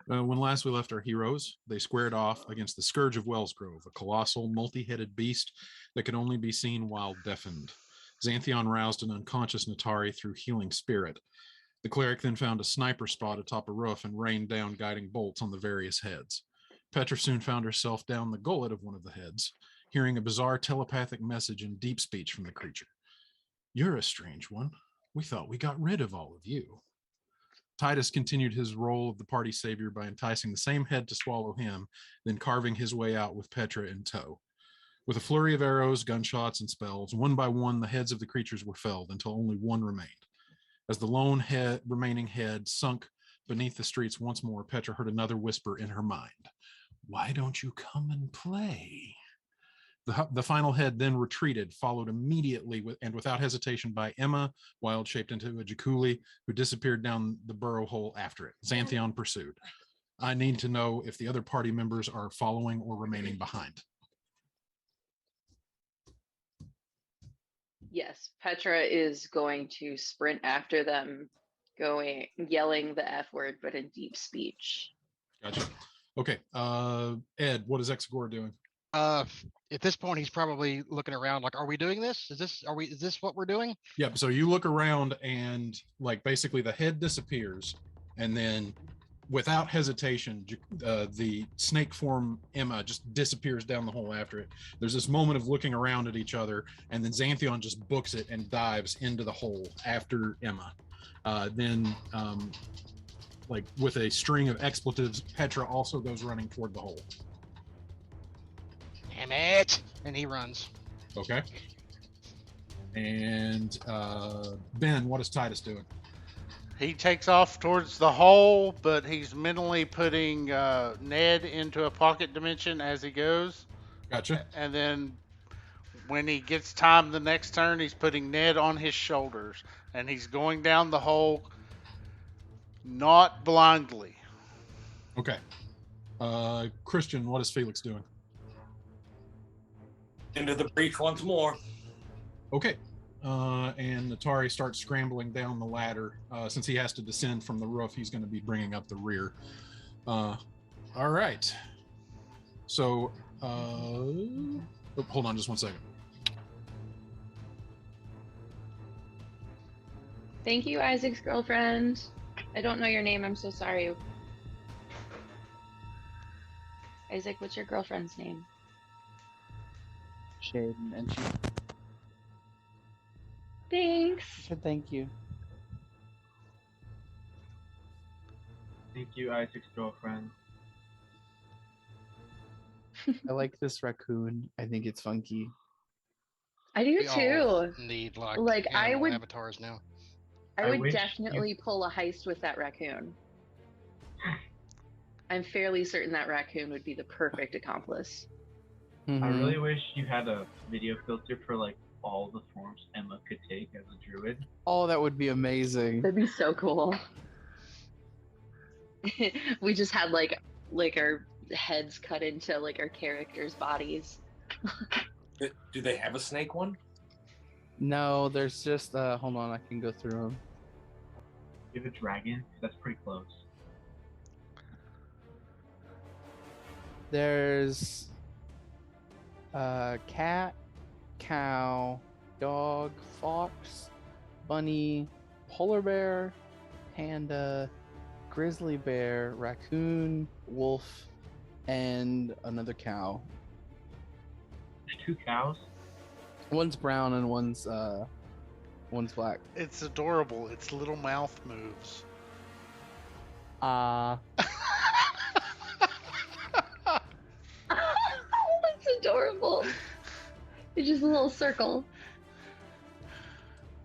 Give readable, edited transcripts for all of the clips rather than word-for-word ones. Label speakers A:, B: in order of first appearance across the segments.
A: When last we left our heroes, they squared off against the Scourge of Wellsgrove, a colossal, multi-headed beast that could only be seen while deafened. Xanthion roused an unconscious Natari through healing spirit. The cleric then found a sniper spot atop a roof and rained down guiding bolts on the various heads. Petra soon found herself down the gullet of one of the heads, hearing a bizarre telepathic message in deep speech from the creature. You're a strange one. We thought we got rid of all of you. Titus continued his role of the party savior by enticing the same head to swallow him, then carving his way out with Petra in tow. With a flurry of arrows, gunshots, and spells, one by one the heads of the creatures were felled until only one remained. As the lone remaining head sunk beneath the streets once more, Petra heard another whisper in her mind. Why don't you come and play? The final head then retreated, followed immediately and without hesitation by Emma, wild shaped into a Jakuli, who disappeared down the burrow hole after it. Xanthion pursued. I need to know if the other party members are following or remaining behind.
B: Yes, Petra is going to sprint after them, yelling the F word, but in deep speech.
A: Gotcha. Okay. Ed, what is Exegor doing?
C: At this point, he's probably looking around like, are we doing this? Is this what we're doing?
A: Yep. So you look around and like basically the head disappears, and then without hesitation, the snake form Emma just disappears down the hole after it. There's this moment of looking around at each other, and then Xanthion just books it and dives into the hole after Emma. Then like with a string of expletives, Petra also goes running toward the hole.
C: Damn it! And he runs.
A: Okay. And Ben, what is Titus doing?
D: He takes off towards the hole, but he's mentally putting Ned into a pocket dimension as he goes.
A: Gotcha.
D: And then when he gets time the next turn, he's putting Ned on his shoulders. And he's going down the hole, not blindly.
A: Okay. Christian, what is Felix doing?
E: Into the breach once more.
A: Okay. And Natari starts scrambling down the ladder. Since he has to descend from the roof, he's going to be bringing up the rear. All right. So, hold on just 1 second.
B: Thank you, Isaac's girlfriend. I don't know your name. I'm so sorry. Isaac, what's your girlfriend's name?
F: Shaden, and she
B: Thanks.
F: said thank you.
G: Thank you, Isaac's girlfriend.
F: I like this raccoon. I think it's funky.
B: I do
C: We all
B: too.
C: need
B: Like, I
C: animal
B: would-
C: avatars now.
B: I would
G: wish
B: definitely pull a heist with that raccoon. I'm fairly certain that raccoon would be the perfect accomplice.
G: I
F: Mhm.
G: really wish you had a video filter for like all the forms Emma could take as a druid.
F: Oh, that would be amazing.
B: That'd be so cool. We just had like our heads cut into like our characters' bodies.
E: Do they have a snake one?
F: No, there's just hold on, I can go through them.
G: You have a dragon? That's pretty close.
F: There's cat, cow, dog, fox, bunny, polar bear, panda, grizzly bear, raccoon, wolf, and another cow.
G: There's 2 cows.
F: One's brown and one's black.
D: It's adorable. Its little mouth moves.
B: That's adorable. It's just a little circle.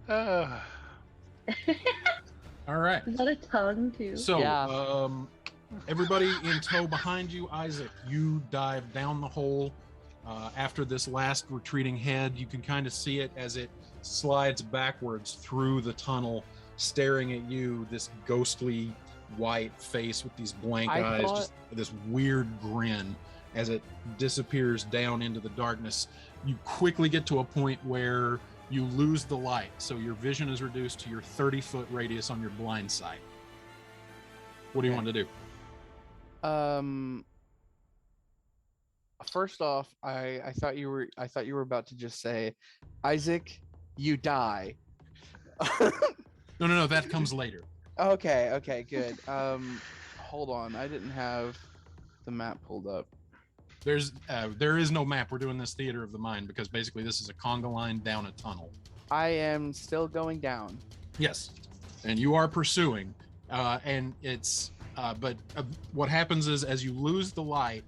D: Uh,
A: All right.
B: Is that a tongue too?
A: So,
F: Yeah.
A: Everybody in tow behind you, Isaac, you dive down the hole. After this last retreating head, you can kind of see it as it slides backwards through the tunnel, staring at you, this ghostly white face with these blank
F: I
A: eyes,
F: thought-
A: just this weird grin as it disappears down into the darkness. You quickly get to a point where you lose the light, so your vision is reduced to your 30-foot radius on your blind sight. What do you
F: Okay.
A: want to do?
F: Um. First off, I thought you were about to just say, Isaac, you die.
A: No, that comes later.
F: Okay, good. Hold on, I didn't have the map pulled up.
A: There is no map. We're doing this theater of the mind because basically this is a conga line down a tunnel.
F: I am still going down.
A: Yes, and you are pursuing, and it's but what happens is as you lose the light,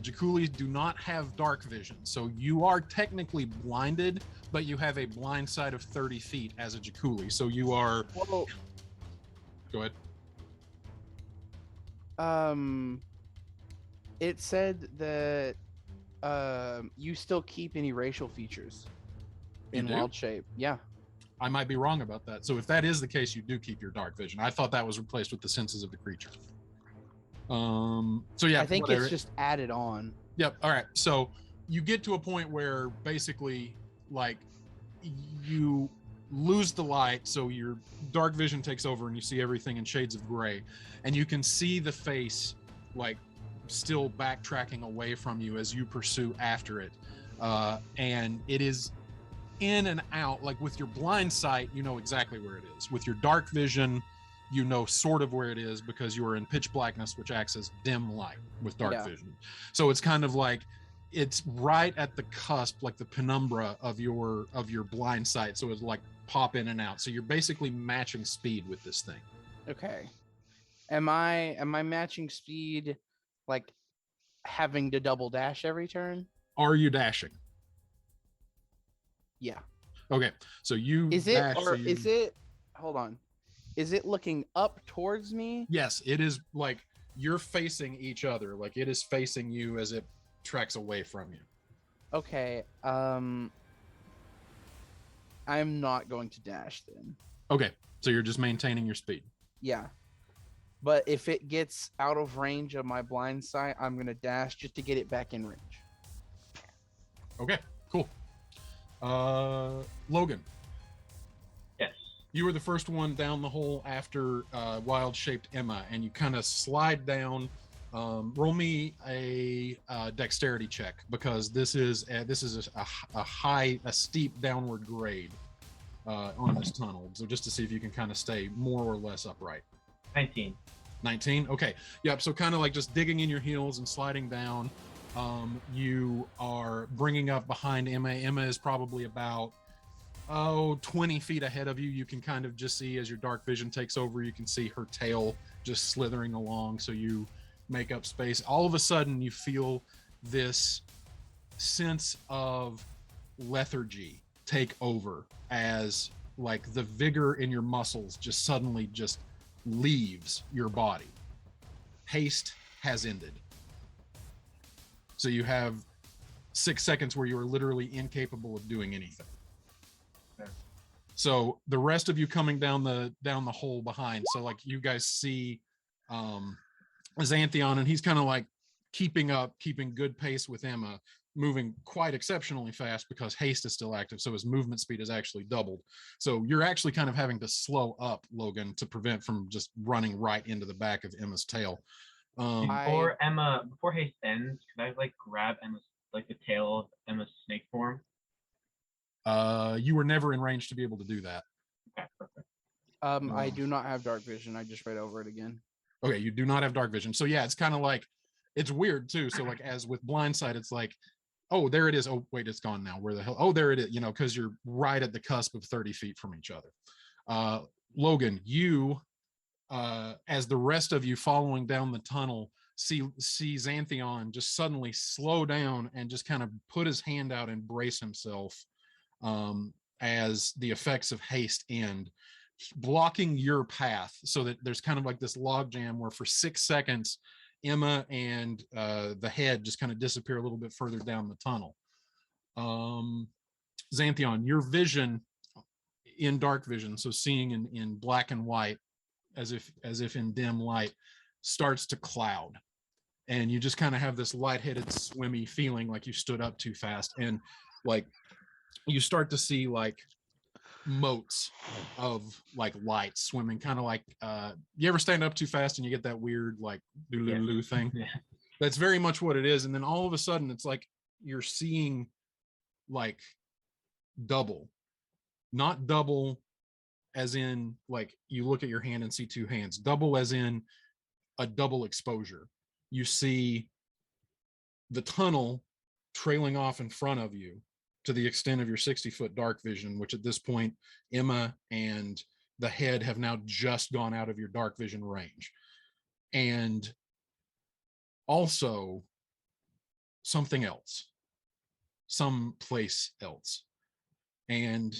A: Jakulis do not have dark vision, so you are technically blinded, but you have a blind side of 30 feet as a Jakuli. So you are.
F: Well,
A: Go ahead.
F: it said that you still keep any racial features
A: You
F: in
A: do?
F: wild shape. Yeah.
A: I might be wrong about that. So if that is the case, you do keep your dark vision. I thought that was replaced with the senses of the creature. So yeah,
F: I think
A: whatever.
F: it's just added on.
A: Yep. All right. So you get to a point where basically, like, you lose the light, so your dark vision takes over, and you see everything in shades of gray, and you can see the face, like, still backtracking away from you as you pursue after it, and it is in and out. Like with your blind sight, you know exactly where it is. With your dark vision, you know sort of where it is because you are in pitch blackness, which acts as dim light with dark
F: Yeah.
A: vision. So it's kind of like it's right at the cusp, like the penumbra of your blind sight. So it's like pop in and out. So you're basically matching speed with this thing.
F: Okay. Am I matching speed, like having to double dash every turn?
A: Are you dashing?
F: Yeah.
A: Okay. So you
F: Is it
A: dash, so
F: or
A: you-
F: is it? Hold on. Is it looking up towards me?
A: Yes, it is. Like you're facing each other. Like it is facing you as it treks away from you.
F: Okay. I'm not going to dash then.
A: Okay. So you're just maintaining your speed.
F: Yeah. But if it gets out of range of my blind sight, I'm gonna dash just to get it back in range.
A: Okay. Cool. Logan,
G: Yes.
A: you were the first one down the hole after wild-shaped Emma, and you kind of slide down. Roll me a dexterity check because this is a steep downward grade on this tunnel. So just to see if you can kind of stay more or less upright.
G: 19.
A: 19. Okay. Yep. So kind of like just digging in your heels and sliding down. You are bringing up behind Emma. Emma is probably about 20 feet ahead of you. You can kind of just see as your dark vision takes over, you can see her tail just slithering along. So you make up space. All of a sudden, you feel this sense of lethargy take over as like the vigor in your muscles just suddenly just leaves your body. Haste has ended. So you have 6 seconds where you are literally incapable of doing anything.
G: Okay.
A: So the rest of you coming down the hole behind. So like you guys see Xanthion, and he's kind of like keeping good pace with Emma, moving quite exceptionally fast because haste is still active. So his movement speed is actually doubled. So you're actually kind of having to slow up, Logan, to prevent from just running right into the back of Emma's tail.
G: Before haste ends, could I like grab Emma's like the tail of Emma's snake form?
A: You were never in range to be able to do that.
G: Okay, perfect.
F: I do not have dark vision. I just read over it again.
A: Okay, you do not have dark vision. So yeah, it's kind of like it's weird too. So like as with blindsight, it's like, oh, there it is. Oh, wait, it's gone now. Where the hell? Oh, there it is. You know, because you're right at the cusp of 30 feet from each other. Logan, you, as the rest of you following down the tunnel, see Xanthion just suddenly slow down and just kind of put his hand out and brace himself as the effects of haste end, blocking your path so that there's kind of like this log jam where for 6 seconds Emma and the head just kind of disappear a little bit further down the tunnel. Xanthion, your vision in dark vision, so seeing in black and white as if in dim light, starts to cloud, and you just kind of have this lightheaded swimmy feeling like you stood up too fast, and like you start to see like motes of like lights swimming, kind of like you ever stand up too fast and you get that weird like doodle thing?
G: Yeah.
A: That's very much what it is. And then all of a sudden it's like you're seeing like double, not double as in like you look at your hand and see two hands, double as in a double exposure. You see the tunnel trailing off in front of you to the extent of your 60-foot dark vision, which at this point, Emma and the head have now just gone out of your dark vision range. And also something else, someplace else. And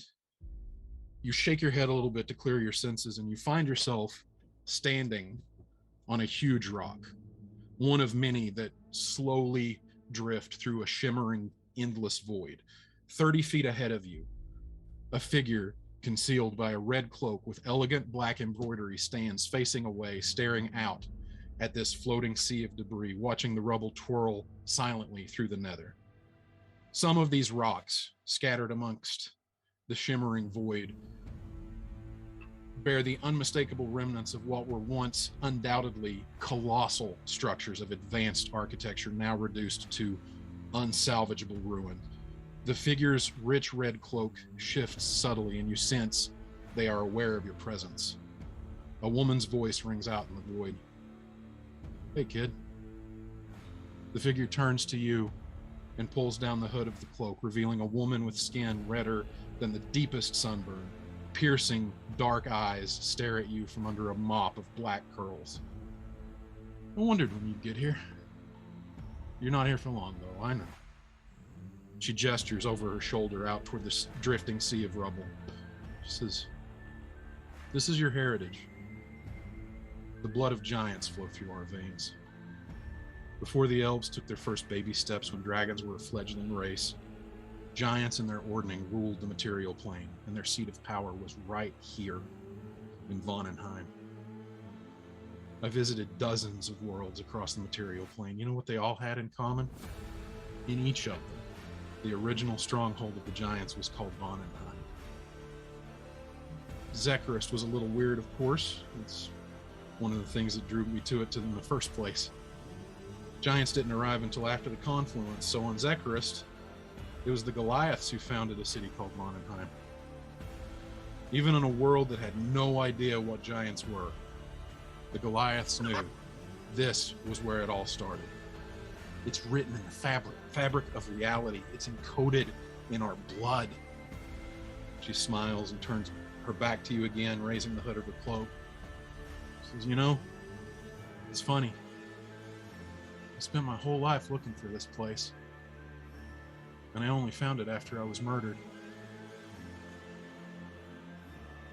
A: you shake your head a little bit to clear your senses, and you find yourself standing on a huge rock, one of many that slowly drift through a shimmering, endless void. 30 feet ahead of you, a figure concealed by a red cloak with elegant black embroidery stands facing away, staring out at this floating sea of debris, watching the rubble twirl silently through the nether. Some of these rocks, scattered amongst the shimmering void, bear the unmistakable remnants of what were once undoubtedly colossal structures of advanced architecture, now reduced to unsalvageable ruin. The figure's rich red cloak shifts subtly, and you sense they are aware of your presence. A woman's voice rings out in the void. "Hey, kid." The figure turns to you and pulls down the hood of the cloak, revealing a woman with skin redder than the deepest sunburn. Piercing, dark eyes stare at you from under a mop of black curls. "I wondered when you'd get here. You're not here for long, though, I know." She gestures over her shoulder out toward this drifting sea of rubble. She says, "This is your heritage. The blood of giants flow through our veins. Before the elves took their first baby steps when dragons were a fledgling race, giants and their ordning ruled the material plane, and their seat of power was right here in Vonenheim. I visited dozens of worlds across the material plane. You know what they all had in common? In each of them, the original stronghold of the giants was called Vonenheim. Zekrist was a little weird, of course. It's one of the things that drew me to it in the first place. Giants didn't arrive until after the confluence, so on Zekrist, it was the Goliaths who founded a city called Vonenheim. Even in a world that had no idea what giants were, the Goliaths knew this was where it all started. It's written in the fabric of reality. It's encoded in our blood." She smiles and turns her back to you again, raising the hood of her cloak. She says, "You know, it's funny. I spent my whole life looking for this place, and I only found it after I was murdered."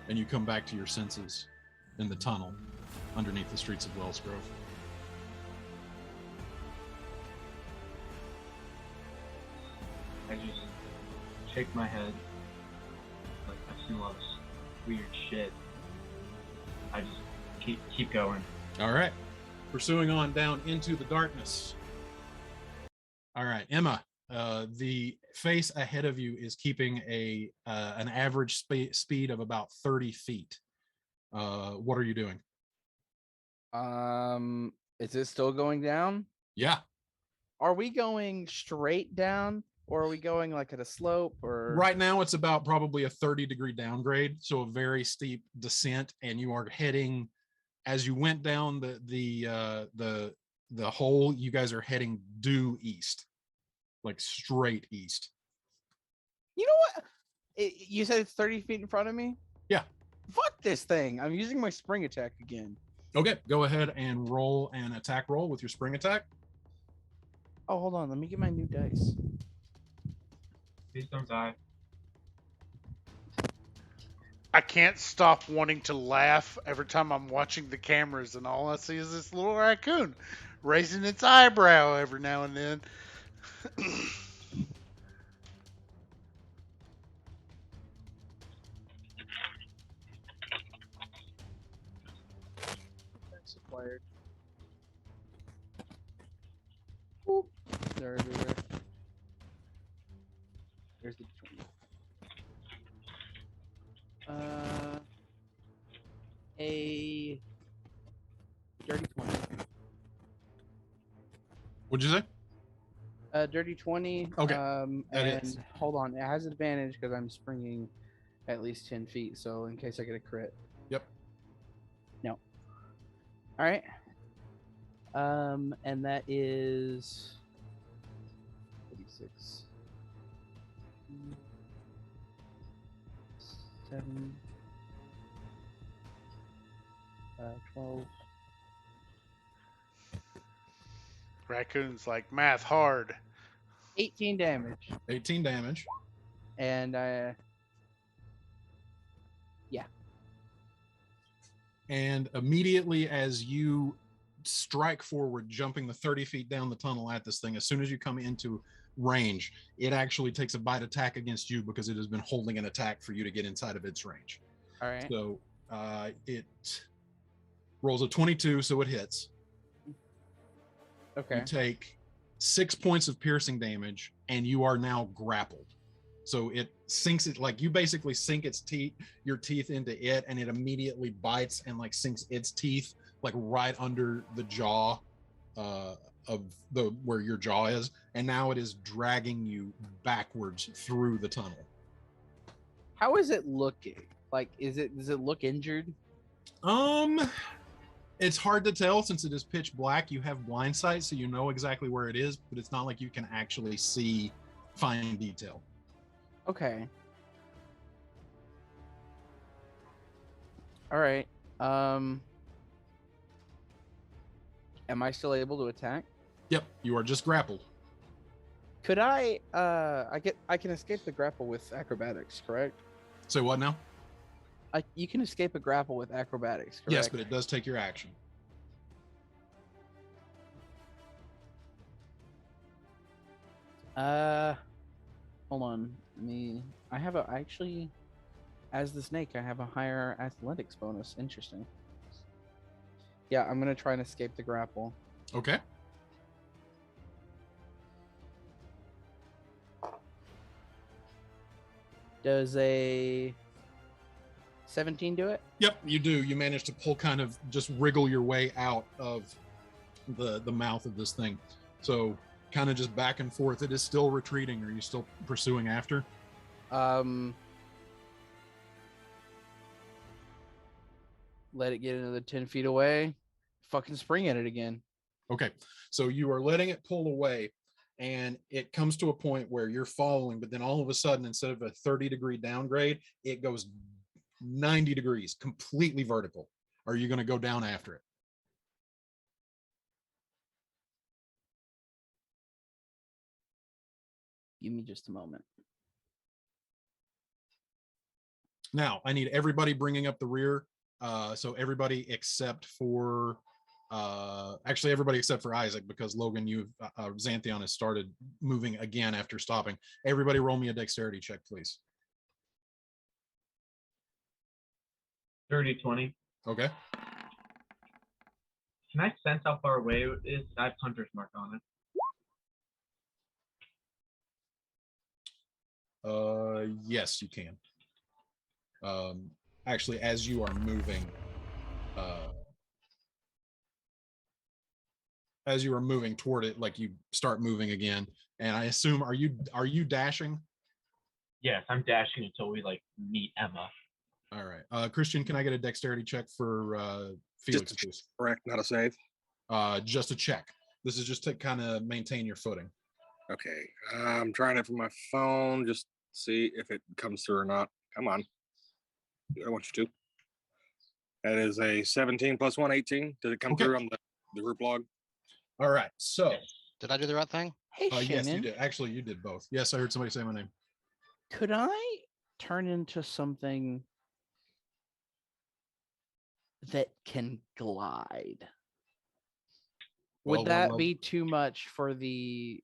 A: And you come back to your senses in the tunnel underneath the streets of Wellsgrove.
G: I just shake my head. Like, I've seen a lot of weird shit. I just keep going.
A: All right. Pursuing on down into the darkness. All right, Emma, the face ahead of you is keeping an average speed of about 30 feet. What are you doing?
F: Is it still going down?
A: Yeah.
F: Are we going straight down, or are we going like at a slope? Or
A: Right now, it's about probably a 30-degree downgrade, so a very steep descent, and you are heading, as you went down the hole, you guys are heading due east, like straight east.
F: You know what? You said it's 30 feet in front of me?
A: Yeah.
F: Fuck this thing. I'm using my spring attack again.
A: Okay, go ahead and roll an attack roll with your spring attack.
F: Oh, hold on. Let me get my new dice.
G: Please don't die.
D: I can't stop wanting to laugh every time I'm watching the cameras, and all I see is this little raccoon raising its eyebrow every now and then.
F: That's acquired. Boop. They're everywhere. There's the 20.
A: What'd you say?
F: Dirty 20.
A: Okay,
F: And
A: that is.
F: hold on, it has advantage because I'm springing at least 10 feet. So in case I get a crit.
A: Yep.
F: No. All right. And that is 36. 7. 12.
D: Raccoon's like math hard.
F: 18 damage.
A: 18 damage.
F: And
A: And immediately as you strike forward, jumping the 30 feet down the tunnel at this thing, as soon as you come into range, it actually takes a bite attack against you because it has been holding an attack for you to get inside of its range.
F: all right.
A: So it rolls a 22, so it hits.
F: Okay.
A: You take 6 points of piercing damage, and you are now grappled. So it sinks it, like you basically sink your teeth into it, and it immediately bites and like sinks its teeth like right under the jaw of the where your jaw is, and now it is dragging you backwards through the tunnel.
F: How is it looking? Like, does it look injured?
A: It's hard to tell since it is pitch black. You have blind sight, so you know exactly where it is, but it's not like you can actually see fine detail.
F: Okay. All right. Am I still able to attack?
A: Yep, you are just grappled.
F: Could I I can escape the grapple with acrobatics, correct?
A: So what now?
F: You can escape a grapple with acrobatics, correct?
A: Yes, but it does take your action.
F: Hold on. Actually, as the snake, I have a higher athletics bonus. Interesting. Yeah, I'm gonna try and escape the grapple.
A: Okay.
F: Does a 17 do it?
A: Yep, you do. You manage to kind of just wriggle your way out of the mouth of this thing. So kind of just back and forth. It is still retreating. Are you still pursuing after?
F: Let it get another 10 feet away. Fucking spring at it again.
A: Okay. So you are letting it pull away, and it comes to a point where you're following, but then all of a sudden, instead of a 30-degree downgrade, it goes 90 degrees, completely vertical. Are you going to go down after it?
F: Give me just a moment.
A: Now, I need everybody bringing up the rear. So everybody except for, actually everybody except for Isaac, because Logan, Xanthion has started moving again after stopping. Everybody roll me a dexterity check, please.
G: Dirty 20.
A: Okay.
G: Can I sense how far away it is? I have Hunter's Mark on it.
A: Yes, you can. Actually, as you are moving, toward it, like you start moving again, and I assume, are you dashing?
G: Yes, I'm dashing until we like meet Emma.
A: All right. Christian, can I get a dexterity check for Felix, please?
H: Correct, not a save.
A: Just a check. This is just to kind of maintain your footing.
H: Okay, I'm trying it from my phone, just see if it comes through or not. Come on. I want you to. That is a 17 plus 1, 18. Did it come
A: Okay.
H: through on the group log?
A: All right. So,
C: Did I do the right thing?
F: Hey,
A: yes, you
F: Shannon,
A: did. Actually, you did both. Yes, I heard somebody say my name.
F: could I turn into something that can glide?
A: Well,
F: Would that
A: well,
F: be too much for the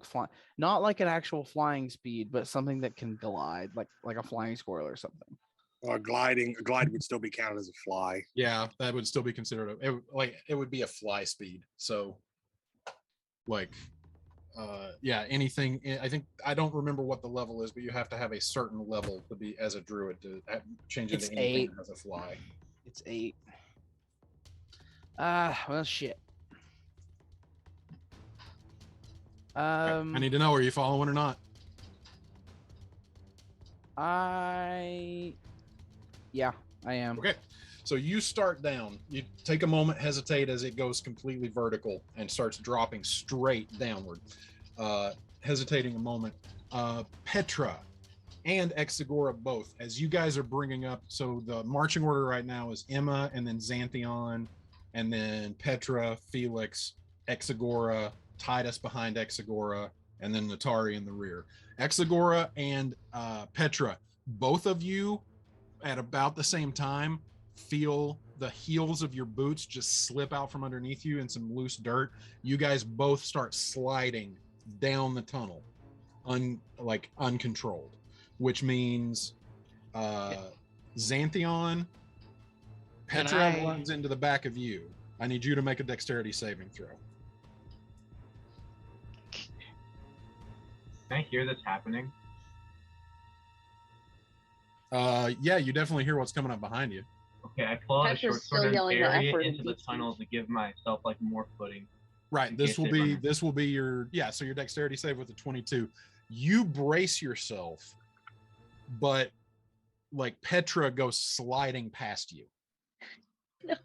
F: fly? Not like an actual flying speed, but something that can glide, like a flying squirrel or something.
H: A glide would still be counted as a fly.
A: Yeah, that would still be considered it would be a fly speed. So, yeah, anything. I don't remember what the level is, but you have to have a certain level to be as a druid to change into
F: It's
A: anything
F: 8.
A: that has a fly.
F: It's 8. Well, shit.
A: I need to know, are you following or not?
F: Yeah, I am.
A: Okay. So you start down. You take a moment, hesitate as it goes completely vertical and starts dropping straight downward. Hesitating a moment. Petra and Exagora both, as you guys are bringing up. So the marching order right now is Emma, and then Xanthion, and then Petra, Felix, Exagora, Titus behind Exagora, and then Natari in the rear. Exagora and Petra, both of you at about the same time feel the heels of your boots just slip out from underneath you and some loose dirt. You guys both start sliding down the tunnel uncontrolled, which means Xanthion, Petra runs into the back of you. I need you to make a dexterity saving throw.
G: Can I hear this happening?
A: Yeah, you definitely hear what's coming up behind you.
G: Okay, I pull out a
B: Petra's
G: short
B: still
G: sword and
B: yelling the
G: bury
B: F word
G: it
B: in
G: into the
B: deep
G: tunnel to give myself like more footing.
A: Right.
G: This will be
A: your so your dexterity save with a 22. You brace yourself, but like Petra goes sliding past you.
B: No.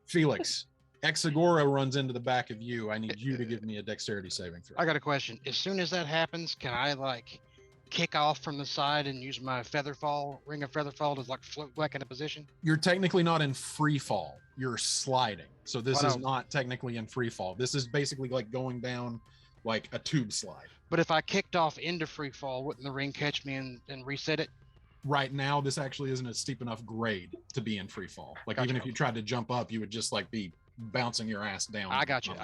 A: Felix, Exagora runs into the back of you. I need you to give me a dexterity saving throw.
C: I got a question. As soon as that happens, can I like kick off from the side and use my ring of feather fall to like float back into position?
A: You're technically not in free fall. You're sliding. So this
C: Oh,
A: is
C: no.
A: not technically in free fall. This is basically like going down like a tube slide.
C: But if I kicked off into free fall, wouldn't the ring catch me and reset it?
A: Right now, this actually isn't a steep enough grade to be in free fall. Like
C: Gotcha.
A: even if you tried to jump up, you would just like be bouncing your ass down.
C: I got you.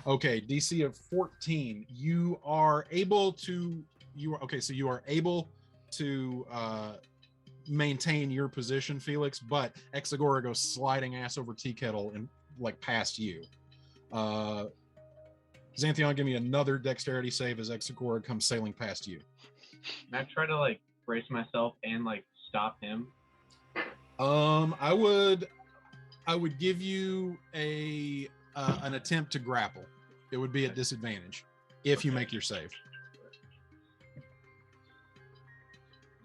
A: Okay, DC of 14. You are able to maintain your position, Felix, but Exagora goes sliding ass over tea kettle and like past you. Xanthion, give me another dexterity save as Exagora comes sailing past you.
G: Can I try to like brace myself and like stop him?
A: I would give you an attempt to grapple. It would be at disadvantage if you make your save.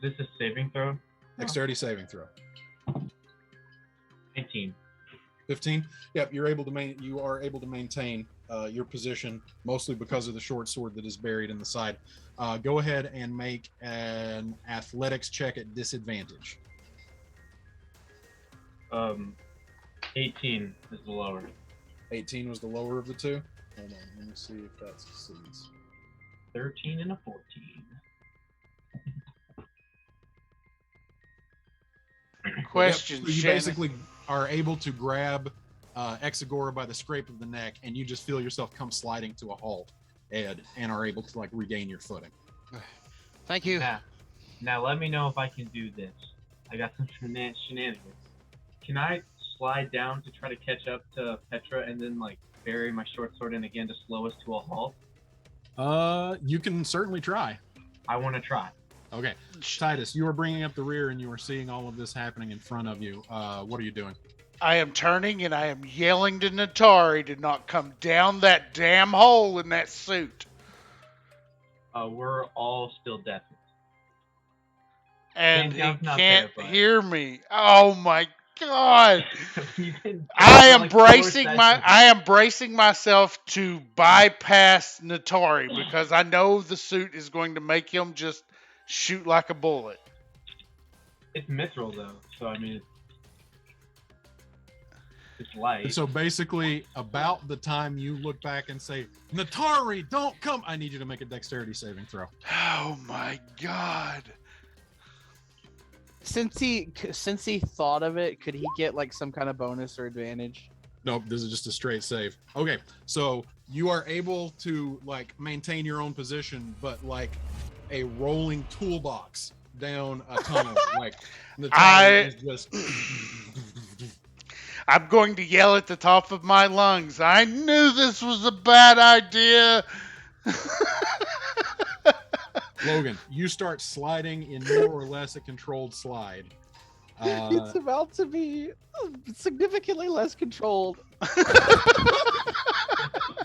G: Is this a saving throw?
A: Dexterity saving throw.
G: 19.
A: 15. Yep, you are able to maintain your position, mostly because of the short sword that is buried in the side. Go ahead and make an athletics check at disadvantage.
G: 18 is the lower.
A: 18 was the lower of the two. Hold on, let me see if that succeeds.
G: 13 and a 14.
D: Question,
A: So you
D: Shannon.
A: basically are able to grab Exagora by the scrape of the neck, and you just feel yourself come sliding to a halt, Ed, and are able to like regain your footing.
C: Thank you.
G: Now let me know if I can do this. I got some shenanigans. Can I slide down to try to catch up to Petra and then like bury my short sword in again to slow us to a halt?
A: You can certainly try.
G: I want to try.
A: Okay, Titus, you are bringing up the rear, and you are seeing all of this happening in front of you. What are you doing?
D: I am turning and I am yelling to Natari to not come down that damn hole in that suit.
G: We're all still deafened.
D: And
G: Xanthion's
D: he
G: not
D: can't
G: there, but-
D: hear me. Oh my god.
G: You've been
D: I
G: for,
D: am
G: like, 4
D: bracing myself to bypass Natari because I know the suit is going to make him just shoot like a bullet.
G: It's mithril though, so I mean, it's light.
A: And so basically, about the time you look back and say, Natari, don't come, I need you to make a dexterity saving throw.
D: Oh my god.
F: Since he thought of it, could he get like some kind of bonus or advantage?
A: Nope, this is just a straight save. Okay, so you are able to like maintain your own position, but like a rolling toolbox down a tunnel. Like Natari is just
D: I'm going to yell at the top of my lungs. I knew this was a bad idea.
A: Logan, you start sliding in more or less a controlled slide.
F: It's about to be significantly less controlled.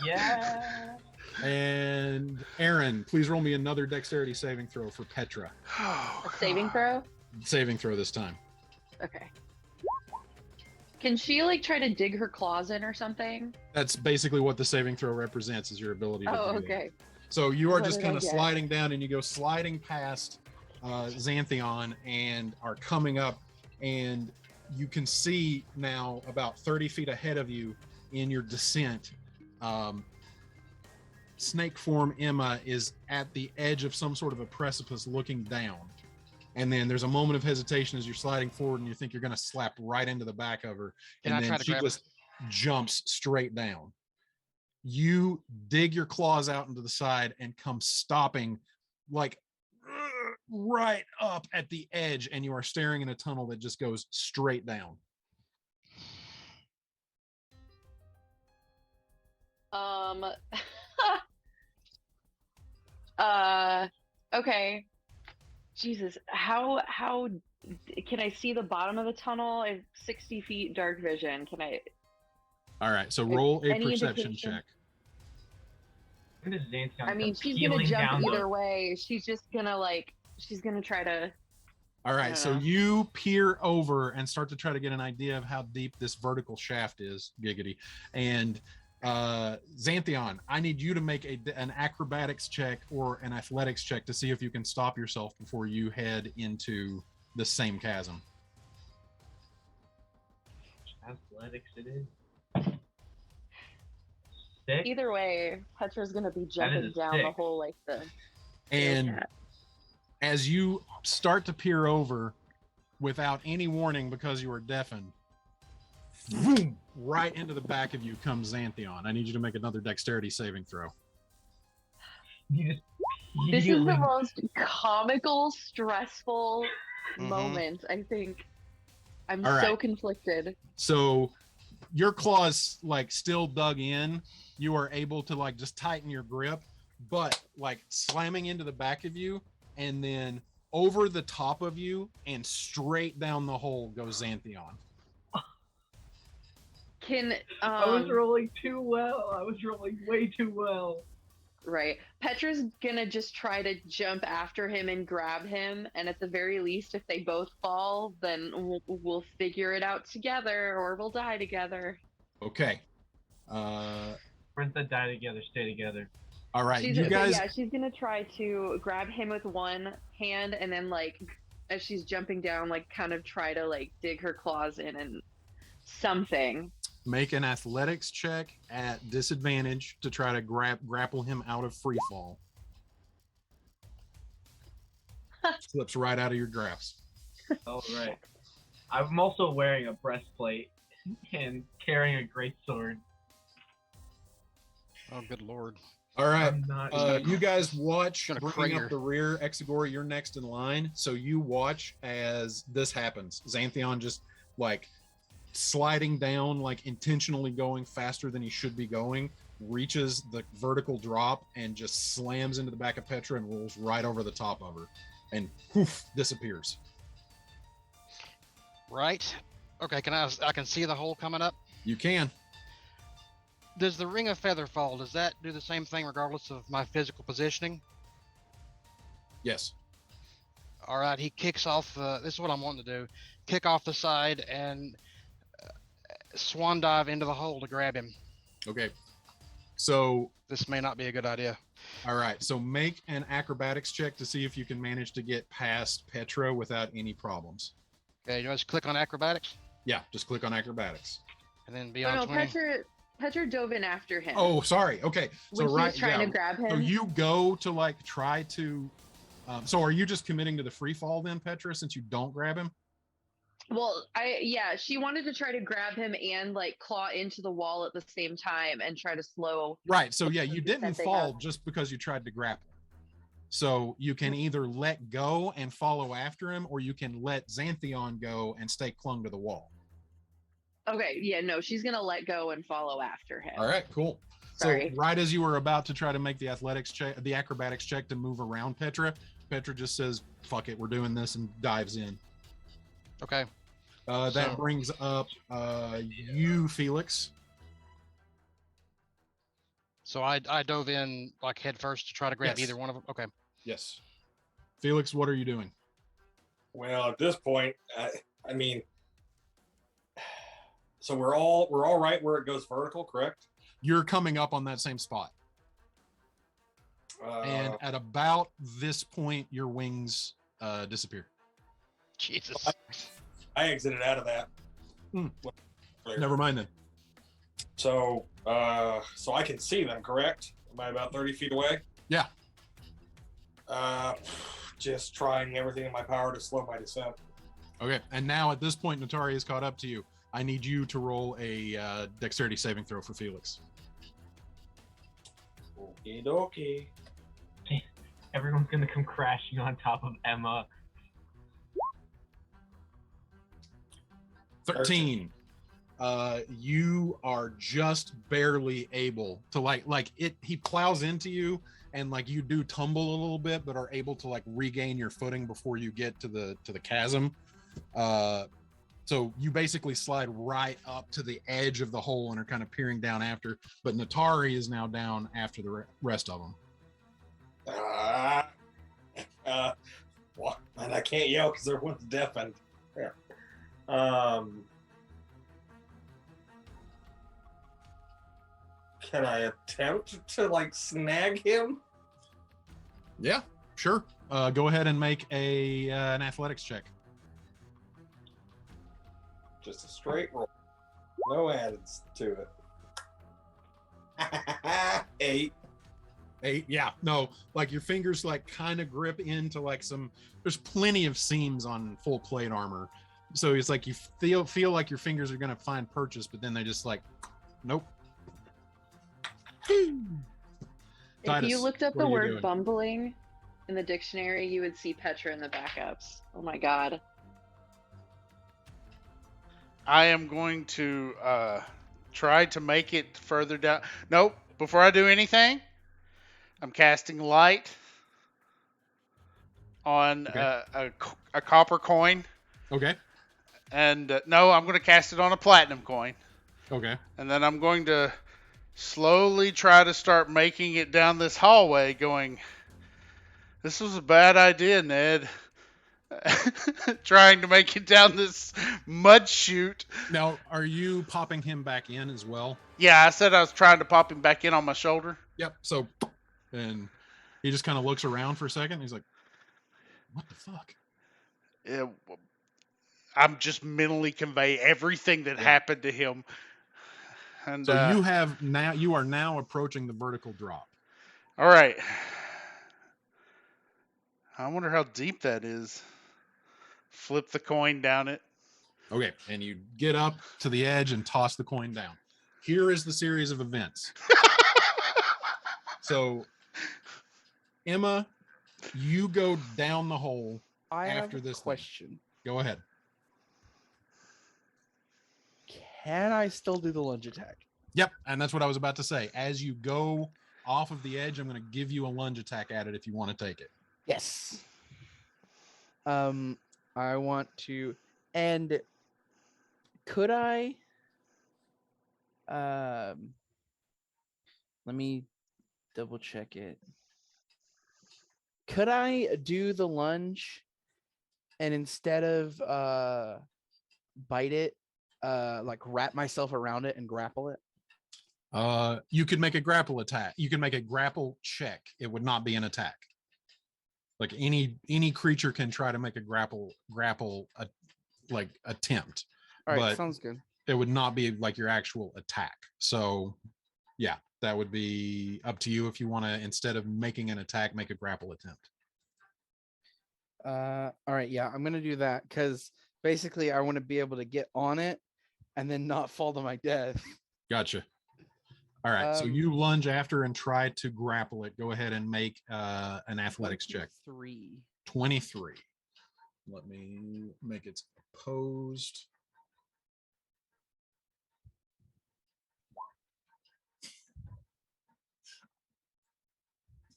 G: Yeah.
A: And Aaron, please roll me another dexterity saving throw for Petra.
D: Oh,
B: A saving
D: God.
B: throw?
A: Saving throw this time.
B: Okay. Can she like try to dig her claws in or something?
A: That's basically what the saving throw represents, is your ability to
B: Oh,
A: do that.
B: okay.
A: So you are
B: What
A: just
B: did I
A: kind of
B: get?
A: sliding down, and you go sliding past Xantheon and are coming up, and you can see now about 30 feet ahead of you in your descent. Snake form Emma is at the edge of some sort of a precipice looking down. And then there's a moment of hesitation as you're sliding forward, and you think you're going to slap right into the back of her.
C: Can
A: And
C: I
A: then
C: try to
A: she
C: grab her?
A: just jumps straight down. You dig your claws out into the side and come stopping like right up at the edge, and you are staring in a tunnel that just goes straight down.
B: Okay. Jesus, how can I see the bottom of the tunnel? It's 60 feet dark vision. Can I?
A: All right, so roll a
B: Any
A: perception
B: indication?
A: check.
G: When does Xantheon
B: I mean,
G: come
B: she's gonna
G: peeling
B: jump
G: down the-
B: either way. She's just gonna she's gonna try to.
A: All right, so
B: don't know.
A: you peer over and start to try to get an idea of how deep this vertical shaft is, Giggity. And Xantheon, I need you to make an acrobatics check or an athletics check to see if you can stop yourself before you head into the same chasm.
G: Athletics it is. 6.
B: Either way, Petra's gonna be
G: That is
B: jumping
G: a
B: down the
G: 6.
B: hole like the.
A: And
B: cat.
A: as you start to peer over without any warning because you are deafened, boom, right into the back of you comes Xantheon. I need you to make another dexterity saving throw.
G: You just
B: This is the
G: immediately-
B: most comical, stressful
C: Mhm.
B: moment. I think. I'm
A: All
B: so
A: right.
B: conflicted.
A: So your claws like still dug in. You are able to like just tighten your grip, but like slamming into the back of you and then over the top of you and straight down the hole goes Xantheon.
B: Can
G: I was rolling too well. I was rolling way too well.
B: right. Petra's gonna just try to jump after him and grab him, and at the very least, if they both fall, then we'll figure it out together, or we'll die together.
A: Okay.
G: Friends that die together stay together.
A: All right.
B: She's,
A: You
B: but
A: guys
B: yeah, she's gonna try to grab him with one hand, and then as she's jumping down, kind of try to dig her claws in and something.
A: make an athletics check at disadvantage to try to grapple him out of free fall. Slips right out of your grasp.
G: All right. I'm also wearing a breastplate and carrying a great sword.
C: Oh, good lord.
A: All right.
G: I'm not.
A: You guys watch
C: gonna
A: bringing
C: crater.
A: up the rear. Exegor, you're next in line. So you watch as this happens. Xantheon just sliding down, intentionally going faster than he should be going, reaches the vertical drop and just slams into the back of Petra and rolls right over the top of her and poof, disappears.
C: Right. Okay, I can see the hole coming up.
A: You can.
C: Does the ring of featherfall, does that do the same thing regardless of my physical positioning?
A: Yes.
C: All right, he kicks off. This is what I'm wanting to do: kick off the side and swan dive into the hole to grab him.
A: Okay. So,
C: This may not be a good idea.
A: all right. So make an acrobatics check to see if you can manage to get past Petra without any problems.
C: Okay, you just click on acrobatics
A: Yeah, just click on acrobatics.
C: and then
B: Oh
C: beyond
B: no,
C: 20.
B: Petra dove in after him.
A: Oh, sorry. Okay.
B: when
A: So
B: he
A: right,
B: was trying
A: yeah.
B: to grab him.
A: So you go to try to. So are you just committing to the free fall then, Petra, since you don't grab him?
B: Well, she wanted to try to grab him and claw into the wall at the same time and try to slow.
A: Right. So yeah, you
B: Set
A: didn't
B: thing
A: fall
B: up.
A: just because you tried to grapple. So you can either let go and follow after him, or you can let Xantheon go and stay clung to the wall.
B: Okay, yeah, no, she's gonna let go and follow after him.
A: All right, cool.
B: Sorry.
A: So right as you were about to try to make the acrobatics check to move around Petra, Petra just says, "Fuck it, we're doing this," and dives in.
C: Okay.
A: That
C: So-
A: brings up you, Felix.
C: So I dove in like head first to try to grab
A: Yes.
C: either one of them. Okay.
A: Yes. Felix, what are you doing?
E: Well, at this point, I mean, so we're all right where it goes vertical, correct?
A: You're coming up on that same spot. And at about this point, your wings disappear.
C: Jesus.
E: I exited out of that.
A: Never mind then.
E: So, so I can see them, correct? Am I about 30 feet away?
A: Yeah.
E: Just trying everything in my power to slow my descent.
A: Okay. And now at this point, Natari has caught up to you. I need you to roll a dexterity saving throw for Felix.
E: Okie dokie.
G: Everyone's gonna come crashing on top of Emma.
A: 13. You are just barely able to like it. He plows into you, and like you do tumble a little bit, but are able to like regain your footing before you get to the chasm. So you basically slide right up to the edge of the hole and are kind of peering down after. But Natari is now down after the rest of them.
E: Well, and I can't yell because everyone's deafened. Yeah. Can I attempt to like snag him?
A: Yeah, sure. Go ahead and make an athletics check.
E: Just a straight roll. No adds to it. 8.
A: 8. Yeah, no, like your fingers like kind of grip into like there's plenty of seams on full plate armor. So it's like you feel like your fingers are gonna find purchase, but then they just like, nope.
B: If
A: Titus,
B: you looked up
A: what
B: the
A: are you
B: word
A: doing?
B: bumbling in the dictionary, you would see Petra in the backups. Oh my god.
D: I am going to try to make it further down. Nope. Before I do anything, I'm casting light on
A: Okay.
D: a copper coin.
A: Okay.
D: And no, I'm going to cast it on a platinum coin.
A: Okay.
D: And then I'm going to slowly try to start making it down this hallway going, this was a bad idea, Ned. Trying to make it down this mud chute.
A: Now, are you popping him back in as well?
D: Yeah, I said I was trying to pop him back in on my shoulder.
A: Yep. So, and he just kind of looks around for a second. He's like, what the fuck?
D: Yeah, I'm just mentally convey everything that happened to him. And
A: So you are now approaching the vertical drop.
D: all right. I wonder how deep that is. Flip the coin down it.
A: Okay. And you get up to the edge and toss the coin down. Here is the series of events. So, Emma, you go down the hole.
F: I
A: After
F: have
A: this
F: a
A: thing.
F: question.
A: Go ahead.
F: Can I still do the lunge attack?
A: Yep. And that's what I was about to say. As you go off of the edge, I'm going to give you a lunge attack at it if you want to take it.
F: Yes. I want to, and could I? Let me double check it. Could I do the lunge, and instead of bite it, like wrap myself around it and grapple it?
A: You could make a grapple attack. You can make a grapple check. It would not be an attack. Like any creature can try to make a grapple like attempt.
F: All right,
A: But
F: sounds good.
A: it would not be like your actual attack. So yeah, that would be up to you if you want to, instead of making an attack, make a grapple attempt.
F: All right, yeah, I'm gonna do that because basically I want to be able to get on it and then not fall to my death.
A: Gotcha. All right. So
F: Um,
A: you lunge after and try to grapple it. Go ahead and make an athletics check.
F: 3.
A: 23. Let me make it opposed.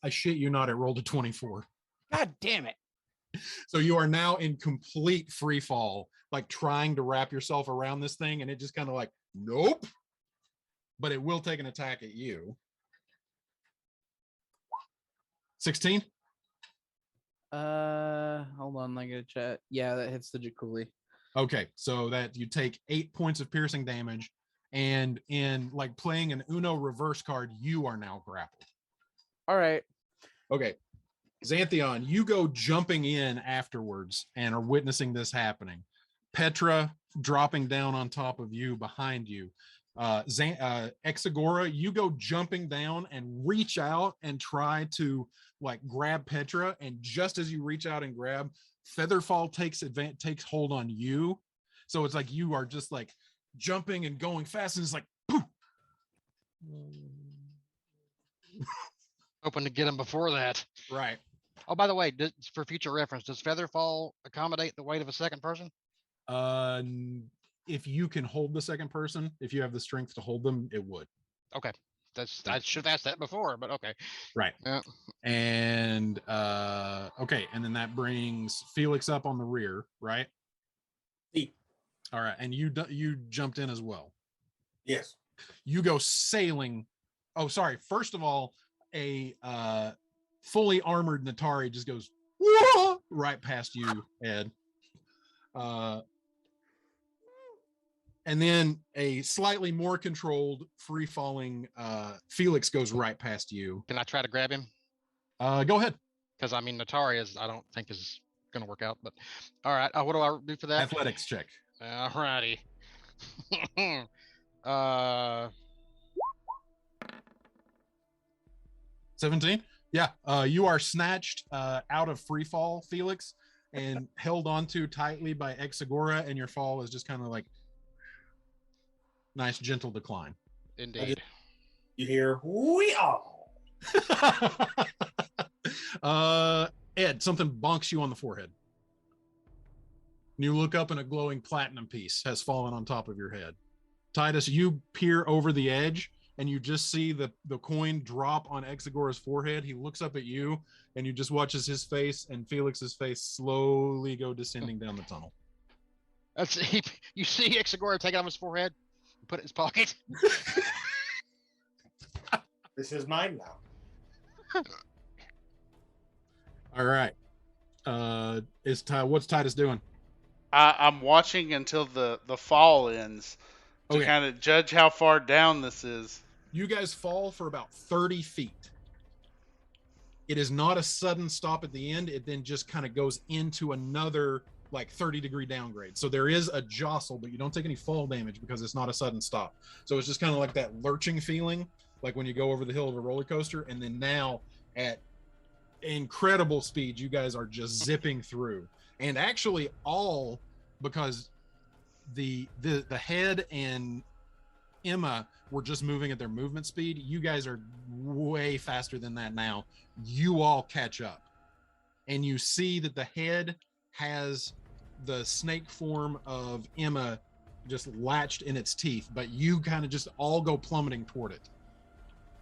A: I shit you not, it rolled a 24.
F: God damn it.
A: So you are now in complete free fall, like trying to wrap yourself around this thing, and it just kind of like, nope. But it will take an attack at you. 16.
F: Hold on, I gotta check. Yeah, that hits the Jakuli.
A: Okay, so that you take 8 points of piercing damage, and in like playing an Uno reverse card, you are now grappled.
F: All right.
A: Okay, Xanthion, you go jumping in afterwards and are witnessing this happening. Petra dropping down on top of you behind you. Exagora, you go jumping down and reach out and try to like grab Petra, and just as you reach out and grab, Featherfall takes hold on you. So it's like you are just like jumping and going fast, and it's like poof.
C: Hoping to get him before that.
A: Right.
C: Oh, by the way, for future reference, does Featherfall accommodate the weight of a second person?
A: If you can hold the second person, if you have the strength to hold them, it would.
C: Okay. I should have asked that before, but okay.
A: Right.
C: Yeah.
A: And okay, and then that brings Felix up on the rear, right? All right, and you jumped in as well.
E: Yes.
A: You go sailing. Oh, sorry. First of all, a fully armored Natari just goes "Whoa!" right past you, Ed. And then a slightly more controlled, free-falling Felix goes right past you.
C: Can I try to grab him?
A: Go ahead.
C: Because I mean, Natari I don't think is going to work out. But all right, what do I do for that?
A: Athletics check.
C: All righty.
A: 17. Yeah. You are snatched out of free fall, Felix, and held onto tightly by Exagora, and your fall is just kind of like nice, gentle decline.
C: Indeed.
E: You hear "we all."
A: Ed, something bonks you on the forehead. You look up, and a glowing platinum piece has fallen on top of your head. Titus, you peer over the edge, and you just see the coin drop on Exagora's forehead. He looks up at you, and you just watches his face and Felix's face slowly go descending down the tunnel.
C: You see Exagora take it off his forehead, put it in his pocket.
E: This is mine now.
A: All right. What's Titus doing?
D: I'm watching until the fall ends to
A: Okay.
D: kind of judge how far down this is.
A: You guys fall for about 30 feet. It is not a sudden stop at the end. It then just kind of goes into another like 30-degree downgrade. So there is a jostle, but you don't take any fall damage because it's not a sudden stop. So it's just kind of like that lurching feeling, like when you go over the hill of a roller coaster. And then now at incredible speed, you guys are just zipping through. And actually all because the head and Emma were just moving at their movement speed. You guys are way faster than that now. You all catch up, and you see that the head has the snake form of Emma just latched in its teeth, but you kind of just all go plummeting toward it.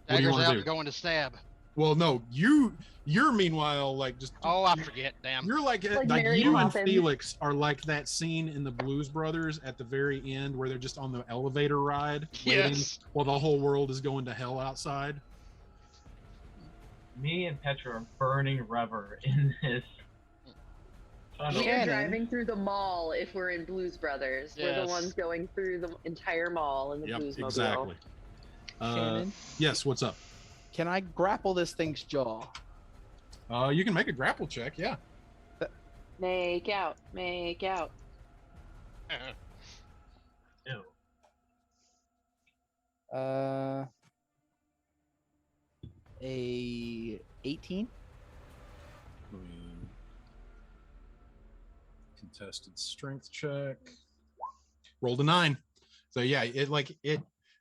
A: What do you
C: Daggers
A: want
C: out
A: to
C: and
A: do?
C: going to stab.
A: Well, no, you're meanwhile like just.
C: Oh, I forget. Damn.
A: You're like
B: Mary
A: you and
B: Poppins.
A: Felix are like that scene in the Blues Brothers at the very end where they're just on the elevator ride waiting
C: Yes.
A: while the whole world is going to hell outside.
G: Me and Petra are burning rubber in this tunnel.
B: We are
F: Shannon.
B: driving through the mall if we're in Blues Brothers. We're the
C: Yes.
B: ones going through the entire mall in the
A: Yep,
B: Blues Mobile.
A: exactly.
F: Shannon,
A: Yes, what's up?
F: can I grapple this thing's jaw?
A: You can make a grapple check. Yeah.
B: Make out, make out.
G: Ew.
F: A 18.
A: Contested strength check. Rolled a 9. So yeah,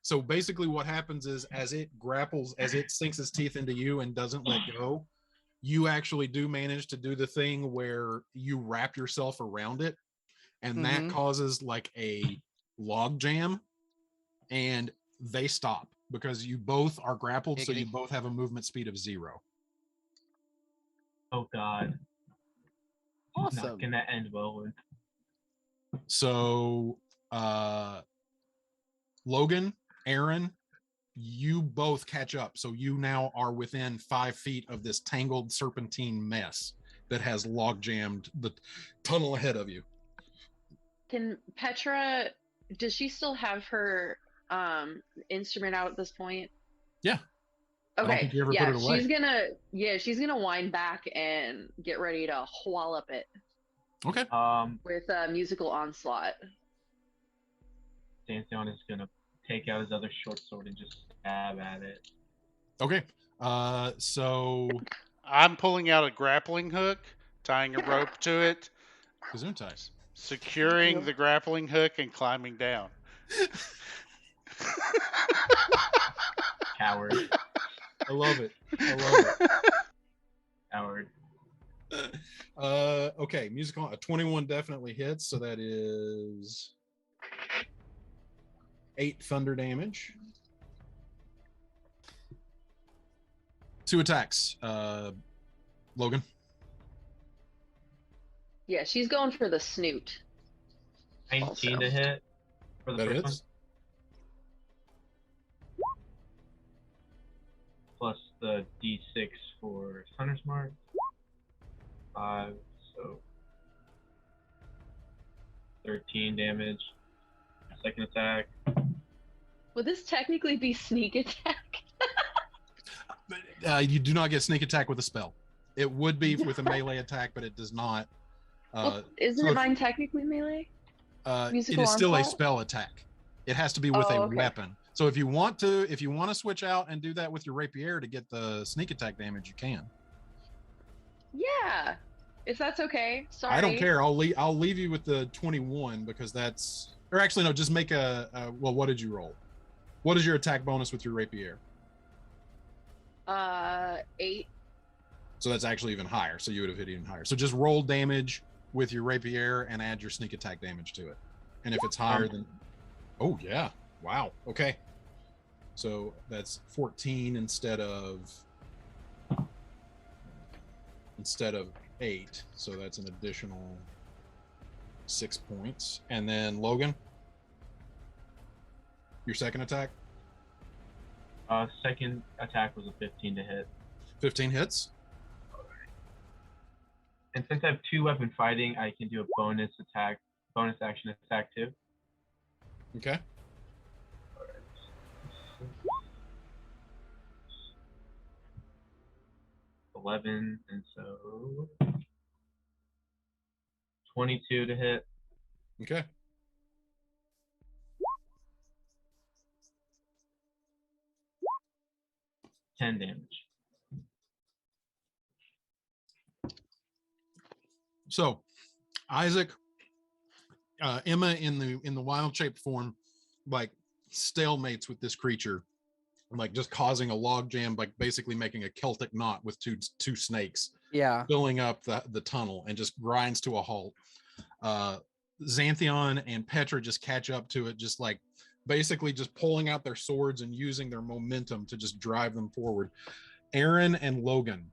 A: so basically what happens is as it grapples, as it sinks its teeth into you and doesn't let go, you actually do manage to do the thing where you wrap yourself around it, and that
F: Mhm.
A: causes like a log jam, and they stop because you both are grappled, so you
C: Giggity.
A: both have a movement speed of 0.
G: Oh God. He's not
F: Awesome.
G: gonna end well with.
A: So Logan, Aaron, you both catch up. So you now are within 5 feet of this tangled serpentine mess that has log jammed the tunnel ahead of you.
B: Can Petra, does she still have her instrument out at this point?
A: Yeah. I don't
B: Okay.
A: think you ever put
B: Yeah,
A: it away.
B: she's gonna wind back and get ready to wallop it
A: Okay.
B: with a musical onslaught.
G: Xanthion is gonna take out his other short sword and just stab at it.
A: Okay. So
D: I'm pulling out a grappling hook, tying a rope to it,
A: Gesundheit.
D: securing
B: you.
D: the grappling hook, and climbing down.
G: Coward.
A: I love it. I love
G: Coward.
A: it. Okay, musical. A 21 definitely hits, so that is 8 thunder damage. 2 attacks. Logan.
B: Yeah, she's going for the snoot.
G: 19
B: Also.
G: to hit for the
A: That
G: first
A: hits.
G: one. Plus the D6 for Hunter's Mark. 5, so 13 damage. Second attack.
B: Would this technically be sneak attack?
A: You do not get sneak attack with a spell. It would be with a melee attack, but it does not.
B: Well, isn't
A: so
B: it
A: if-
B: mine technically melee?
A: It
B: Musical
A: is still a
B: onslaught?
A: spell attack. It has to be with a
B: Oh, okay.
A: weapon. So if you want to switch out and do that with your rapier to get the sneak attack damage, you can.
B: Yeah, if that's okay. Sorry.
A: I don't care. I'll leave you with the 21 because that's, or actually no, just make well, what did you roll? What is your attack bonus with your rapier?
B: 8.
A: So that's actually even higher. So you would have hit even higher. So just roll damage with your rapier and add your sneak attack damage to it. And if it's higher than, oh yeah, wow, okay. So that's 14 instead of 8. So that's an additional 6 points. And then Logan, your second attack,
G: Second attack was a 15 to hit.
A: 15 hits.
G: And since I have 2 weapon fighting, I can do a bonus action attack too.
A: Okay.
G: 11, and so 22 to hit.
A: Okay.
G: Ten damage.
A: So, Isaac, Emma in the wild shape form, like stalemates with this creature, like just causing a log jam, like basically making a Celtic knot with two snakes,
F: Yeah.
A: filling up the tunnel, and just grinds to a halt. Xanthion and Petra just catch up to it, just like basically just pulling out their swords and using their momentum to just drive them forward. Aaron and Logan,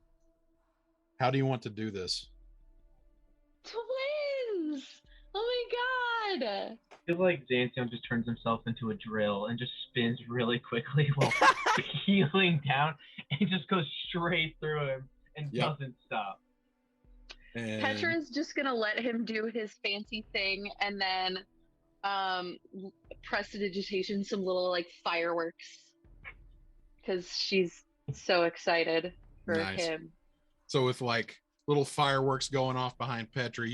A: how do you want to do this?
B: Twins! Oh my god!
G: I feel like Xanthion just turns himself into a drill and just spins really quickly while healing down and just goes straight through him and
A: Yep.
G: doesn't stop.
A: And
B: Petra's just gonna let him do his fancy thing and then prestidigitation some little like fireworks because she's so excited for
A: Nice.
B: him.
A: so with like little fireworks going off behind Petra,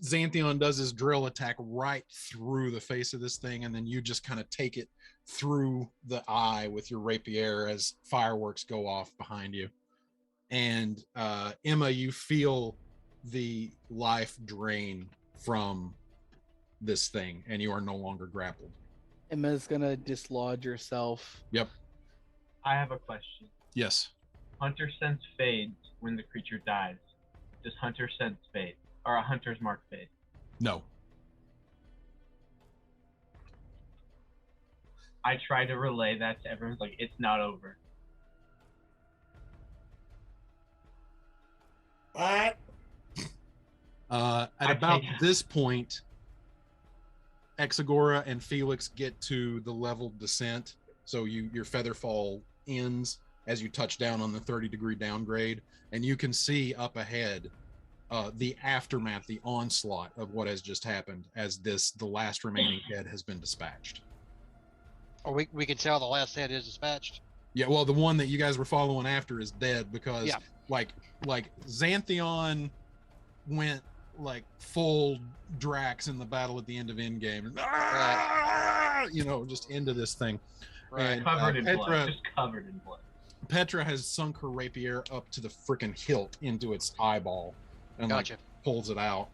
A: Xanthion does his drill attack right through the face of this thing, and then you just kind of take it through the eye with your rapier as fireworks go off behind you. And Emma, you feel the life drain from this thing, and you are no longer grappled.
F: Emma's gonna dislodge herself.
A: Yep.
G: I have a question.
A: Yes.
G: Hunter sense fades when the creature dies. Does hunter sense fade? Or a hunter's mark fade?
A: No.
G: I try to relay that to everyone's like, it's not over.
E: What?
A: At
G: I
A: about
G: take-
A: this point, Exagora and Felix get to the level descent. So your feather fall ends as you touch down on the 30-degree downgrade, and you can see up ahead the aftermath, the onslaught of what has just happened as the last remaining head has been dispatched.
C: Or we can tell the last head is dispatched.
A: Yeah, well, the one that you guys were following after is dead because
C: Yeah.
A: like Xantheon went like full Drax in the battle at the end of Endgame. You know, just into this thing.
C: Right.
A: And,
G: Covered in
A: Petra-
G: blood. Just covered in blood.
A: Petra has sunk her rapier up to the freaking hilt into its eyeball and
C: Gotcha.
A: like pulls it out.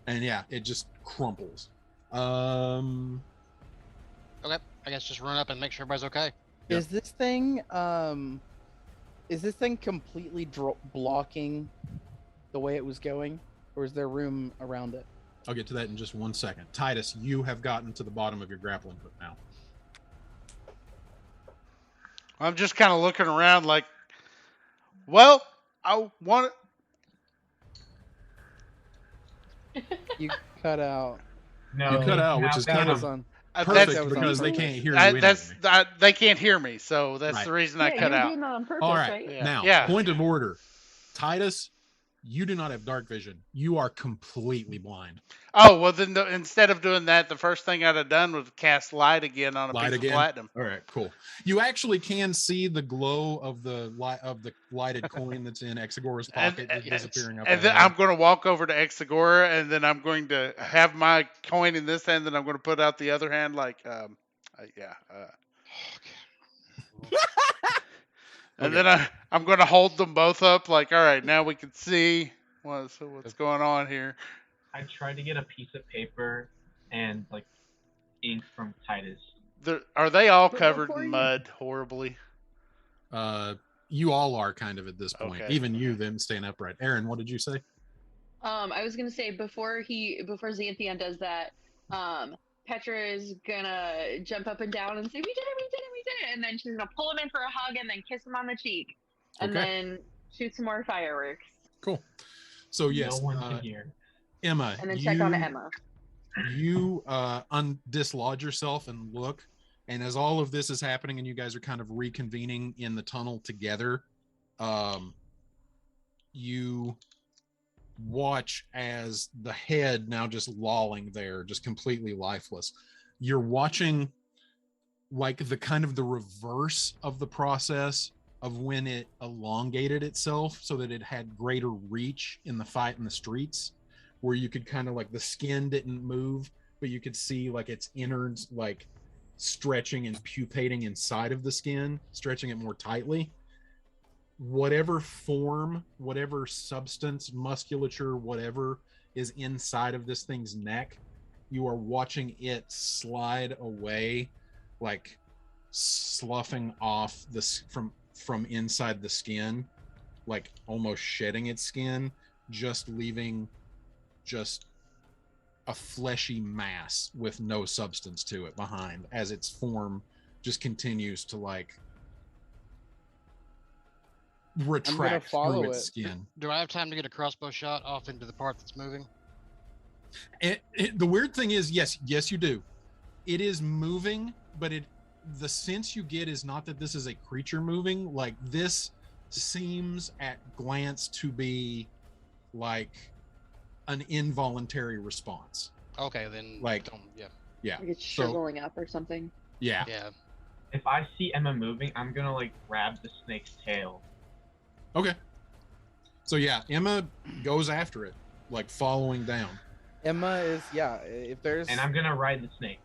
A: And yeah, it just crumples.
C: Okay. I guess just run up and make sure everybody's okay.
A: Yep.
F: Is this thing completely blocking the way it was going, or is there room around it?
A: I'll get to that in just 1 second. Titus, you have gotten to the bottom of your grappling hook now.
D: I'm just kind of looking around like, well, I want
F: You cut out.
G: No,
A: You cut out, which
G: now
A: is
G: that
A: kind
F: That
A: of
F: was on.
A: perfect
F: that was on
A: because they
F: purpose.
A: can't hear you anyway.
D: they can't hear me, so that's
A: Right.
D: the reason I
B: Yeah,
D: cut
B: you're
D: out.
B: doing that on purpose,
A: All right.
B: right?
D: Yeah.
A: Now,
D: Yeah.
A: point of order. Titus, you do not have dark vision. You are completely blind.
D: Oh well, then instead of doing that, the first thing I'd have done was cast light again on a
A: Light
D: piece
A: again?
D: of platinum.
A: All right, cool. You actually can see the glow of the lighted coin that's in Exagora's pocket just disappearing up
D: And then
A: ahead.
D: I'm going to walk over to Exagora, and then I'm going to have my coin in this hand, and I'm going to put out the other hand, like, and
A: Okay.
D: then I'm going to hold them both up, like, all right, now we can see what's going on here.
G: I tried to get a piece of paper and like ink from Titus.
D: Are they all
B: But
D: covered
B: before
D: in
B: you-
D: mud horribly?
A: You all are kind of at this point.
D: Okay.
A: Even you, them staying upright. Aaron, what did you say?
B: I was gonna say before Xantheon does that, Petra is gonna jump up and down and say, "We did it! We did it! We did it!" And then she's gonna pull him in for a hug and then kiss him on the cheek, and
A: Okay.
B: then shoot some more fireworks,
A: Cool. So yes,
G: No one can hear.
A: Emma,
B: and then check on Emma.
A: you dislodge yourself and look, and as all of this is happening and you guys are kind of reconvening in the tunnel together, you watch as the head now just lolling there, just completely lifeless. You're watching like the kind of the reverse of the process of when it elongated itself so that it had greater reach in the fight in the streets, where you could kind of like the skin didn't move, but you could see like its innards like stretching and pupating inside of the skin, stretching it more tightly. Whatever form, whatever substance, musculature, whatever is inside of this thing's neck, you are watching it slide away, like sloughing off this from inside the skin, like almost shedding its skin, just leaving just a fleshy mass with no substance to it behind, as its form just continues to like retract
F: follow
A: through its
F: it.
A: skin.
C: Do I have time to get a crossbow shot off into the part that's moving?
A: The weird thing is, yes, you do. It is moving, but the sense you get is not that this is a creature moving. Like, this seems at glance to be like an involuntary response.
C: Okay, then
A: Like-
C: don't, yeah.
A: Yeah.
B: Like it's
A: So-
B: shriveling up or something.
A: Yeah.
C: Yeah.
G: If I see Emma moving, I'm gonna like grab the snake's tail.
A: Okay. So yeah, Emma goes after it, like following down.
F: Emma is if there's
G: And I'm gonna ride the snake.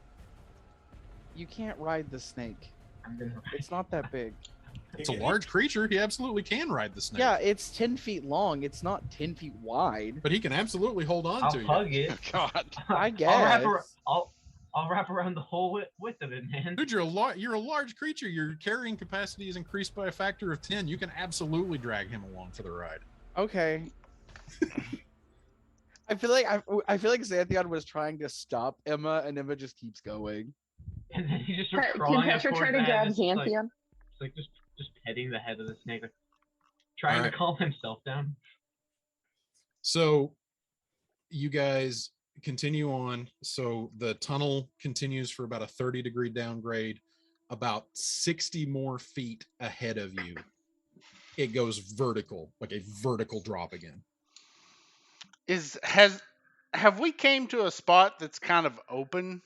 F: you can't ride the snake.
G: I'm gonna ride
F: It's not that big.
A: It's a large creature. He absolutely can ride the snake.
F: Yeah, it's 10 feet long. It's not 10 feet wide.
A: But he can absolutely hold on
G: I'll
A: to you.
G: hug it.
C: God.
F: I
G: I'll wrap,
F: guess.
G: I'll wrap around the whole width of it, man.
A: Dude, you're a large creature. Your carrying capacity is increased by a factor of 10. You can absolutely drag him along for the ride.
F: Okay. I feel like Xantheon was trying to stop Emma, and Emma just keeps going.
G: And then he just starts
B: Can
G: crawling up
B: Petra
G: towards
B: try to
G: that,
B: grab
G: and it's just like-
B: Xantheon?
G: It's like just petting the head of the snake, like trying
A: Alright.
G: to calm himself down.
A: So you guys continue on. So the tunnel continues for about a 30-degree downgrade. about 60 more feet ahead of you, it goes vertical, like a vertical drop again.
D: Have we came to a spot that's kind of open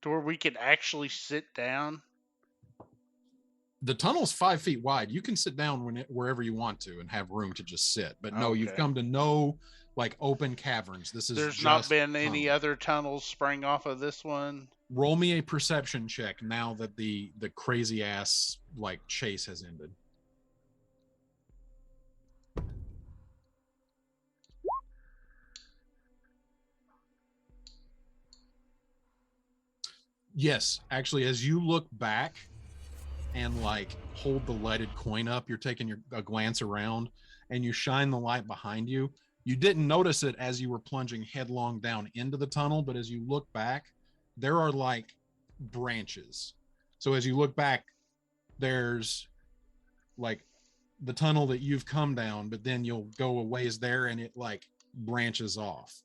D: to where we could actually sit down?
A: The tunnel's 5 feet wide. You can sit down wherever you want to and have room to just sit. But no, you've
D: Okay.
A: come to no like open caverns. This is
D: There's
A: just
D: not been any
A: tunnel.
D: other tunnels sprang off of this one.
A: Roll me a perception check now that the crazy ass like chase has ended. Yes, actually, as you look back and like hold the lighted coin up, you're taking a glance around and you shine the light behind you. You didn't notice it as you were plunging headlong down into the tunnel, but as you look back, there are like branches. So as you look back, there's like the tunnel that you've come down, but then you'll go a ways there and it like branches off.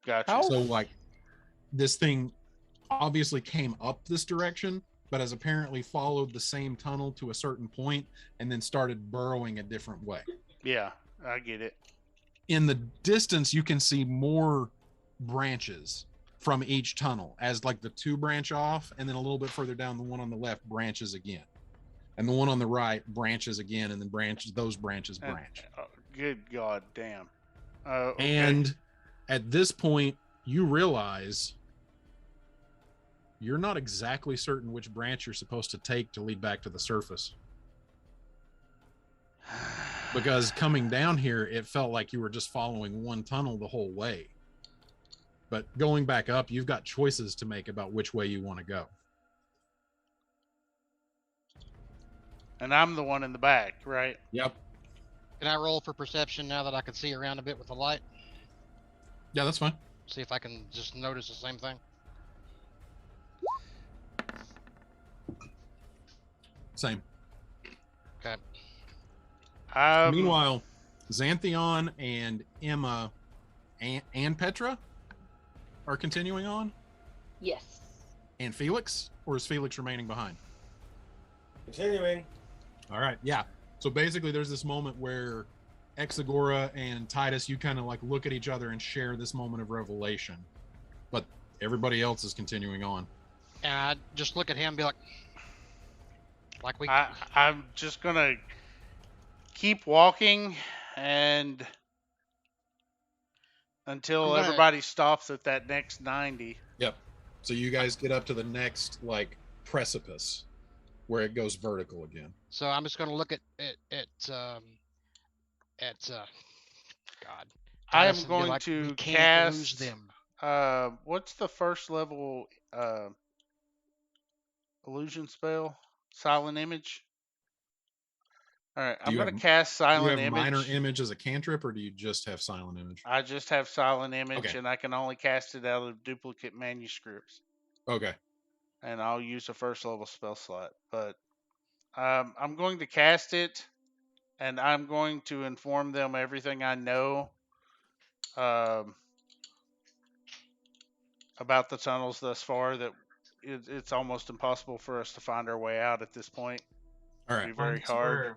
D: Gotcha.
F: How-
A: So like this thing obviously came up this direction, but has apparently followed the same tunnel to a certain point and then started burrowing a different way.
D: Yeah, I get it.
A: In the distance, you can see more branches from each tunnel as like the two branch off, and then a little bit further down, the one on the left branches again. And the one on the right branches again, and then those branches
D: And-
A: branch.
D: Good God damn. Okay.
A: And at this point, you realize you're not exactly certain which branch you're supposed to take to lead back to the surface. Because coming down here, it felt like you were just following one tunnel the whole way. But going back up, you've got choices to make about which way you want to go.
D: And I'm the one in the back, right?
A: Yep.
C: Can I roll for perception now that I can see around a bit with the light?
A: Yeah, that's fine.
C: See if I can just notice the same thing.
A: Same.
C: Okay.
A: Meanwhile, Xanthion and Emma and Petra are continuing on,
B: Yes.
A: and Felix, or is Felix remaining behind?
E: Continuing.
A: All right, yeah. So basically, there's this moment where Exagora and Titus, you kind of like look at each other and share this moment of revelation, but everybody else is continuing on.
C: And I just look at him and be like we.
D: I'm just gonna keep walking and until
C: I'm gonna-
D: everybody stops at that next 90.
A: Yep. So you guys get up to the next like precipice where it goes vertical again.
C: So I'm just gonna look at God.
D: I am
C: Titus and be
D: going
C: like,
D: to
C: we can't lose
D: cast.
C: them.
D: What's the first level illusion spell? Silent image. All right,
A: Do
D: I'm
A: you
D: gonna
A: have-
D: cast
A: Do you
D: silent
A: have
D: image.
A: minor image as a cantrip, or do you just have silent image?
D: I just have silent image,
A: Okay.
D: and I can only cast it out of duplicate manuscripts.
A: Okay.
D: And I'll use a first level spell slot. But I'm going to cast it, and I'm going to inform them everything I know about the tunnels thus far. That it's almost impossible for us to find our way out at this point.
A: All
D: It'd
A: right.
D: be very
G: Once
D: hard.
G: we're-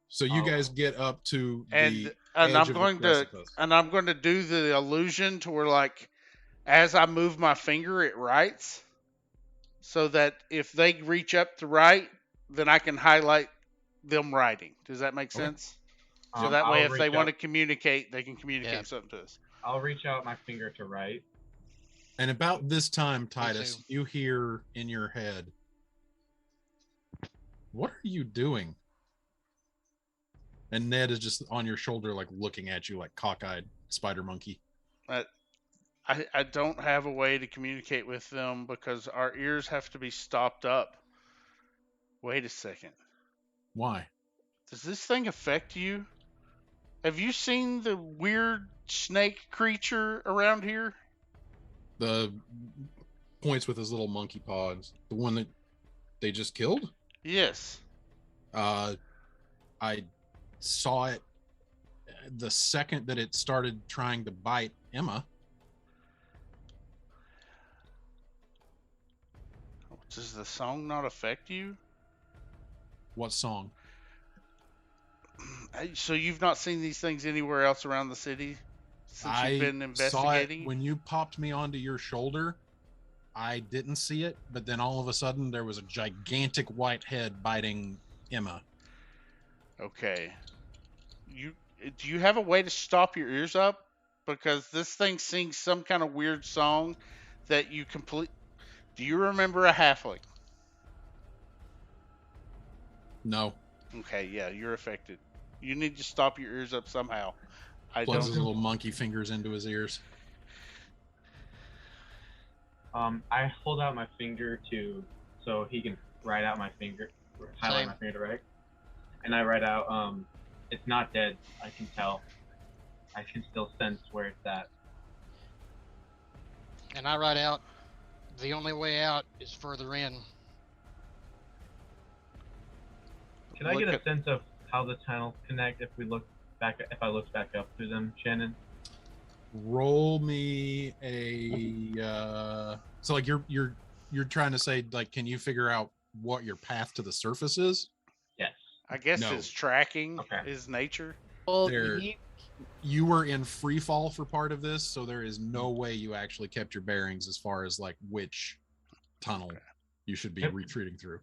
A: So you
G: Oh.
A: guys get up to
D: And
A: the
D: and
A: edge
D: I'm
A: of the
D: going to
A: precipice.
D: and I'm going to do the illusion to where like as I move my finger it writes, so that if they reach up to write, then I can highlight them writing. Does that make
A: Okay.
D: sense? So that
G: I'll
D: way, if they
G: reach
D: want to
G: out-
D: communicate, they can communicate
C: Yeah.
D: something to us.
G: I'll reach out my finger to write.
A: And about this time, Titus,
C: too.
A: you hear in your head, "What are you doing?" And Ned is just on your shoulder, like looking at you like cockeyed spider monkey.
D: I don't have a way to communicate with them because our ears have to be stopped up. Wait a second.
A: Why?
D: Does this thing affect you? Have you seen the weird snake creature around here?
A: The points with his little monkey paws. The one that they just killed?
D: Yes.
A: I saw it the second that it started trying to bite Emma.
D: Does the song not affect you?
A: What song?
D: So you've not seen these things anywhere else around the city since you've
A: I
D: been
A: saw it
D: investigating?
A: when you popped me onto your shoulder. I didn't see it, but then all of a sudden there was a gigantic white head biting Emma.
D: Okay. Do you have a way to stop your ears up? Because this thing sings some kind of weird song that you complete. Do you remember a halfling?
A: No.
D: Okay, yeah, you're affected. You need to stop your ears up somehow. I
A: Plugs
D: don't.
A: his little monkey fingers into his ears.
G: I hold out my finger so he can write out my finger, highlight
C: Same.
G: my finger to write, and I write out, it's not dead. I can tell. I can still sense where it's at.
C: And I write out, the only way out is further in.
G: Can I get
D: Look
G: a
D: at-
G: sense of how the tunnels connect if I look back up through them, Shannon?
A: Roll me a so like you're trying to say, like, can you figure out what your path to the surface is?
G: Yes.
D: I guess
A: No.
D: it's tracking
G: Okay.
D: is nature.
F: Well,
A: There-
F: he,
A: You were in free fall for part of this, so there is no way you actually kept your bearings as far as like which tunnel you should be
G: Yep.
A: retreating through.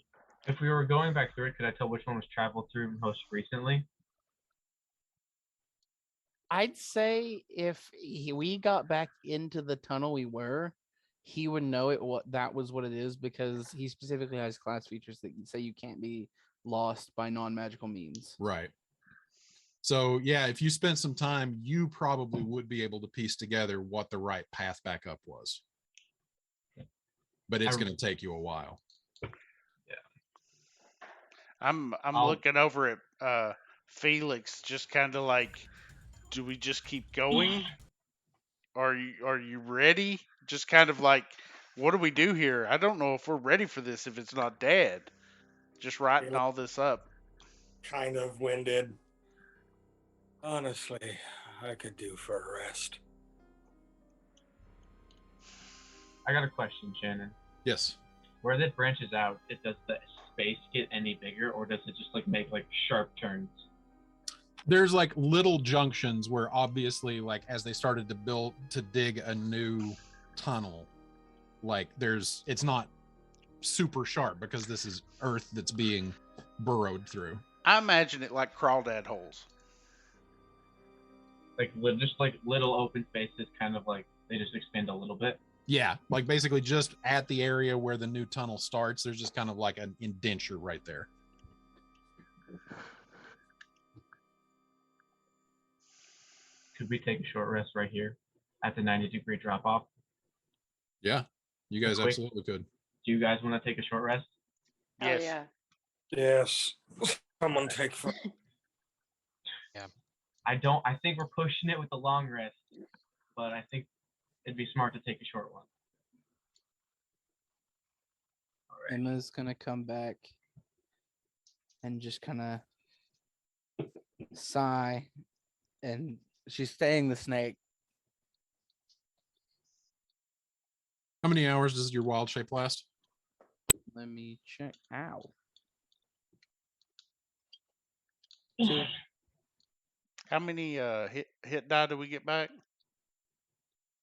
G: If we were going back through it, could I tell which one was traveled through most recently?
F: I'd say if we got back into the tunnel we were, he would know what that was what it is, because he specifically has class features that say you can't be lost by non-magical means.
A: Right. So yeah, if you spent some time, you probably would be able to piece together what the right path back up was. But it's
G: I-
A: going to take you a while.
D: I'm
G: I'll-
D: looking over at Felix, just kind of like, do we just keep going? Are you ready? Just kind of like, what do we do here? I don't know if we're ready for this if it's not dead. Just writing all this up.
I: Kind of winded. Honestly, I could do for a rest.
G: I got a question, Shannon.
A: Yes.
G: Where that branches out, does the space get any bigger, or does it just like make like sharp turns?
A: There's like little junctions where obviously, like, as they started to dig a new tunnel, like it's not super sharp because this is earth that's being burrowed through.
D: I imagine it like crawdad holes.
G: Like just like little open spaces, kind of like they just expand a little bit.
A: Yeah, like basically just at the area where the new tunnel starts, there's just kind of like an indenture right there.
G: Could we take a short rest right here at the 90-degree drop off?
A: Yeah, you guys
G: Quick.
A: absolutely could.
G: Do you guys want to take a short rest?
D: Yes.
B: Oh yeah.
I: Yes. Someone take
G: I think we're pushing it with the long rest, but I think it'd be smart to take a short one. All right.
F: Emma's gonna come back and just kind of sigh, and she's staying the snake.
A: How many hours does your wild shape last?
F: Let me check. Ow.
D: How many hit die do we get back?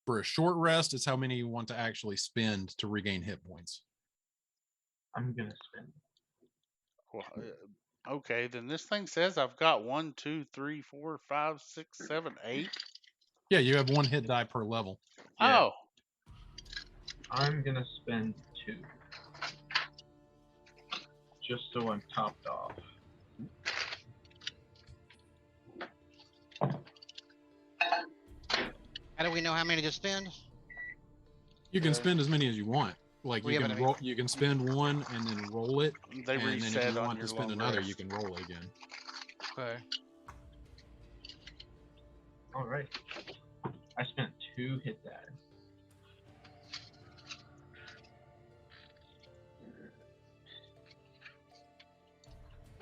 A: For a short rest, it's how many you want to actually spend to regain hit points.
G: I'm gonna spend.
D: Well, okay, then this thing says I've got 1, 2, 3, 4, 5, 6, 7, 8.
A: Yeah, you have one hit die per level.
G: Yeah.
D: Oh,
G: I'm gonna spend 2, just so I'm topped off.
C: How do we know how many to spend?
A: You can spend as many as you want. Like
C: We
A: you
C: have
A: can
C: an-
A: roll, you can spend one and then roll it,
D: they
A: and then if
D: reset
A: you
D: on
A: want
D: your
A: to spend
D: long
A: another,
D: rest.
A: you can roll it again.
C: Okay.
G: All right. I spent 2 hit die.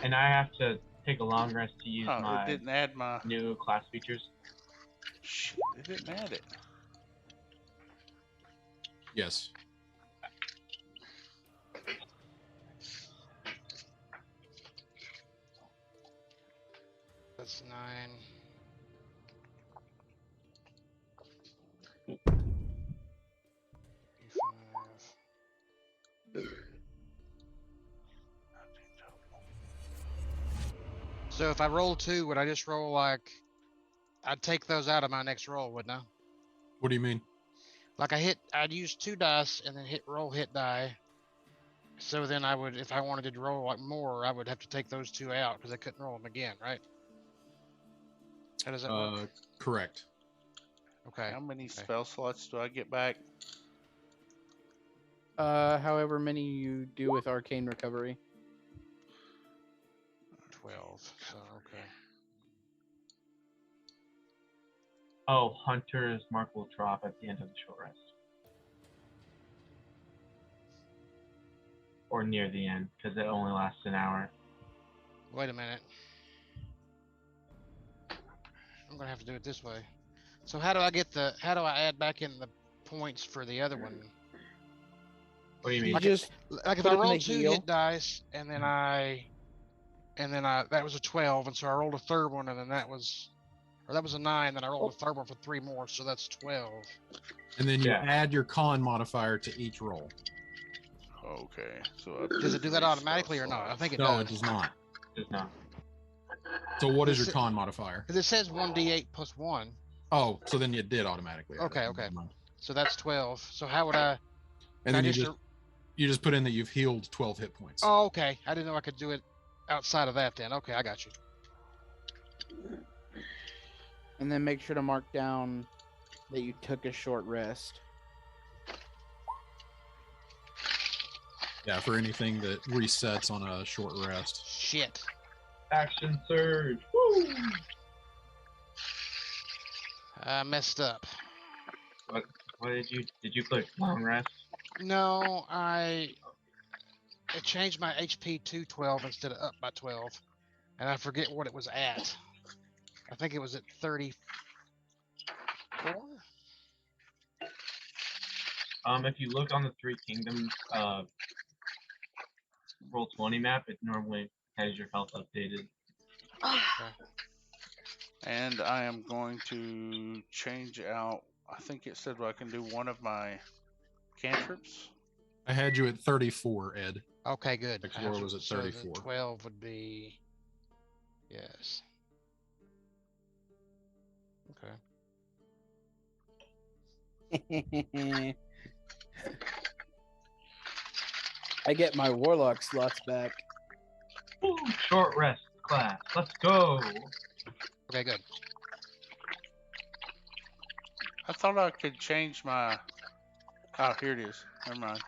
G: And I have to take a long rest to use
D: Oh, it
G: my
D: didn't add my.
G: new class features.
D: Shit, it didn't add it.
A: Yes.
C: That's 9. E5. So if I roll 2, would I just roll like I'd take those out of my next roll, wouldn't I?
A: What do you mean?
C: Like I'd use 2 dice and then hit die. So then I would, if I wanted to roll like more, I would have to take those 2 out because I couldn't roll them again, right? How does that work?
A: Correct.
C: Okay.
D: How many spell slots do I get back?
F: However many you do with arcane recovery.
C: 12. So okay.
G: Oh, Hunter's mark will drop at the end of the short rest. Or near the end, because it only lasts an hour.
C: Wait a minute. I'm gonna have to do it this way. So how do I add back in the points for the other one?
G: What do you mean?
F: You
C: Like,
F: just
C: like if
F: put
C: I
F: it in
C: rolled
F: the
C: 2
F: heal.
C: hit dice and then that was a 12, and so I rolled a third one, and then that was a 9, then I rolled a third one for 3 more, so that's 12.
A: And then you
G: Yeah.
A: add your con modifier to each roll.
D: Okay, so
C: Does it do that automatically or not? I think it
A: No,
C: does.
A: it does not.
G: Just not.
A: So what is
C: Does
A: your
C: it-
A: con modifier?
C: Because it says 1d8 plus 1,
A: Oh, so then it did automatically. add it.
C: Okay, okay.
A: Never mind.
C: so that's 12. So how would I?
A: And
C: I
A: then
C: just
A: you just put in that you've healed 12 hit points.
C: Oh, okay. I didn't know I could do it outside of that then. Okay, I got you.
F: And then make sure to mark down that you took a short rest.
A: Yeah, for anything that resets on a short rest.
C: Shit.
G: Action surge. Woo!
C: I messed up.
G: What did you click long rest?
C: No, it changed my HP to 12 instead of up by 12. And I forget what it was at. I think it was at 34?
G: If you look on the Three Kingdoms Roll20 map, it normally has your health updated.
D: And I am going to change out. I think it said I can do one of my cantrips.
A: I had you at 34, Ed.
C: Okay, good.
A: Next
C: I have
A: roll
C: to-
A: was at
C: so the
A: 34.
C: 12 would be... Yes. Okay.
F: I get my warlock slots back.
G: Woo! Short rest class. Let's go.
C: Okay, good.
D: I thought I could change my. Oh, here it is. Never mind.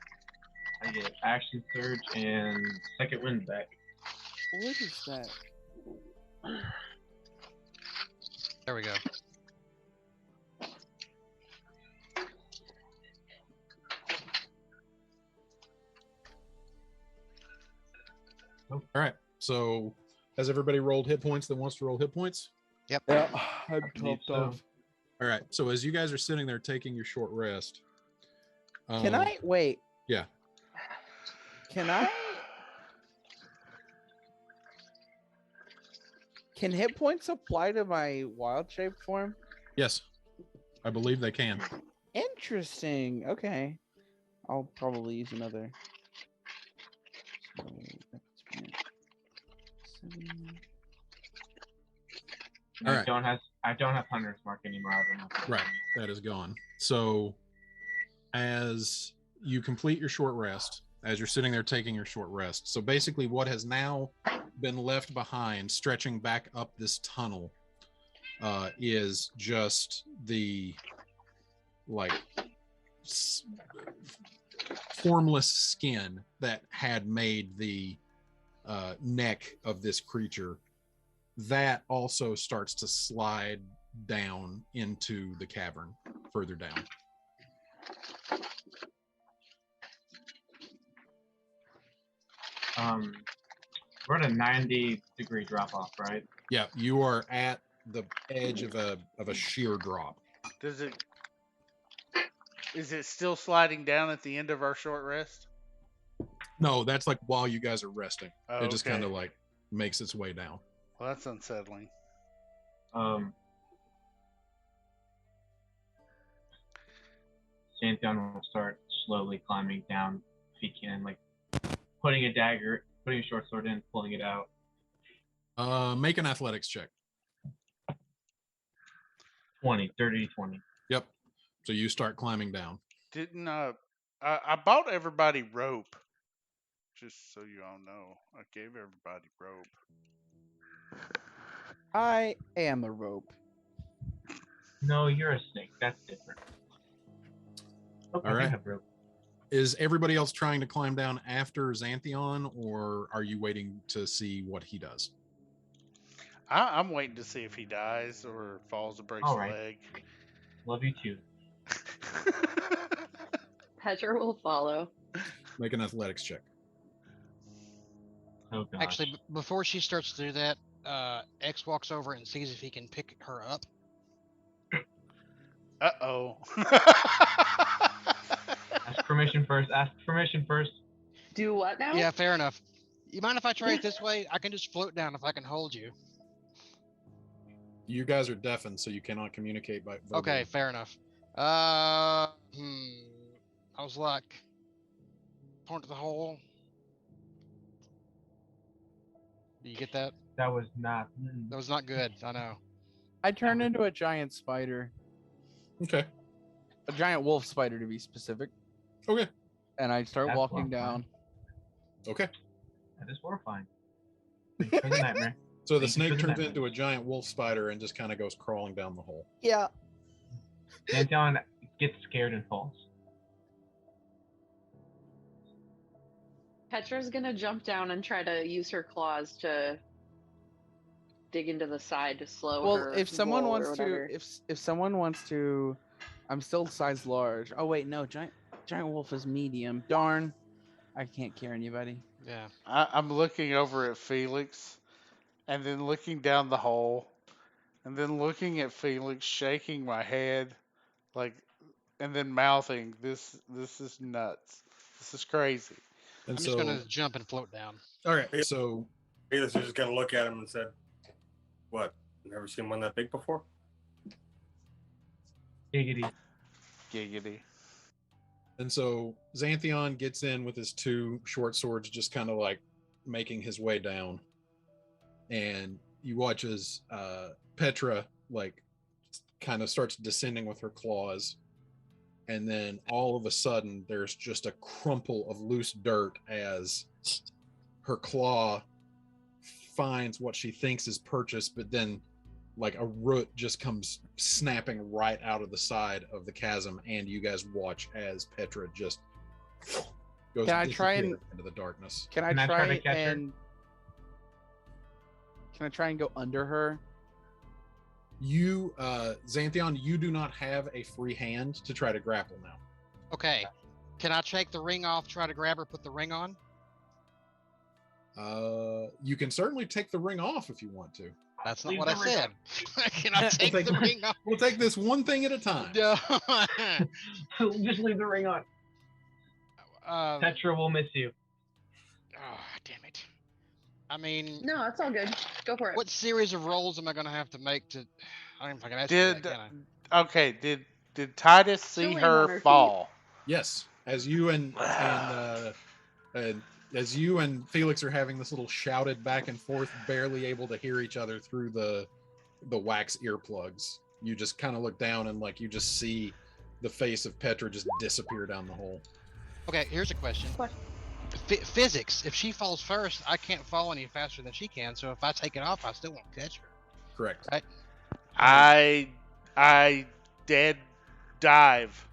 G: I get action surge and second wind back.
F: What is that?
C: There we go.
A: All right. So has everybody rolled hit points that wants to roll hit points?
C: Yep.
F: Yeah, I'm
G: believe
F: topped
G: so.
F: off.
A: All right. So as you guys are sitting there taking your short rest.
F: Can I wait?
A: Yeah.
F: Can I? Can hit points apply to my wild shape form?
A: Yes. I believe they can.
F: Interesting. Okay. I'll probably use another. So that's fine. 7.
G: And
A: All
G: I
A: right.
G: don't have Hunter's mark anymore. I don't know.
A: Right. That is gone. So as you complete your short rest, as you're sitting there taking your short rest, so basically what has now been left behind stretching back up this tunnel is just the like formless skin that had made the neck of this creature. That also starts to slide down into the cavern further down.
G: We're at a 90-degree drop off, right?
A: Yeah, you are at the edge of a sheer drop.
D: Does it? Is it still sliding down at the end of our short rest?
A: No, that's like while you guys are resting.
D: Oh,
A: It just
D: okay.
A: kind of like makes its way down.
D: Well, that's unsettling.
G: Xanthion will start slowly climbing down if he can, like putting a short sword in, pulling it out.
A: Make an athletics check.
G: 30, 20.
A: Yep. So you start climbing down.
D: Didn't I bought everybody rope. Just so you all know, I gave everybody rope.
F: I am a rope.
G: No, you're a snake. That's different. Oh,
A: All
G: I do
A: right.
G: have rope.
A: Is everybody else trying to climb down after Xanthion, or are you waiting to see what he does?
D: I'm waiting to see if he dies or falls and breaks
G: All
D: a
G: right.
D: leg.
G: Love you too.
B: Petra will follow.
A: Make an athletics check.
G: Oh gosh.
C: Actually, before she starts to do that, X walks over and sees if he can pick her up.
D: Uh-oh.
G: Ask permission first. Ask permission first.
B: Do what now?
C: Yeah, fair enough. You mind if I try it this way? I can just float down if I can hold you.
A: You guys are deafened, so you cannot communicate by verbally.
C: Okay, fair enough. I was like, point to the hole. Do you get that?
G: That was not.
C: That was not good. I know.
F: I turn into a giant spider,
A: Okay.
F: a giant wolf spider to be specific,
A: Okay.
F: and I start
G: That's
F: walking
G: horrifying.
F: down.
A: Okay.
G: That is horrifying. Thanks for the nightmare.
A: So the
G: Thank you
A: snake
G: for the
A: turns
G: nightmare.
A: into a giant wolf spider and just kind of goes crawling down the hole.
F: Yeah.
G: Xanthion gets scared and falls.
B: Petra's gonna jump down and try to use her claws to dig into the side to slow
F: Well,
B: her.
F: if someone
B: roll or
F: wants to,
B: whatever.
F: if someone wants to, I'm still size large. Oh wait, no, giant wolf is medium. Darn, I can't carry anybody.
C: Yeah.
D: I'm looking over at Felix, and then looking down the hole, and then looking at Felix, shaking my head, like, and then mouthing, "This is nuts. This is crazy."
A: And
C: I'm
A: so,
C: just gonna jump and float down.
A: all right. So
I: Felix was just gonna look at him and said, "What? Never seen one that big before?"
G: Giggity.
D: Giggity.
A: And so Xanthion gets in with his two short swords, just kind of like making his way down. And you watch as Petra like kind of starts descending with her claws. And then all of a sudden there's just a crumple of loose dirt as her claw finds what she thinks is purchase, but then like a root just comes snapping right out of the side of the chasm, and you guys watch as Petra just goes
F: Can I try and-
A: disappear into the darkness.
F: Can I
G: Can I try
F: try
G: to catch her?
F: and can I try and go under her?
A: You, Xanthion, you do not have a free hand to try to grapple now.
C: Okay. Can I take the ring off, try to grab her, put the ring on?
A: You can certainly take the ring off if you want to.
C: That's not
G: Leave
C: what I
G: the ring
C: said. Can I take
A: take
C: the
A: the-
C: ring off?
A: We'll take this one thing at a time.
C: No.
G: Just leave the ring on. Petra will miss you.
C: Oh, damn it. I mean,
B: No, it's all good. Go for it.
C: what series of rolls am I going to have to make to... I don't even fucking ask you that,
D: Did
C: can I?
D: okay? Did Titus see
B: She'll land on
D: her
B: her feet.
D: fall?
A: Yes, as you and as you and Felix are having this little shouted back and forth, barely able to hear each other through the wax earplugs. You just kind of look down and like you just see the face of Petra just disappear down the hole.
C: Okay, here's a question. Physics. If she falls first, I can't fall any faster than she can. So if I take it off, I still won't catch her.
A: Correct.
C: Right.
D: I dead dive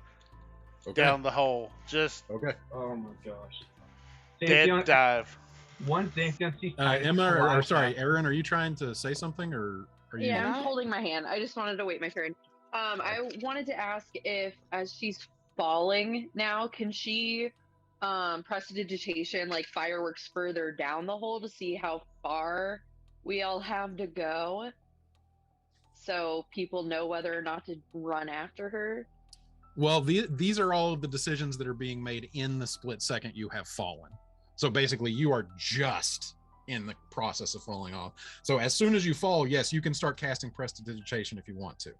A: Okay.
D: down the hole. Just
A: Okay.
I: Oh my gosh.
D: dead
G: Xanthion,
D: dive.
G: once Xanthion sees
A: Emma, or
G: fly
A: sorry,
G: past-
A: Aaron, are you trying to say something, or are you?
B: Yeah, I'm holding my hand. I just wanted to wait my turn. I wanted to ask if, as she's falling now, can she prestidigitation like fireworks further down the hole to see how far we all have to go, so people know whether or not to run after her?
A: Well, these are all of the decisions that are being made in the split second you have fallen. So basically, you are just in the process of falling off. So as soon as you fall, yes, you can start casting prestidigitation if you want to.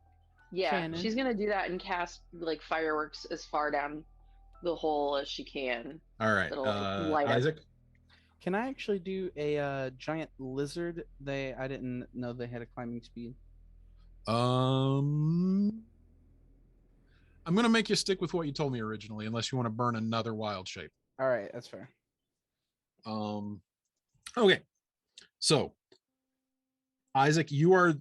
B: Yeah,
F: Cannon.
B: she's gonna do that and cast like fireworks as far down the hole as she can.
A: All right,
B: That'll, light up.
A: Isaac.
F: Can I actually do a giant lizard? I didn't know they had a climbing speed.
A: I'm gonna make you stick with what you told me originally, unless you want to burn another wild shape.
F: All right, that's fair.
A: Okay, so Isaac, you are.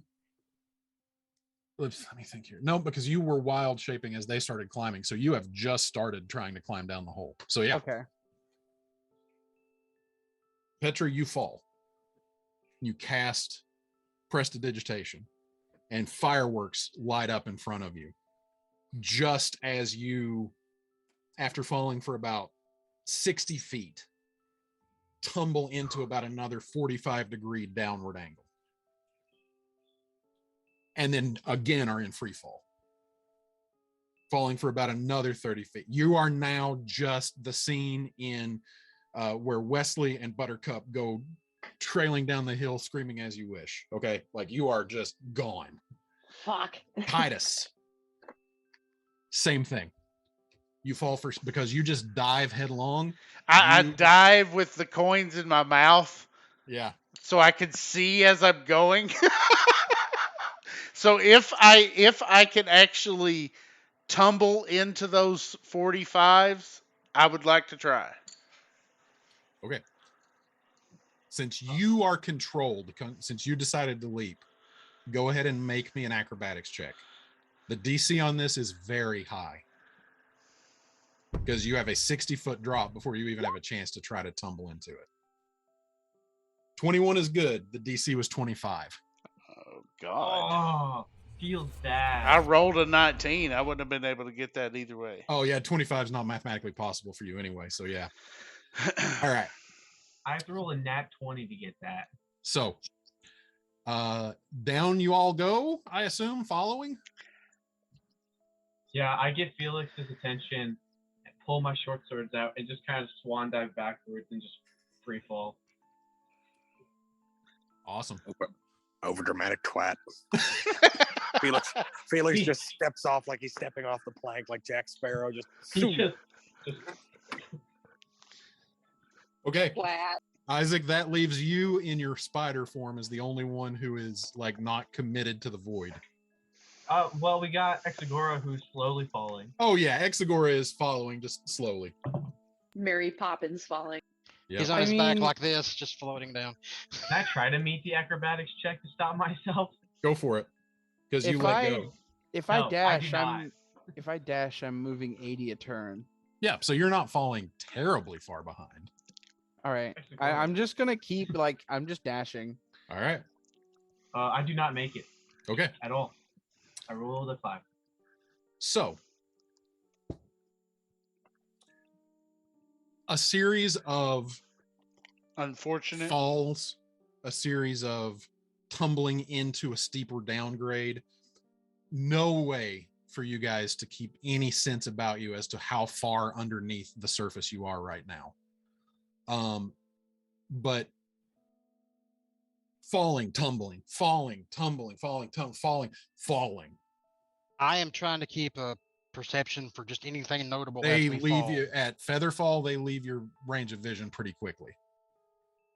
A: Let me think here. No, because you were wild shaping as they started climbing, so you have just started trying to climb down the hole. So yeah,
F: Okay.
A: Petra, you fall. You cast prestidigitation, and fireworks light up in front of you. Just as you, after falling for about 60 feet, tumble into about another 45-degree downward angle. And then again are in free fall. Falling for about another 30 feet. You are now just the scene in where Wesley and Buttercup go trailing down the hill screaming as you wish. Okay, like you are just gone.
B: Fuck.
A: Titus, same thing. You fall for because you just dive headlong.
D: I
A: You-
D: dive with the coins in my mouth
A: Yeah.
D: so I can see as I'm going. So if I can actually tumble into those 45s, I would like to try.
A: Okay. Since you are controlled, since you decided to leap, go ahead and make me an acrobatics check. The DC on this is very high because you have a 60-foot drop before you even have a chance to try to tumble into it. 21 is good. The DC was 25.
D: Oh God.
G: Oh, feels bad.
D: I rolled a 19. I wouldn't have been able to get that either way.
A: Oh yeah, 25 is not mathematically possible for you anyway. So yeah. All right.
G: I have to roll a nat 20 to get that.
A: So down you all go, I assume, following.
G: Yeah, I get Felix's attention, pull my short swords out, and just kind of swan dive backwards and just free fall.
A: Awesome.
H: Over dramatic twat. Felix just steps off like he's stepping off the plank like Jack Sparrow.
G: He just
A: Okay.
B: Flat.
A: Isaac, that leaves you in your spider form as the only one who is like not committed to the void.
G: well, we got Exagora who's slowly falling.
A: Oh yeah, Exagora is following just slowly.
B: Mary Poppins falling.
A: Yep.
C: He's on
F: I
C: his back
F: mean-
C: like this, just floating down.
G: Can I try to meet the acrobatics check to stop myself?
A: Go for it. Because you
F: If
A: let
F: I
A: go.
F: if
G: No,
F: I
G: I do
F: dash,
G: not.
F: if I dash, I'm moving 80 a turn.
A: Yeah, so you're not falling terribly far behind.
F: All right.
G: Exagora.
F: I'm just gonna keep I'm just dashing.
A: All right.
G: I do not make it
A: Okay.
G: at all. I rolled a 5.
A: So a series of
D: Unfortunate.
A: falls, a series of tumbling into a steeper downgrade. No way for you guys to keep any sense about you as to how far underneath the surface you are right now. But falling, tumbling, falling, tumbling, falling, falling.
C: I am trying to keep a perception for just anything notable.
A: They
C: as we
A: leave
C: fall.
A: you at Featherfall. They leave your range of vision pretty quickly.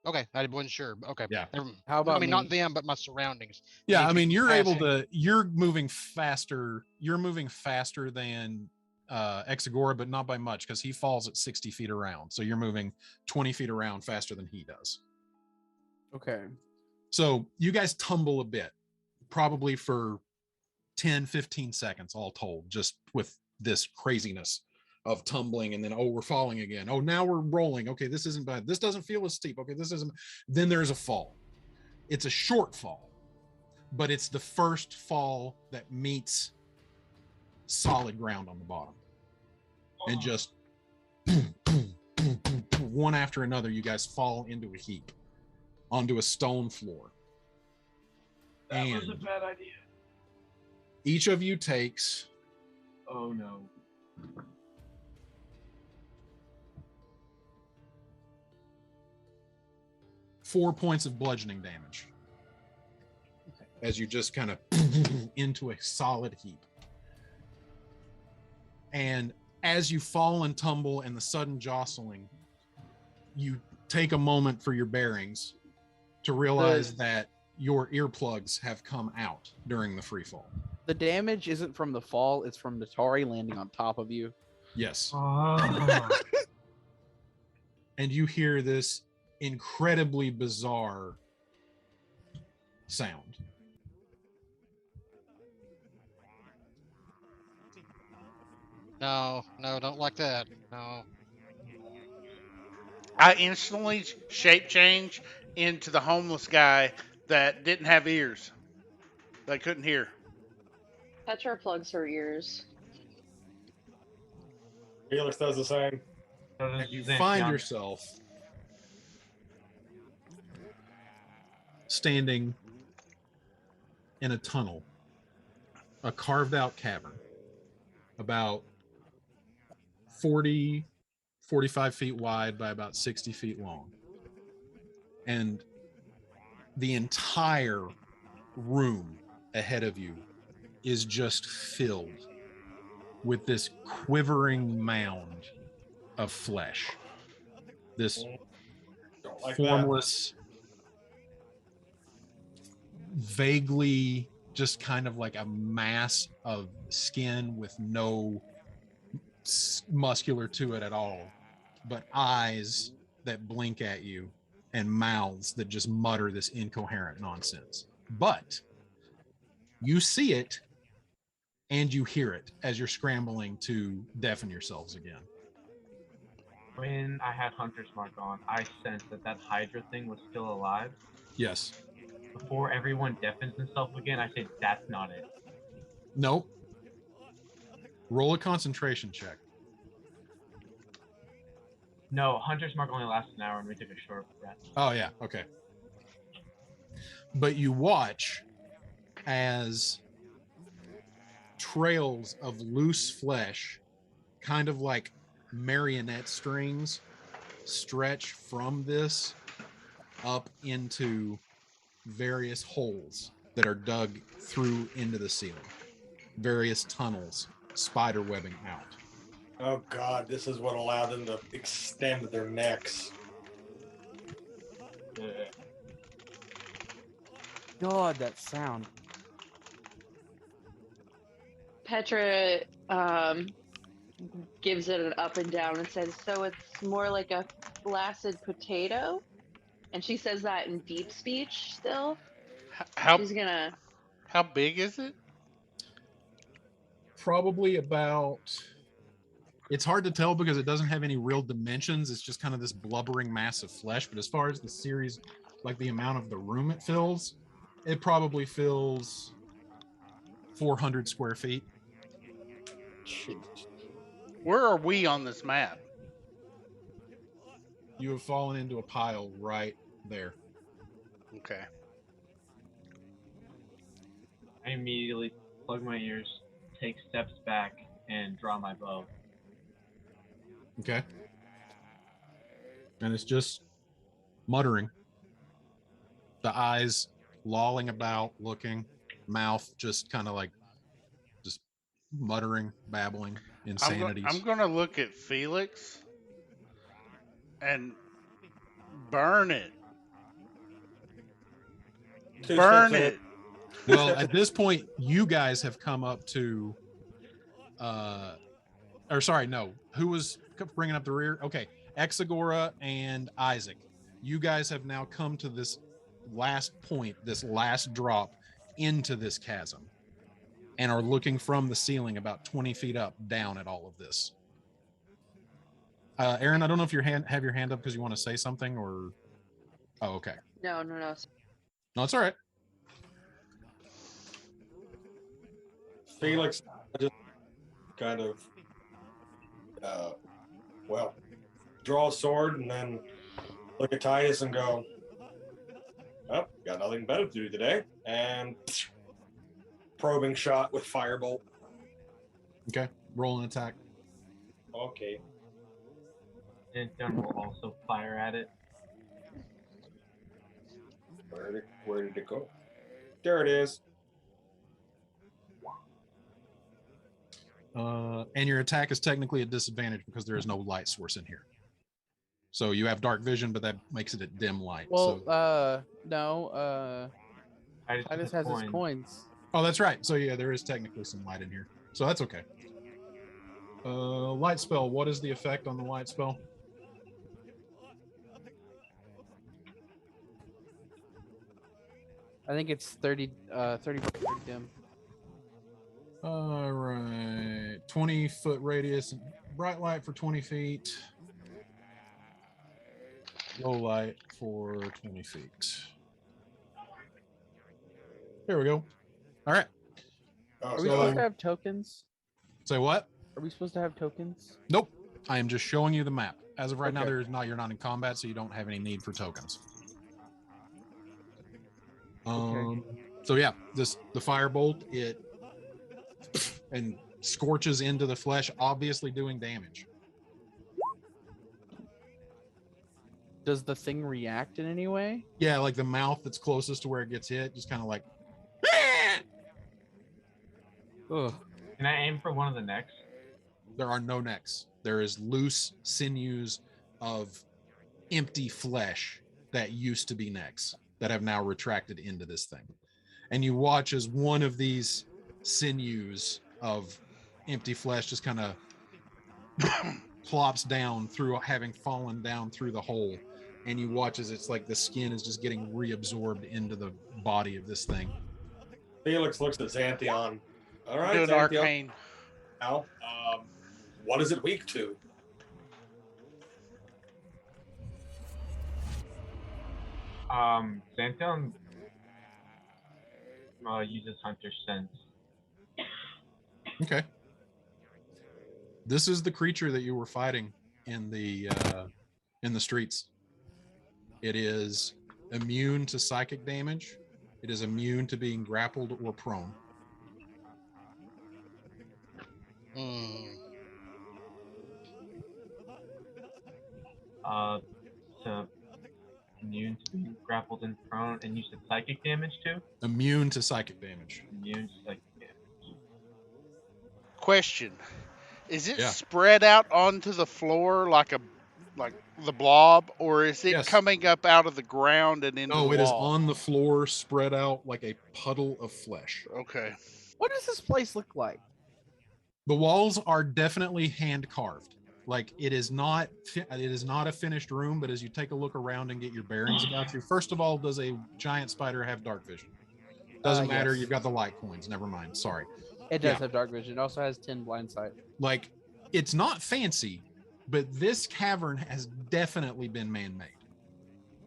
C: Okay, I wasn't sure. Okay.
A: Yeah.
F: How about
C: I mean, not
F: me?
C: them, but my surroundings.
A: Yeah,
C: Maybe
A: I mean, you're able
C: passing.
A: you're moving faster. You're moving faster than Exagora, but not by much because he falls at 60 feet around. So you're moving 20 feet around faster than he does.
F: Okay.
A: So you guys tumble a bit, probably for 10, 15 seconds all told, just with this craziness of tumbling. And then, oh, we're falling again. Oh, now we're rolling. Okay, this isn't bad. This doesn't feel as steep. Okay, this isn't. Then there's a fall. It's a short fall, but it's the first fall that meets solid ground on the bottom. And just one after another, you guys fall into a heap onto a stone floor.
G: That was a
A: And
G: bad idea.
A: each of you takes
G: Oh no.
A: 4 points of bludgeoning damage as you just kind of into a solid heap. And as you fall and tumble and the sudden jostling, you take a moment for your bearings to realize that your earplugs have come out during the free fall.
F: The damage isn't from the fall, it's from Natari landing on top of you.
A: Yes.
G: Oh.
A: And you hear this incredibly bizarre sound.
C: No, don't like that. No.
D: I instantly shape change into the homeless guy that didn't have ears. That couldn't hear.
B: Petra plugs her ears.
E: Felix does the same.
G: So does
A: And you
G: Xanthion.
A: find yourself standing in a tunnel, a carved out cavern, about 45 feet wide by about 60 feet long. And the entire room ahead of you is just filled with this quivering mound of flesh. This
E: Don't like
A: formless, vaguely just kind of like a mass of skin with no muscular to it at all, but eyes that blink at you and mouths that just mutter this incoherent nonsense. But you see it and you hear it as you're scrambling to deafen yourselves again.
G: When I had Hunter's Mark on, I sensed that that Hydra thing was still alive.
A: Yes.
G: Before everyone deafens themselves again, I said, that's not it.
A: Nope. Roll a concentration check.
G: No, Hunter's Mark only lasts an hour and we took a short rest.
A: Oh, yeah. Okay. But you watch as trails of loose flesh, kind of like marionette strings, stretch from this up into various holes that are dug through into the ceiling, various tunnels, spider webbing out.
E: Oh God, this is what allowed them to extend their necks.
F: God, that sound.
B: Petra gives it an up and down and says, so it's more like a flaccid potato? And she says that in deep speech still. She's gonna...
D: How big is it?
A: Probably about... It's hard to tell because it doesn't have any real dimensions. It's just kind of this blubbering mass of flesh. But as far as the series, like the amount of the room it fills, it probably fills 400 square feet.
D: Where are we on this map?
A: You have fallen into a pile right there.
D: Okay.
G: I immediately plug my ears, take steps back, and draw my bow.
A: Okay. And it's just muttering. The eyes lolling about, looking, mouth just kind of like just muttering, babbling, insanities.
D: I'm going to look at Felix and burn it. Burn it.
A: Well, at this point, you guys have come up to, or sorry, no, who was bringing up the rear? Okay, Exagora and Isaac. You guys have now come to this last point, this last drop into this chasm, and are looking from the ceiling about 20 feet up down at all of this. Aaron, I don't know if have your hand up because you want to say something or... Oh, okay.
B: No.
A: No, it's all right.
E: Felix just kind of, draw a sword and then look at Titus and go, well, got nothing better to do today. And probing shot with firebolt.
A: Okay, roll an attack.
E: Okay.
G: And then we'll also fire at it.
E: Where did it go? There it is.
A: And your attack is technically a disadvantage because there is no light source in here. So you have dark vision, but that makes it a dim light.
F: Well,
A: so...
F: no. Titus has his coins.
A: Oh, that's right. So yeah, there is technically some light in here. So that's okay. Light spell. What is the effect on the light spell?
F: I think it's 30 dim.
A: All right. 20-foot radius. Bright light for 20 feet. Low light for 20 feet. There we go. All right.
F: Are we supposed to have tokens?
A: Say what?
F: Are we supposed to have tokens?
A: Nope. I am just showing you the map. As of right now,
F: Okay.
A: you're not in combat, so you don't have any need for tokens.
F: Okay.
A: So yeah, the firebolt, it and scorches into the flesh, obviously doing damage.
F: Does the thing react in any way?
A: Yeah, like the mouth that's closest to where it gets hit, just kind of like.
F: Ugh.
G: Can I aim for one of the necks?
A: There are no necks. There is loose sinews of empty flesh that used to be necks that have now retracted into this thing. And you watch as one of these sinews of empty flesh just kind of plops down through, having fallen down through the hole. And you watch as it's like the skin is just getting reabsorbed into the body of this thing.
E: Felix looks at Xanthion. All right,
D: Do an
E: Xanthion.
D: arcane.
E: Now, what is it weak to?
G: Xanthion uses Hunter's Sense.
A: Okay. This is the creature that you were fighting in the streets. It is immune to psychic damage. It is immune to being grappled or prone.
G: So immune to being grappled and prone, and you said psychic damage too?
A: Immune to psychic damage.
G: Immune to psychic damage.
D: Question: is it
A: Yeah.
D: spread out onto the floor like the blob, or is it
A: Yes.
D: coming up out of the ground and into
A: No,
D: the
A: it is
D: wall?
A: on the floor, spread out like a puddle of flesh.
D: Okay.
F: What does this place look like?
A: The walls are definitely hand carved. Like it is not a finished room, but as you take a look around and get your bearings about you, first of all, does a giant spider have dark vision? Doesn't matter.
F: Yes.
A: You've got the light coins. Never mind. Sorry.
F: It does
A: Yeah.
F: have dark vision. It also has 10 blind sight.
A: Like it's not fancy, but this cavern has definitely been man-made.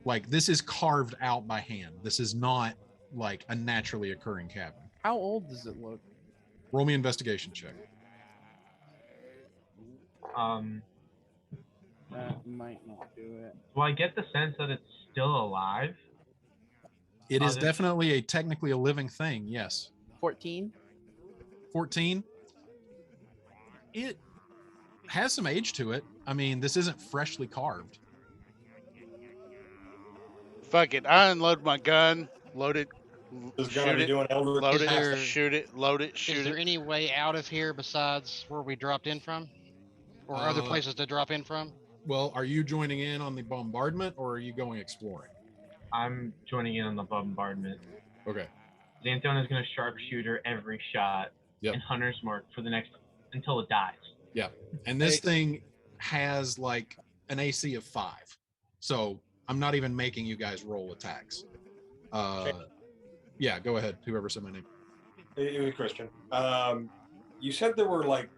A: Like this is carved out by hand. This is not like a naturally occurring cavern.
F: How old does it look?
A: Roll me investigation check.
F: That might not do it.
G: Do I get the sense that it's still alive?
A: It is
G: this-
A: definitely technically a living thing. Yes.
F: 14?
A: 14. It has some age to it. I mean, this isn't freshly carved.
D: Fuck it. I unload my gun. Load it.
E: This is gonna
D: Shoot
E: be
D: it.
E: doing elder.
D: Load
C: Is there-
D: it. Shoot it. Load it.
C: Is
D: Shoot
C: there
D: it.
C: any way out of here besides where we dropped in from? Or other
A: Uh,
C: places to drop in from?
A: Well, are you joining in on the bombardment or are you going exploring?
G: I'm joining in on the bombardment.
A: Okay.
G: Xanthion is going to sharpshooter every shot
A: Yep.
G: and Hunter's Mark for the next until it dies.
A: Yeah. And this thing has like an AC of 5. So I'm not even making you guys roll attacks. Yeah, go ahead. Whoever said my name.
E: It was Christian. You said there were like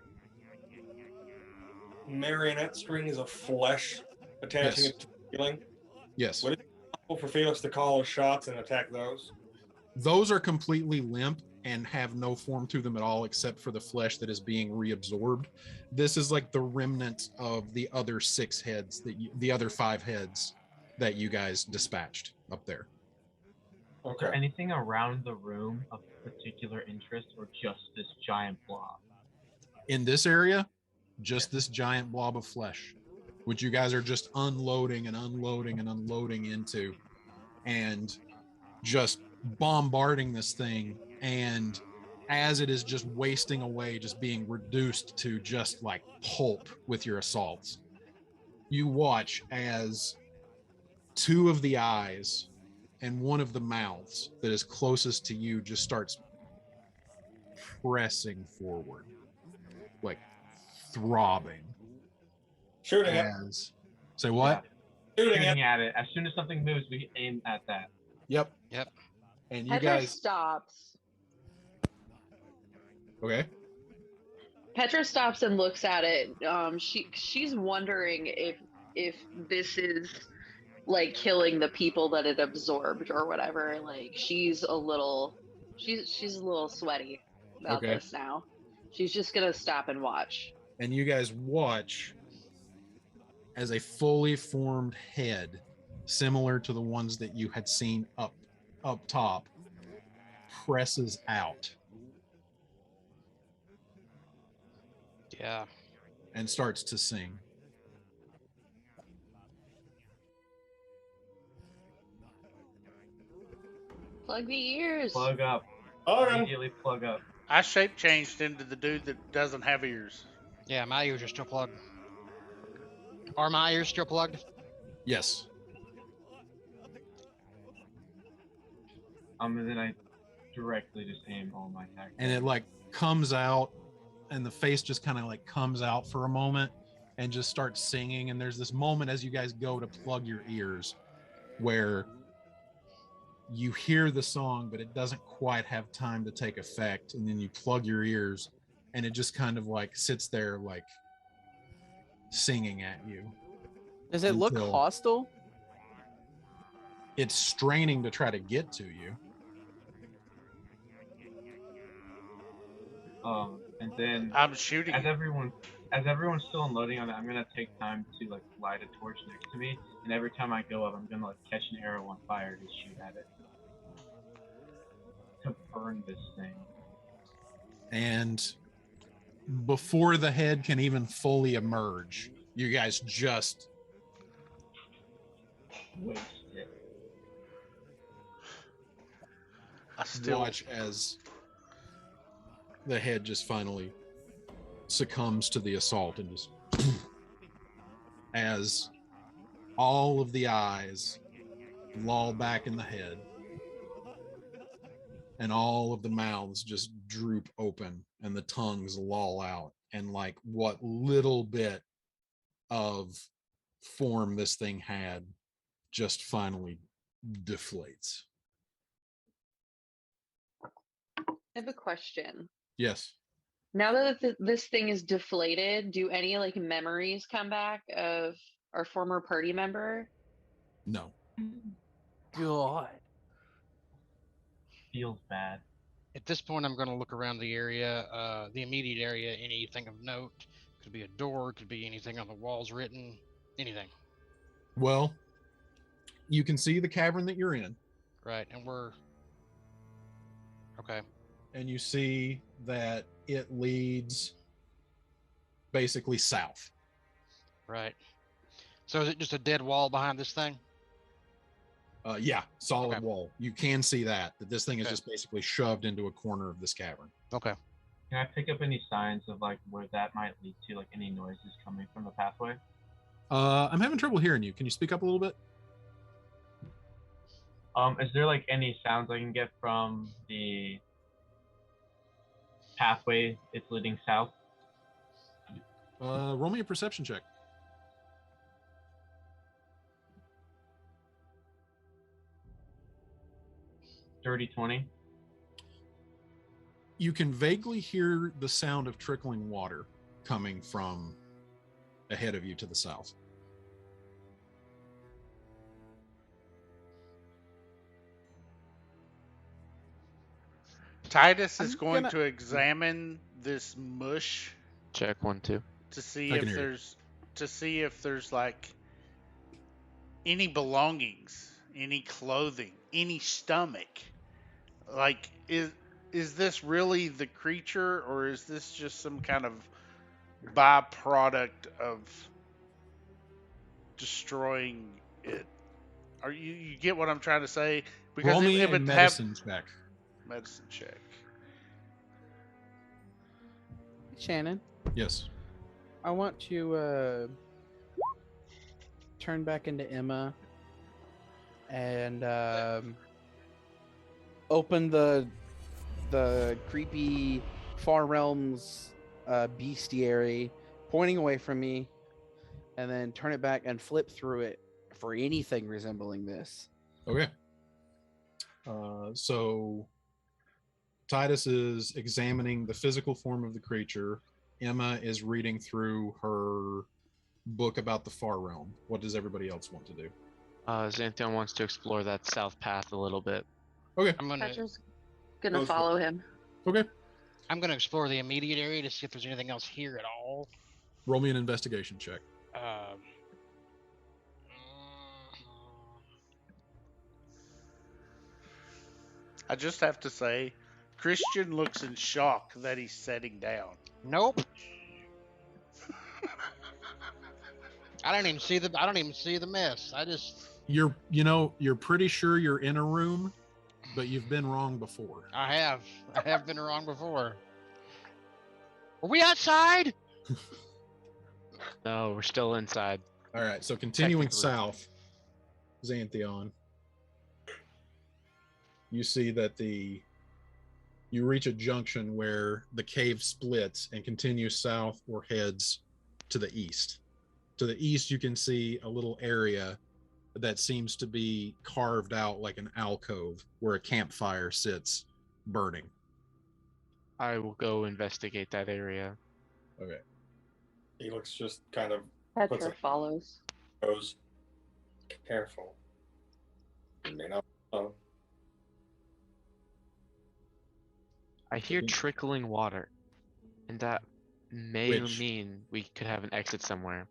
E: marionette strings of flesh attaching
A: Yes.
E: it to the ceiling.
A: Yes.
E: Would it be possible for Felix to call his shots and attack those?
A: Those are completely limp and have no form to them at all except for the flesh that is being reabsorbed. This is like the remnant of the other 6 heads the other 5 heads that you guys dispatched up there.
G: Is there anything around the room of particular interest or just this giant blob?
A: In this area, just this giant blob of flesh, which you guys are just unloading and unloading and unloading into. And just bombarding this thing, and as it is just wasting away, just being reduced to just like pulp with your assaults, you watch as two of the eyes and one of the mouths that is closest to you just starts pressing forward, like throbbing.
E: Shooting it.
A: As say what?
E: Shooting
G: Shooting
E: it.
G: at it. As soon as something moves, we aim at that.
A: Yep.
C: Yep.
A: And you
B: Petra
A: guys,
B: stops.
A: okay?
B: Petra stops and looks at it. She's wondering if this is like killing the people that it absorbed or whatever. Like she's a little sweaty about
A: Okay.
B: this now. She's just gonna stop and watch.
A: And you guys watch as a fully formed head, similar to the ones that you had seen up top, presses out
C: Yeah.
A: and starts to sing.
B: Plug the ears.
G: Plug up.
E: Oh, no.
G: Immediately plug up.
D: I shape changed into the dude that doesn't have ears.
C: Yeah, my ears are still plugged. Are my ears still plugged?
A: Yes.
G: And then I directly just aim all my attacks.
A: And it like comes out, and the face just kind of like comes out for a moment and just starts singing. And there's this moment as you guys go to plug your ears where you hear the song, but it doesn't quite have time to take effect. And then you plug your ears, and it just kind of like sits there like singing at you.
F: Does it look
A: Until-
F: hostile?
A: It's straining to try to get to you.
G: And then
D: I'm shooting.
G: as everyone's still unloading on it, I'm gonna take time to like light a torch next to me, and every time I go up, I'm gonna like catch an arrow on fire to shoot at it to burn this thing.
A: And before the head can even fully emerge, you guys just
G: Waste it.
D: I still
A: watch as the head just finally succumbs to the assault, and just as all of the eyes loll back in the head and all of the mouths just droop open and the tongues loll out, and like what little bit of form this thing had just finally deflates.
B: I have a question.
A: Yes.
B: Now that this thing is deflated, do any like memories come back of our former party member?
A: No.
F: God.
G: Feels bad.
C: At this point, I'm going to look around the area, the immediate area, anything of note. Could be a door, could be anything on the walls written, anything.
A: Well, you can see the cavern that you're in,
C: Right, and we're... Okay.
A: and you see that it leads basically south.
C: Right. So is it just a dead wall behind this thing?
A: Yeah, solid
C: Okay.
A: wall. You can see that this thing is
C: Okay.
A: just basically shoved into a corner of this cavern.
C: Okay.
G: Can I pick up any signs of like where that might lead to, like any noises coming from the pathway?
A: I'm having trouble hearing you. Can you speak up a little bit?
G: Is there like any sounds I can get from the pathway it's leading south?
A: Roll me a perception check.
G: Dirty 20.
A: You can vaguely hear the sound of trickling water coming from ahead of you to the south.
D: Titus is
F: I'm
D: going
F: gonna-
D: to examine this mush
J: Check 1, 2.
D: to see
A: I
D: if
A: can hear you.
D: there's like any belongings, any clothing, any stomach. Like is this really the creature, or is this just some kind of byproduct of destroying it? Are you get what I'm trying to say?
A: Roll me
D: it
A: a
D: would have
A: medicine check.
D: medicine check.
F: Shannon,
A: Yes.
F: I want to turn back into Emma and open the creepy Far Realms bestiary, pointing away from me, and then turn it back and flip through it for anything resembling this.
A: Okay. So Titus is examining the physical form of the creature. Emma is reading through her book about the Far Realm. What does everybody else want to do?
J: Xanthion wants to explore that south path a little bit.
A: Okay.
B: Petra's gonna
E: Goes-
B: follow him.
A: Okay.
C: I'm gonna explore the immediate area to see if there's anything else here at all.
A: Roll me an investigation check.
C: Um,
D: I just have to say, Christian looks in shock that he's setting down.
C: nope. I don't even see the mess. I just
A: You're pretty sure you're in a room, but you've been wrong before.
C: I have been wrong before. Are we outside?
J: No, we're still inside.
A: All right. So continuing
J: Technically.
A: south, Xanthion, you see that you reach a junction where the cave splits and continues south or heads to the east. To the east, you can see a little area that seems to be carved out like an alcove where a campfire sits burning.
J: I will go investigate that area.
A: Okay.
E: Felix just kind of
B: Petra
E: it-
B: follows.
E: goes, careful. You may not know.
J: I hear trickling water, and that may
A: Which-
J: mean we could have an exit somewhere.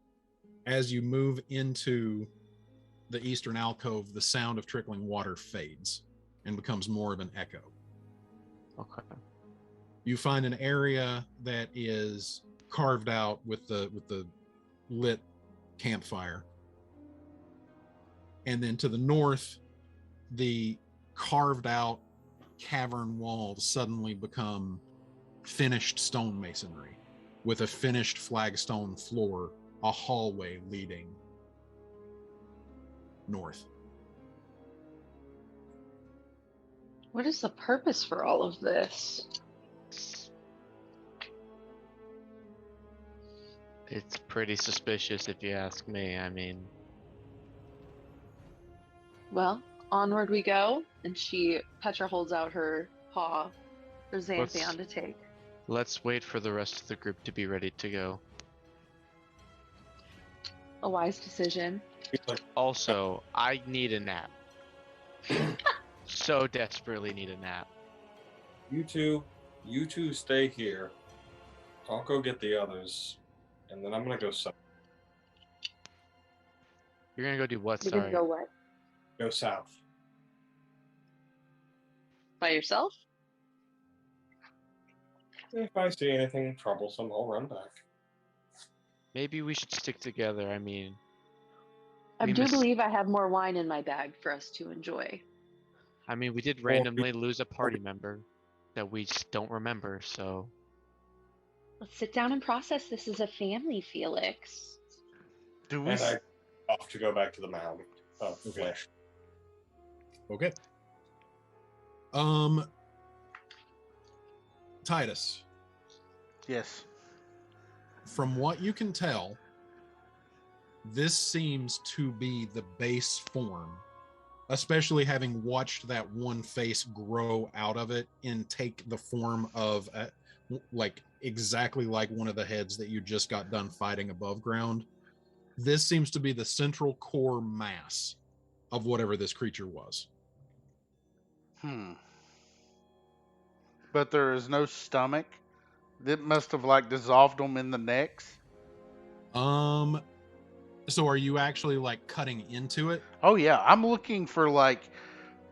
A: As you move into the eastern alcove, the sound of trickling water fades and becomes more of an echo.
J: Okay.
A: You find an area that is carved out with the lit campfire. And then to the north, the carved out cavern walls suddenly become finished stone masonry with a finished flagstone floor, a hallway leading north.
B: What is the purpose for all of this?
J: It's pretty suspicious if you ask me. I mean,
B: Well, onward we go, and Petra holds out her paw for Xanthion to take.
J: let's wait for the rest of the group to be ready to go.
B: A wise decision.
J: Also, I need a nap. So desperately need a nap.
E: You two stay here. I'll go get the others, and then I'm gonna go south.
J: You're gonna go do what?
B: You're gonna
J: Sorry.
B: go what?
E: Go south.
B: By yourself?
E: If I see anything troublesome, I'll run back.
J: Maybe we should stick together. I mean,
B: I
J: We
B: do
J: miss-
B: believe I have more wine in my bag for us to enjoy.
J: we did randomly lose a party member that we just don't remember. So
B: Let's sit down and process this as a family, Felix.
D: Do we?
E: And I off to go back to the mound of flesh.
A: Okay. Titus,
D: Yes.
A: from what you can tell, this seems to be the base form, especially having watched that one face grow out of it and take the form of exactly like one of the heads that you just got done fighting above ground. This seems to be the central core mass of whatever this creature was.
D: But there is no stomach. That must have like dissolved them in the necks.
A: So are you actually like cutting into it?
D: Oh yeah, I'm looking for like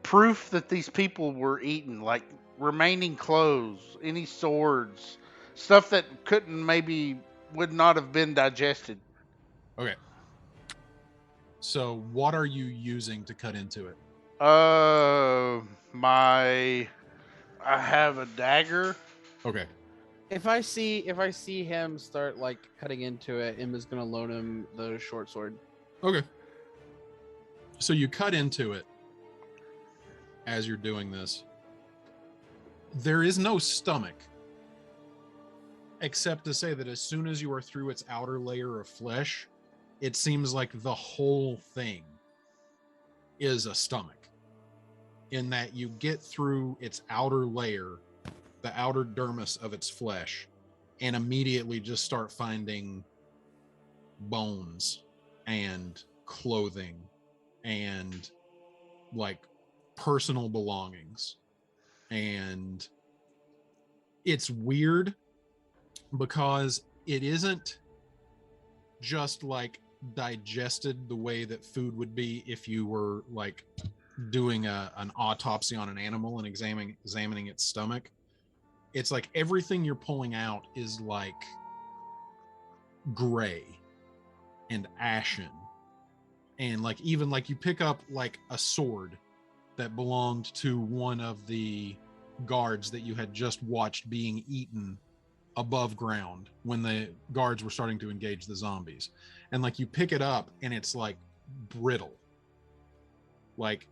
D: proof that these people were eaten, like remaining clothes, any swords, stuff that would not have been digested.
A: Okay. So what are you using to cut into it?
D: I have a dagger.
A: Okay.
F: If I see him start like cutting into it, Emma's gonna loan him the short sword.
A: Okay. So you cut into it as you're doing this. There is no stomach, except to say that as soon as you are through its outer layer of flesh, it seems like the whole thing is a stomach, in that you get through its outer layer, the outer dermis of its flesh, and immediately just start finding bones and clothing and like personal belongings. And it's weird because it isn't just like digested the way that food would be if you were like doing an autopsy on an animal and examining its stomach. It's like everything you're pulling out is like gray and ashen, and like even like you pick up like a sword that belonged to one of the guards that you had just watched being eaten above ground when the guards were starting to engage the zombies, and like you pick it up and it's like brittle, like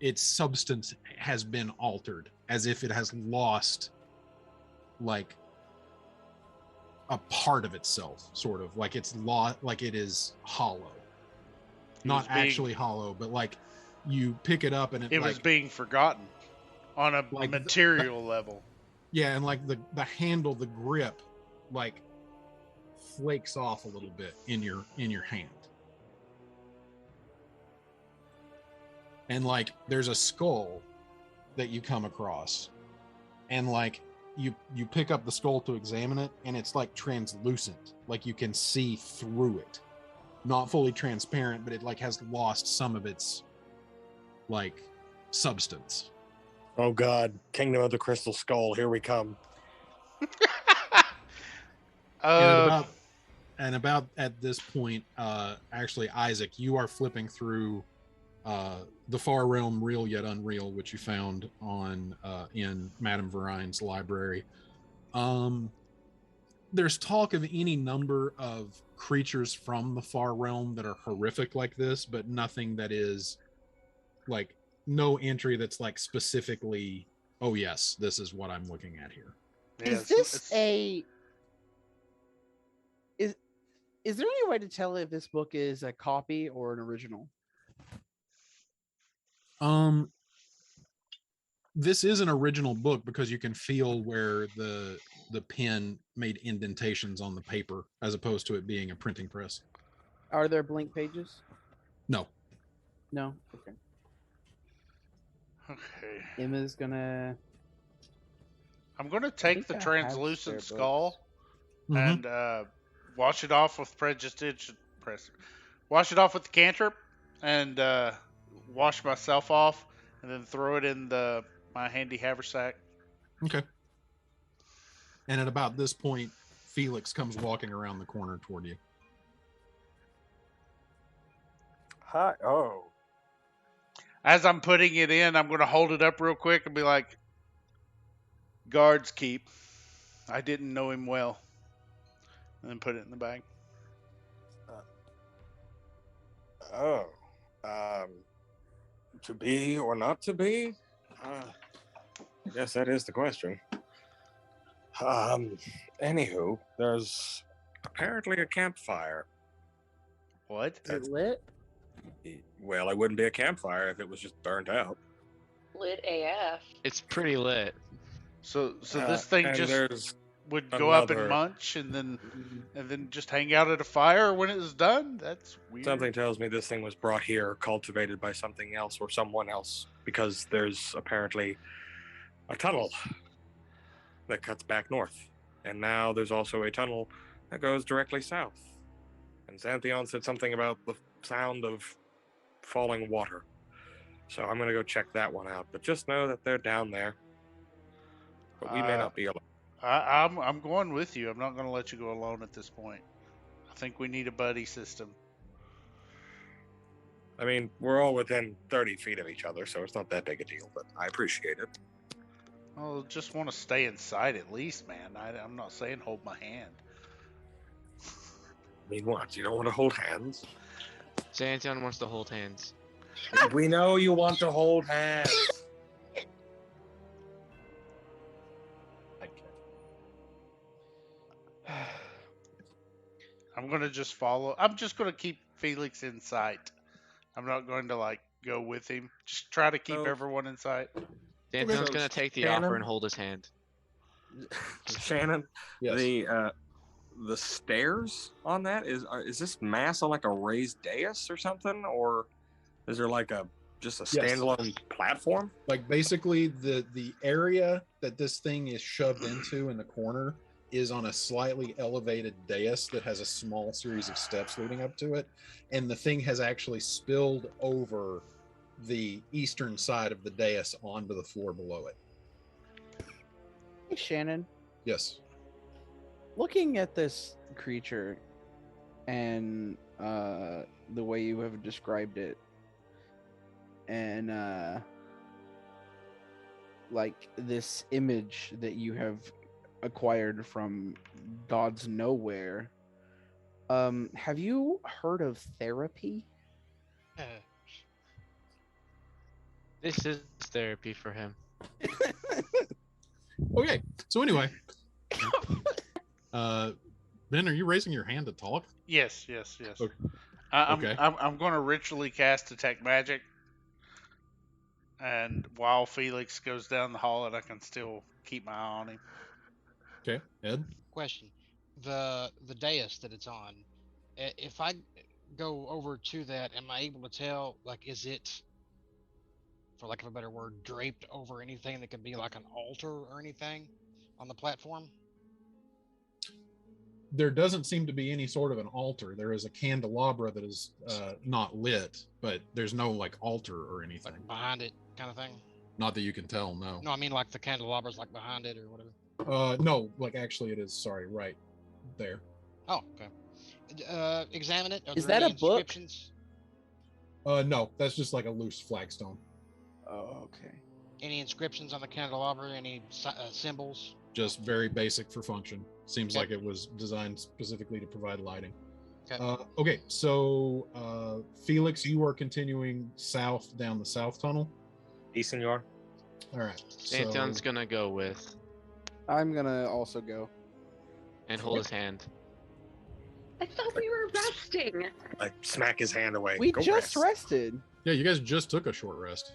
A: its substance has been altered, as if it has lost like a part of itself, sort of like it's like it is hollow. Not actually hollow, but like you pick it up and
D: it was being forgotten on a
A: like
D: material level.
A: Yeah, and like the handle, the grip, like flakes off a little bit in your hand. And like there's a skull that you come across, and like you pick up the skull to examine it, and it's like translucent, like you can see through it. Not fully transparent, but it like has lost some of its like substance.
I: Oh God, Kingdom of the Crystal Skull, here we come.
A: And about at this point, actually, Isaac, you are flipping through the Far Realm Real Yet Unreal, which you found on in Madame Varine's library. There's talk of any number of creatures from the Far Realm that are horrific like this, but nothing that is like no entry that's like specifically, oh yes, this is what I'm looking at here.
F: Is this is there any way to tell if this book is a copy or an original?
A: This is an original book because you can feel where the pen made indentations on the paper as opposed to it being a printing press.
F: Are there blank pages?
A: No.
F: No. Okay.
D: Okay.
F: Emma's gonna.
D: I'm gonna take the translucent skull and wash it off with wash it off with the cantrip and wash myself off, and then throw it in my handy haversack.
A: Okay. And at about this point, Felix comes walking around the corner toward you.
I: Hi. Oh.
D: As I'm putting it in, I'm going to hold it up real quick and be like, "Guards keep. I didn't know him well." And then put it in the bag.
I: To be or not to be? I guess that is the question. Anywho, there's apparently a campfire.
D: What?
F: Is it lit?
I: Well, it wouldn't be a campfire if it was just burnt out.
B: Lit AF.
J: It's pretty lit.
D: So this thing
I: and
D: just
I: there's
D: would go up and
I: another-
D: munch and then just hang out at a fire when it was done? That's weird.
I: Something tells me this thing was brought here, cultivated by something else or someone else, because there's apparently a tunnel that cuts back north. And now there's also a tunnel that goes directly south. And Xanthion said something about the sound of falling water. So I'm going to go check that one out. But just know that they're down there. But we may not be alone.
D: I'm going with you. I'm not going to let you go alone at this point. I think we need a buddy system.
I: I mean, we're all within 30 feet of each other, so it's not that big a deal, but I appreciate it.
D: I'll just want to stay inside at least, man. I'm not saying hold my hand.
I: I mean, what? You don't want to hold hands?
J: Xanthion wants to hold hands.
I: We know you want to hold hands.
D: I'm gonna just follow. I'm just gonna keep Felix in sight. I'm not going to like go with him. Just try to keep
I: So-
D: everyone in sight.
J: Xanthion's
I: so
J: gonna take the
I: Shannon-
J: offer and hold his hand.
I: Shannon,
A: Yes.
I: the stairs on that is this mass on like a raised dais or something, or is there like just a
A: Yes.
I: standalone platform?
A: Like basically the area that this thing is shoved into in the corner is on a slightly elevated dais that has a small series of steps leading up to it, and the thing has actually spilled over the eastern side of the dais onto the floor below it.
F: Hey, Shannon,
A: Yes.
F: looking at this creature and the way you have described it, and like this image that you have acquired from God's Nowhere, have you heard of therapy?
J: This is therapy for him.
A: Okay. So anyway, Ben, are you raising your hand to talk?
D: Yes.
A: Okay.
D: I'm
A: Okay.
D: going to ritually cast detect magic, and while Felix goes down the hall, and I can still keep my eye on him.
A: Okay. Ed?
C: Question: the dais that it's on, if I go over to that, am I able to tell? Like, is it, for lack of a better word, draped over anything that could be like an altar or anything on the platform?
A: There doesn't seem to be any sort of an altar. There is a candelabra that is not lit, but there's no like altar or anything.
C: Like behind it, kind of thing?
A: Not that you can tell, no.
C: No, I mean like the candelabra's like behind it or whatever.
A: No, like actually it is, sorry, right there.
C: Oh, okay. Examine it. Are
F: Is
C: there
F: that
C: any
F: a book?
C: inscriptions?
A: No, that's just like a loose flagstone.
F: Oh, okay.
C: Any inscriptions on the candelabra? Any symbols?
A: Just very basic for function. Seems
C: Okay.
A: like it was designed specifically to provide lighting.
C: Okay.
A: Okay, so Felix, you are continuing south down the south tunnel.
I: Yes, senor.
A: All right.
J: Xanthion's gonna go with
F: I'm gonna also go.
J: and hold his hand.
B: I thought we were resting.
I: I smack his hand away.
F: We
I: Go
F: just
I: rest.
F: rested.
A: Yeah, you guys just took a short rest.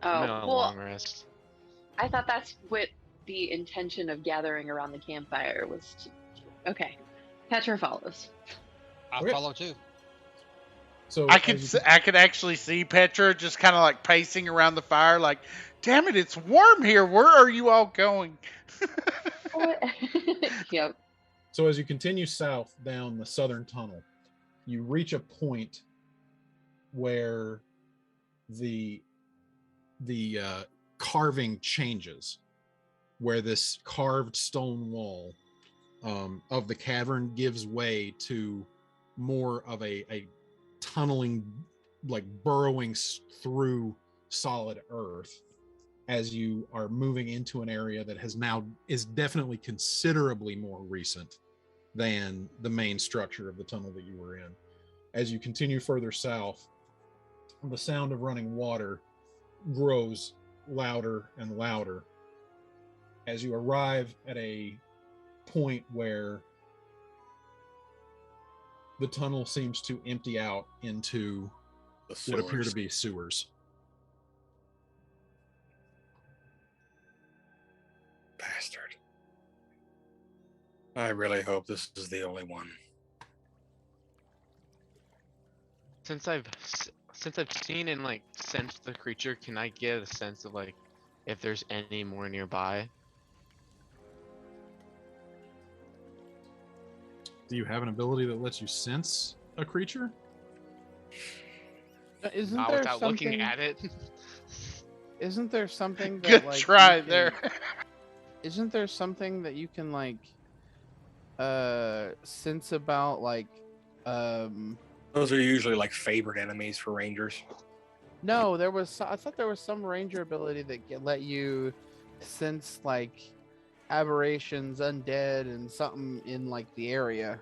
B: Oh,
J: No,
B: well,
J: long rest.
B: I thought that's what the intention of gathering around the campfire was. Okay. Petra follows.
C: I
A: Okay.
C: follow too.
A: So
D: I
A: as you
D: could actually see Petra just kind of like pacing around the fire, like, "Damn it, it's warm here. Where are you all going?"
B: Yep.
A: So as you continue south down the southern tunnel, you reach a point where the carving changes, where this carved stone wall of the cavern gives way to more of a tunneling, like burrowing through solid earth, as you are moving into an area that is definitely considerably more recent than the main structure of the tunnel that you were in. As you continue further south, the sound of running water grows louder and louder as you arrive at a point where the tunnel seems to empty out into
I: The
A: what appear to
I: sewers.
A: be sewers.
I: Bastard. I really hope this is the only one.
J: Since I've seen and like sensed the creature, can I get a sense of like if there's any more nearby?
A: Do you have an ability that lets you sense a creature?
F: Isn't
J: Not
F: there
J: without
F: something?
J: looking at it.
F: Isn't there something that
D: Good
F: like
D: try
F: you can-
D: there.
F: Isn't there something that you can like sense about like
I: Those are usually like favorite enemies for rangers.
F: No, there was. I thought there was some ranger ability that let you sense like aberrations, undead, and something in like the area.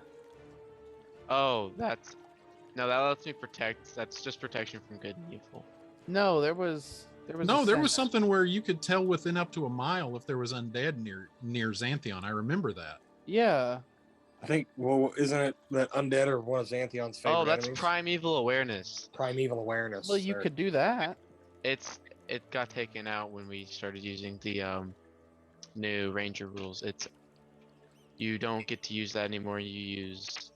J: Oh, that's no, that lets me protect. That's just protection from good and evil.
F: No, there was.
A: No,
F: a
A: there was
F: sense.
A: something where you could tell within up to a mile if there was undead near Xantheon. I remember that.
F: Yeah.
I: I think, well, isn't it that undead are one of Xanthion's favorite
J: Oh, that's
I: enemies?
J: primeval awareness.
I: Primeval awareness.
F: Well, you
I: there.
F: could do that.
J: It got taken out when we started using the new ranger rules. You don't get to use that anymore. You use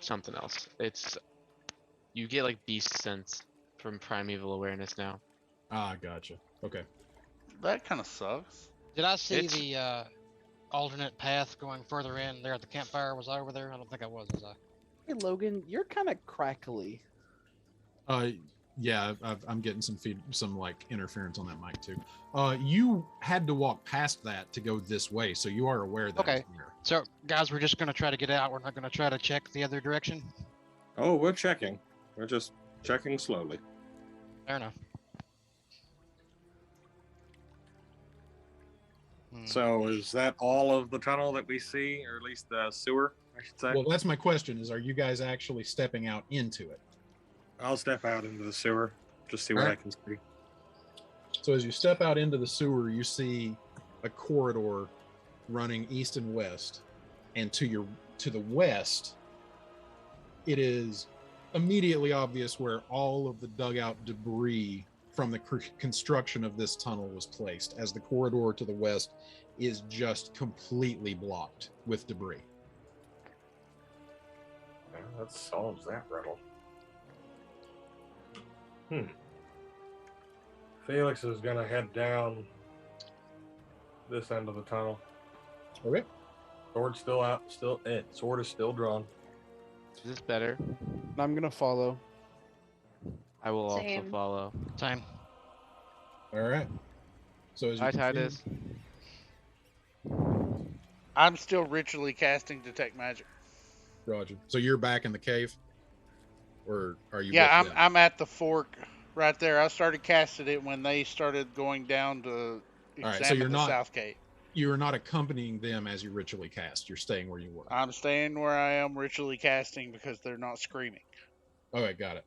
J: something else. You get like beast sense from primeval awareness now.
A: Ah, gotcha. Okay.
D: That kind of sucks.
C: Did I see
J: It's-
C: the alternate path going further in there at the campfire? Was I over there? I don't think I was I?
F: Hey, Logan, you're kind of crackly.
A: Yeah, I'm getting some like interference on that mic too. You had to walk past that to go this way, so you are aware that
C: Okay.
A: it's there.
C: So, guys, we're just going to try to get out. We're not going to try to check the other direction.
I: Oh, we're checking. We're just checking slowly.
C: Fair enough.
I: So is that all of the tunnel that we see, or at least the sewer, I should say?
A: Well, that's my question: is are you guys actually stepping out into it?
I: I'll step out into the sewer, just see what
A: Alright.
I: I can see.
A: So as you step out into the sewer, you see a corridor running east and west, and to the west, it is immediately obvious where all of the dugout debris from the construction of this tunnel was placed, as the corridor to the west is just completely blocked with debris.
H: Well, that solves that riddle. Felix is gonna head down this end of the tunnel.
A: Okay.
H: Sword still out. Sword is still drawn.
J: Is this better?
F: I'm gonna follow.
J: I will also
B: Same.
J: follow.
C: Time.
A: All right. So as you
J: Hi,
A: can
J: Titus.
A: see-
D: I'm still ritually casting detect magic.
A: Roger. So you're back in the cave, or are you?
D: Yeah,
A: with them?
D: I'm at the fork right there. I started casting it when they started going down to
A: All right, so
D: examine
A: you're
D: the
A: not-
D: south gate.
A: You are not accompanying them as you ritually cast. You're staying where you were.
D: I'm staying where I am ritually casting because they're not screaming.
A: Okay, got it.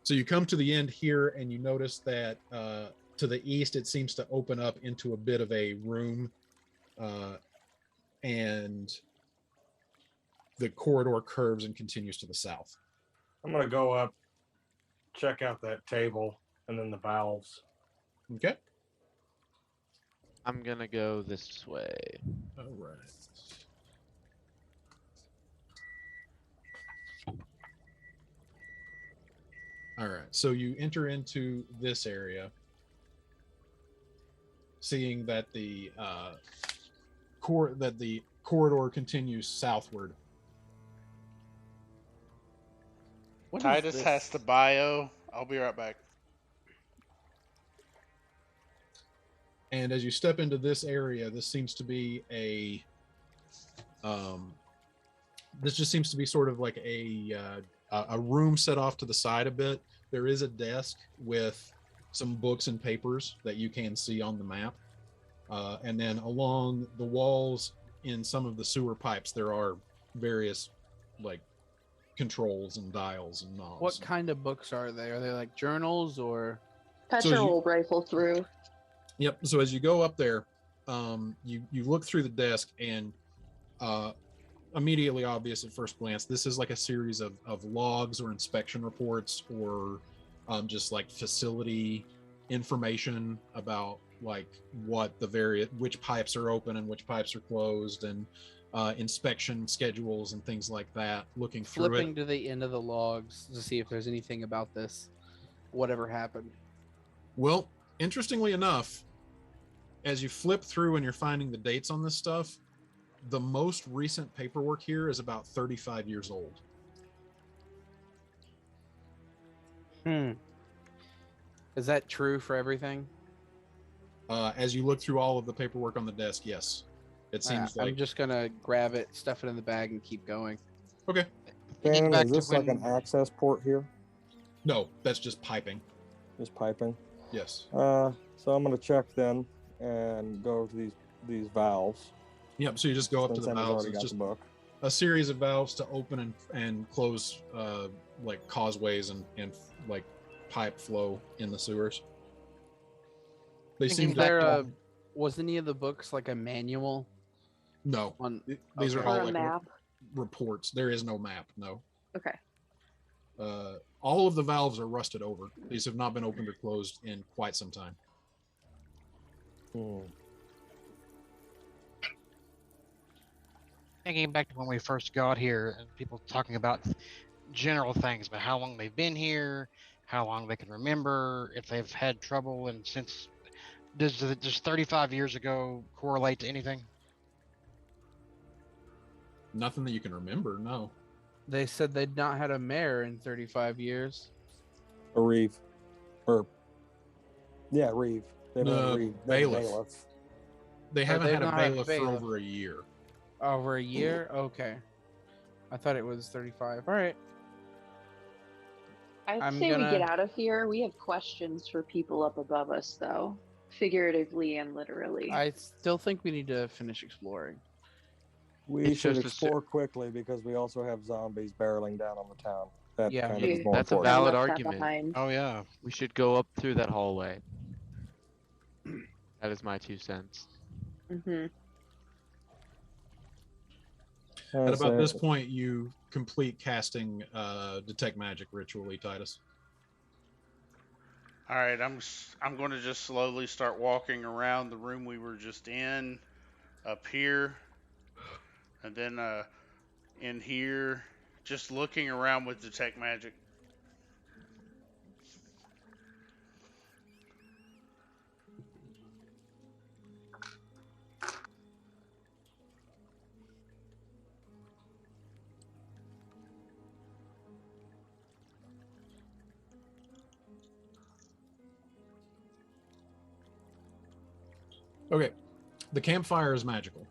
A: So you come to the end here, and you notice that to the east, it seems to open up into a bit of a room, and the corridor curves and continues to the south.
H: I'm gonna go up, check out that table, and then the valves.
A: Okay.
J: I'm gonna go this way.
A: All right. All right. So you enter into this area, seeing that the corridor continues southward.
F: What is
D: Titus
F: this?
D: has the bio. I'll be right back.
A: And as you step into this area, this seems to be this just seems to be sort of like a room set off to the side a bit. There is a desk with some books and papers that you can see on the map. And then along the walls in some of the sewer pipes, there are various like controls and dials and knobs.
F: What kind of books are they? Are they like journals or?
B: Petra
A: you-
B: will rifle through.
A: Yep. So as you go up there, you look through the desk, and immediately obvious at first glance, this is like a series of logs or inspection reports, or just like facility information about like what which pipes are open and which pipes are closed, and inspection schedules and things like that. Looking through
F: Flipping
A: it.
F: to the end of the logs to see if there's anything about this, whatever happened.
A: Well, interestingly enough, as you flip through and you're finding the dates on this stuff, the most recent paperwork here is about 35 years old.
F: Is that true for everything?
A: As you look through all of the paperwork on the desk, yes. It seems
F: I'm
A: like
F: just gonna grab it, stuff it in the bag, and keep going.
A: okay.
C: Thinking
H: Bannon,
C: back
H: is
C: to
H: this like an
C: when-
H: access port here?
A: No, that's just piping.
H: Just piping.
A: Yes.
H: So I'm gonna check then and go over to these valves.
A: Yep. So you just go up to
H: Since
A: the
H: Emma's
A: valves.
H: already
A: It's
H: got
A: just
H: the book.
A: a series of valves to open and close, like causeways and like pipe flow in the sewers. They
C: Thinking
A: seem
C: back
F: There,
A: to
F: was any of the books like a manual
A: no.
F: on?
A: These are
F: Okay.
A: all
B: Or a
A: like
B: map.
A: reports. There is no map. No.
B: Okay.
A: All of the valves are rusted over. These have not been opened or closed in quite some time.
C: Thinking back to when we first got here and people talking about general things about how long they've been here, how long they can remember, if they've had trouble, and since does 35 years ago correlate to anything?
A: Nothing that you can remember. No.
F: They said they'd not had a mayor in 35 years.
H: A reeve, or yeah, reeve. They've been
A: No,
H: a reeve. They're a
A: bailiff. They haven't
F: they've
A: had a
F: not had a
A: bailiff,
F: bailiff.
A: for over a year.
F: Over a year? Okay. I thought it was 35. All right.
B: I'd
F: I'm
B: say we
F: gonna-
B: get out of here. We have questions for people up above us, though, figuratively and literally.
F: I still think we need to finish exploring.
H: We
J: It's
H: should
J: just a
H: explore quickly because we also have zombies barreling down on the town. That
F: Yeah.
H: kind of is
B: Yeah,
H: more
J: That's a
H: important.
J: valid
B: left that
J: argument.
B: behind.
C: Oh yeah.
J: We should go up through that hallway. That is my 2 cents.
B: Hmm.
A: At
H: As,
A: about this point, you complete casting detect magic ritually, Titus.
D: All right, I'm going to just slowly start walking around the room we were just in, up here, and then in here, just looking around with detect magic.
A: Okay. The campfire is magical.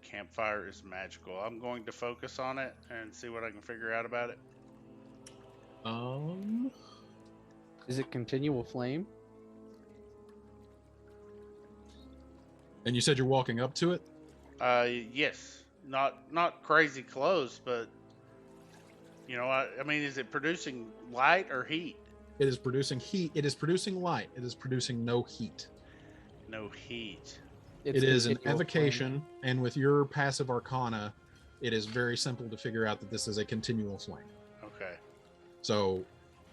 D: Campfire is magical. I'm going to focus on it and see what I can figure out about it.
F: Is it continual flame?
A: And you said you're walking up to it?
D: Yes, not crazy close, but you know, I mean, is it producing light or heat?
A: It is producing heat. It is producing light. It is producing no heat.
D: No heat.
A: It is an
F: continual flame.
A: evocation, and with your passive arcana, it is very simple to figure out that this is a continual flame.
D: Okay.
A: So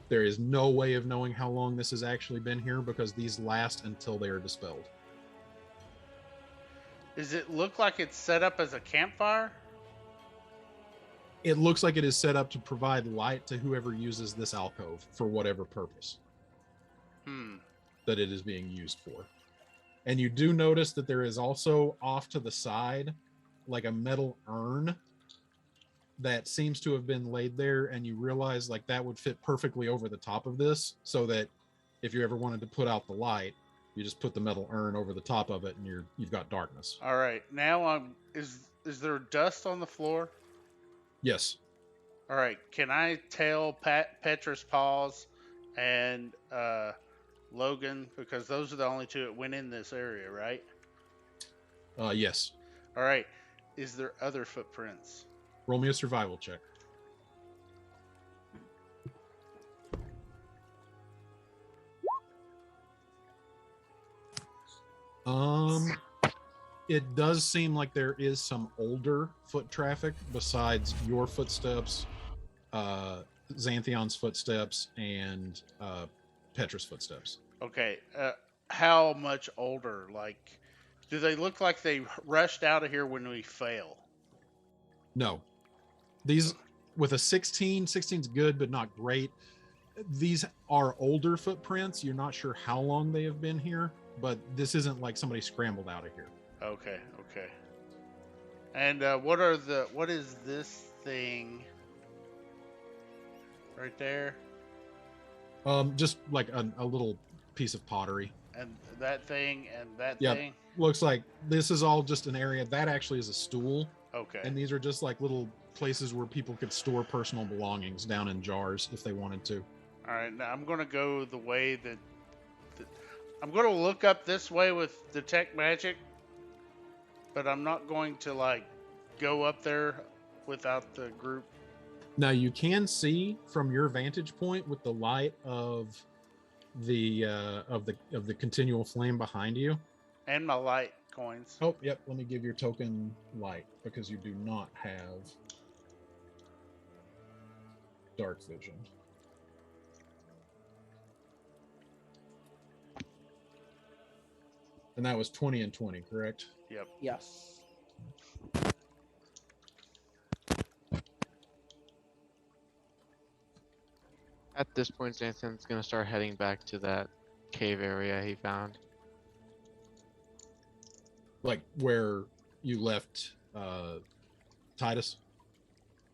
A: there is no way of knowing how long this has actually been here because these last until they are dispelled.
D: Does it look like it's set up as a campfire?
A: It looks like it is set up to provide light to whoever uses this alcove for whatever purpose that it is being used for. And you do notice that there is also off to the side like a metal urn that seems to have been laid there, and you realize like that would fit perfectly over the top of this, so that if you ever wanted to put out the light, you just put the metal urn over the top of it and you've got darkness.
D: All right. Now is there dust on the floor?
A: Yes.
D: All right. Can I tell Petra's Paws and Logan, because those are the only two that went in this area, right?
A: Yes.
D: All right. Is there other footprints?
A: Roll me a survival check. It does seem like there is some older foot traffic besides your footsteps, Xanthion's footsteps, and Petra's footsteps.
D: Okay. How much older? Like, do they look like they rushed out of here when we fell?
A: No. These, with a 16, 16's good, but not great. These are older footprints. You're not sure how long they have been here, but this isn't like somebody scrambled out of here.
D: Okay. Okay. And what is this thing right there?
A: Just like a little piece of pottery.
D: And that thing and that
A: Yep.
D: thing?
A: Looks like this is all just an area that actually is a stool.
D: Okay.
A: And these are just like little places where people could store personal belongings down in jars if they wanted to.
D: All right, now I'm gonna go the way that I'm gonna look up this way with detect magic, but I'm not going to like go up there without the group.
A: Now you can see from your vantage point with the light of the continual flame behind you.
D: And my light coins.
A: Oh, yep. Let me give your token light because you do not have dark vision. And that was 20 and 20, correct?
D: Yep.
F: Yes.
J: At this point, Xanthion's gonna start heading back to that cave area he found.
A: Like where you left Titus?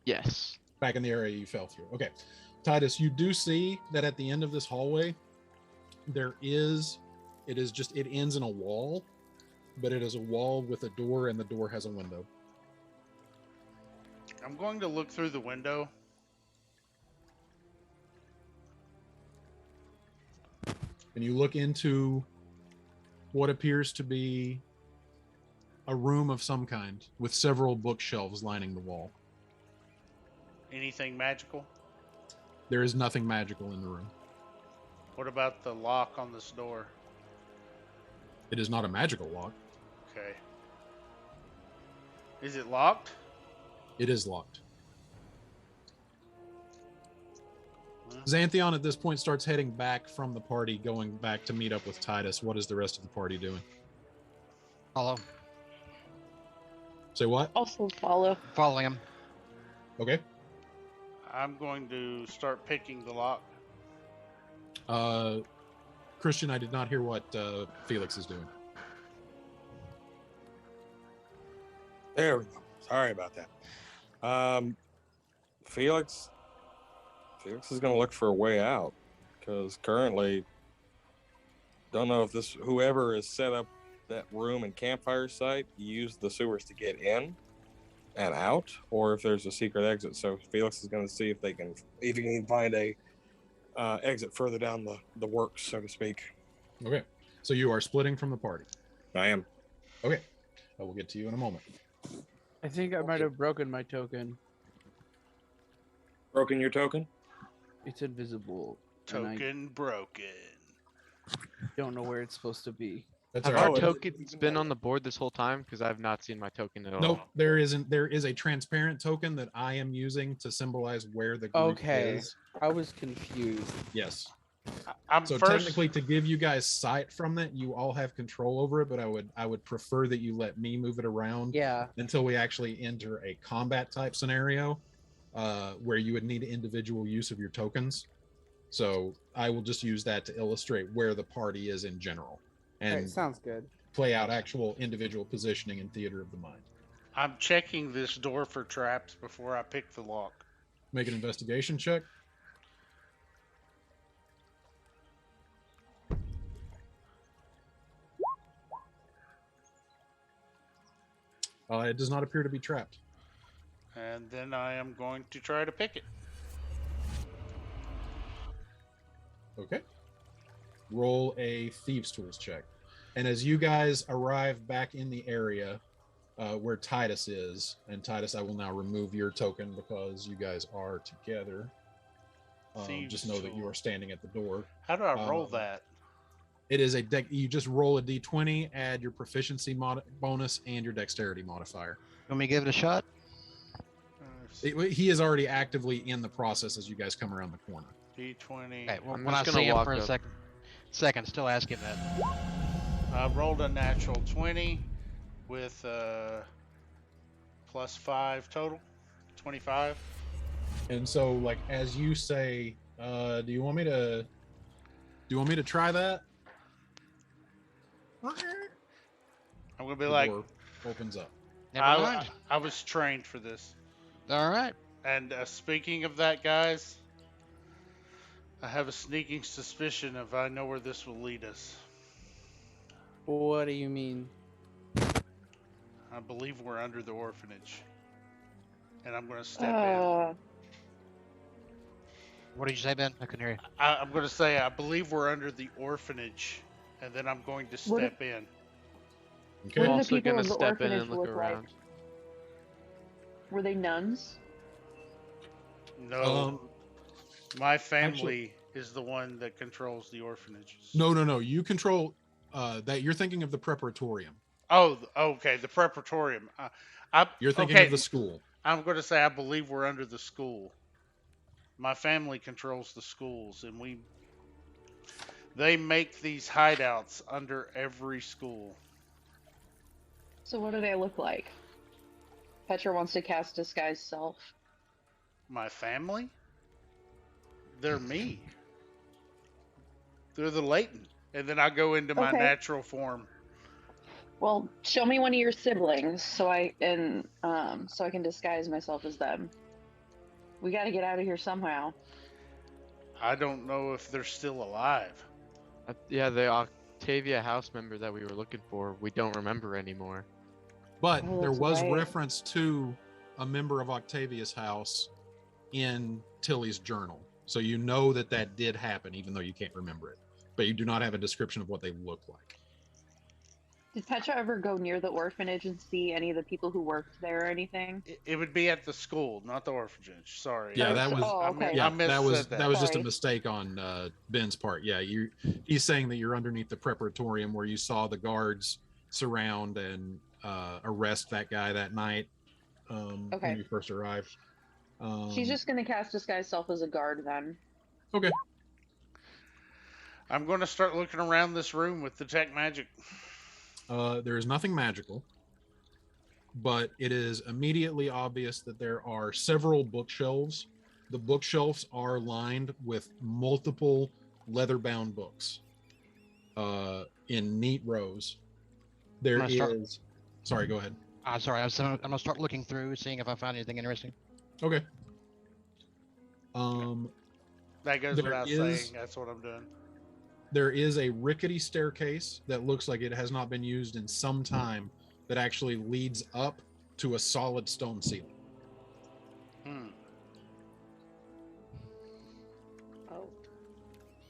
J: Yes.
A: Back in the area you fell through. Okay. Titus, you do see that at the end of this hallway, it ends in a wall, but it is a wall with a door, and the door has a window.
D: I'm going to look through the window.
A: And you look into what appears to be a room of some kind with several bookshelves lining the wall.
D: Anything magical?
A: There is nothing magical in the room.
D: What about the lock on this door?
A: It is not a magical lock.
D: Okay. Is it locked?
A: It is locked. Xanthion at this point starts heading back from the party, going back to meet up with Titus. What is the rest of the party doing?
C: Follow.
A: Say what?
B: Also follow.
C: Following him.
A: Okay.
D: I'm going to start picking the lock.
A: Christian, I did not hear what Felix is doing.
I: There we go. Sorry about that. Felix is going to look for a way out because currently, don't know if whoever has set up that room and campfire site used the sewers to get in and out, or if there's a secret exit. So Felix is going to see if he can find a exit further down the works, so to speak.
A: Okay. So you are splitting from the party.
I: I am.
A: Okay. I will get to you in a moment.
F: I think I might have broken my token.
I: Broken your token?
F: It's invisible. and I
D: Token broken.
F: don't know where it's supposed to be.
A: That's
J: Have
A: all
J: our
A: right.
J: tokens been on the board this whole time? Because I've not seen my token at all.
A: Nope, there isn't. There is a transparent token that I am using to symbolize where the group
F: Okay.
A: is.
F: I was confused.
A: Yes.
D: I'm
A: So
D: first.
A: technically, to give you guys sight from that, you all have control over it. But I would prefer that you let me move it around
F: Yeah.
A: until we actually enter a combat type scenario, where you would need individual use of your tokens. So I will just use that to illustrate where the party is in general,
F: All
A: and
F: right, sounds good.
A: play out actual individual positioning in theater of the mind.
D: I'm checking this door for traps before I pick the lock.
A: Make an investigation check. It does not appear to be trapped.
D: And then I am going to try to pick it.
A: Okay. Roll a thieves tools check. And as you guys arrive back in the area where Titus is, and Titus, I will now remove your token because you guys are together.
D: Thieves
A: Just know that you
D: tool.
A: are standing at the door.
D: How do I roll
A: Um,
D: that?
A: It is a deck. You just roll a d20, add your proficiency bonus and your dexterity modifier.
C: Let me give it a shot.
A: He is already actively in the process as you guys come around the corner.
D: D20.
C: Okay, well,
J: I'm
C: when I
J: just gonna
C: see him
J: walk
C: for a
J: up.
C: second, still ask him that.
D: I rolled a natural 20 with plus 5 total. 25.
A: And so, like, as you say, do you want me to try that?
D: I'm gonna be
A: The
D: like,
A: door opens up.
C: Never mind.
D: I was trained for this.
C: All right.
D: And speaking of that, guys, I have a sneaking suspicion of I know where this will lead us.
F: What do you mean?
D: I believe we're under the orphanage. and I'm going to step in.
C: What did you say, Ben? I couldn't hear you.
D: I'm going to say I believe we're under the orphanage, and then I'm going to
B: What
D: step in.
A: Okay.
B: What
J: I'm
B: do the
J: also
B: people
J: gonna
B: of the
J: step in
B: orphanage
J: and look
B: look like?
J: around.
B: Were they nuns?
D: No,
A: Um,
D: my family is the one that controls the orphanages.
A: no. You control that. You're thinking of the preparatorium.
D: Oh, okay, the preparatorium.
A: You're thinking
D: okay,
A: of the school.
D: I'm going to say I believe we're under the school. My family controls the schools, and they make these hideouts under every school.
B: So what do they look like? Petra wants to cast Disguise Self.
D: My family? They're me. They're the latent. And then I go into my
B: Okay.
D: natural form.
B: Well, show me one of your siblings so I can disguise myself as them. We got to get out of here somehow.
D: I don't know if they're still alive.
J: Yeah, the Octavia house member that we were looking for, we don't remember anymore.
A: But
B: Oh,
A: there
B: that's
A: was
B: right.
A: reference to a member of Octavia's house in Tilly's journal. So you know that did happen, even though you can't remember it. But you do not have a description of what they look like.
B: Did Petra ever go near the orphanage and see any of the people who worked there or anything?
D: It would be at the school, not the orphanage. Sorry.
A: Yeah, that was.
B: Oh, okay.
A: Yeah,
D: I
A: that was
D: missaid
A: that was just a
B: Sorry.
A: mistake on Ben's part. Yeah, he's saying that you're underneath the preparatorium where you saw the guards surround and arrest that guy that night
B: Okay.
A: when you first arrived.
B: She's just going to cast Disguise Self as a guard then.
A: Okay.
D: I'm going to start looking around this room with detect magic.
A: There is nothing magical, but it is immediately obvious that there are several bookshelves. The bookshelves are lined with multiple leather-bound books in neat rows. There
C: I'm gonna
A: is. Sorry, go ahead.
C: Sorry, I'm gonna start looking through, seeing if I find anything interesting.
A: Okay.
D: That goes
A: There
D: without
A: is-
D: saying. That's what I'm doing.
A: There is a rickety staircase that looks like it has not been used in some time that actually leads up to a solid stone ceiling.
B: Oh.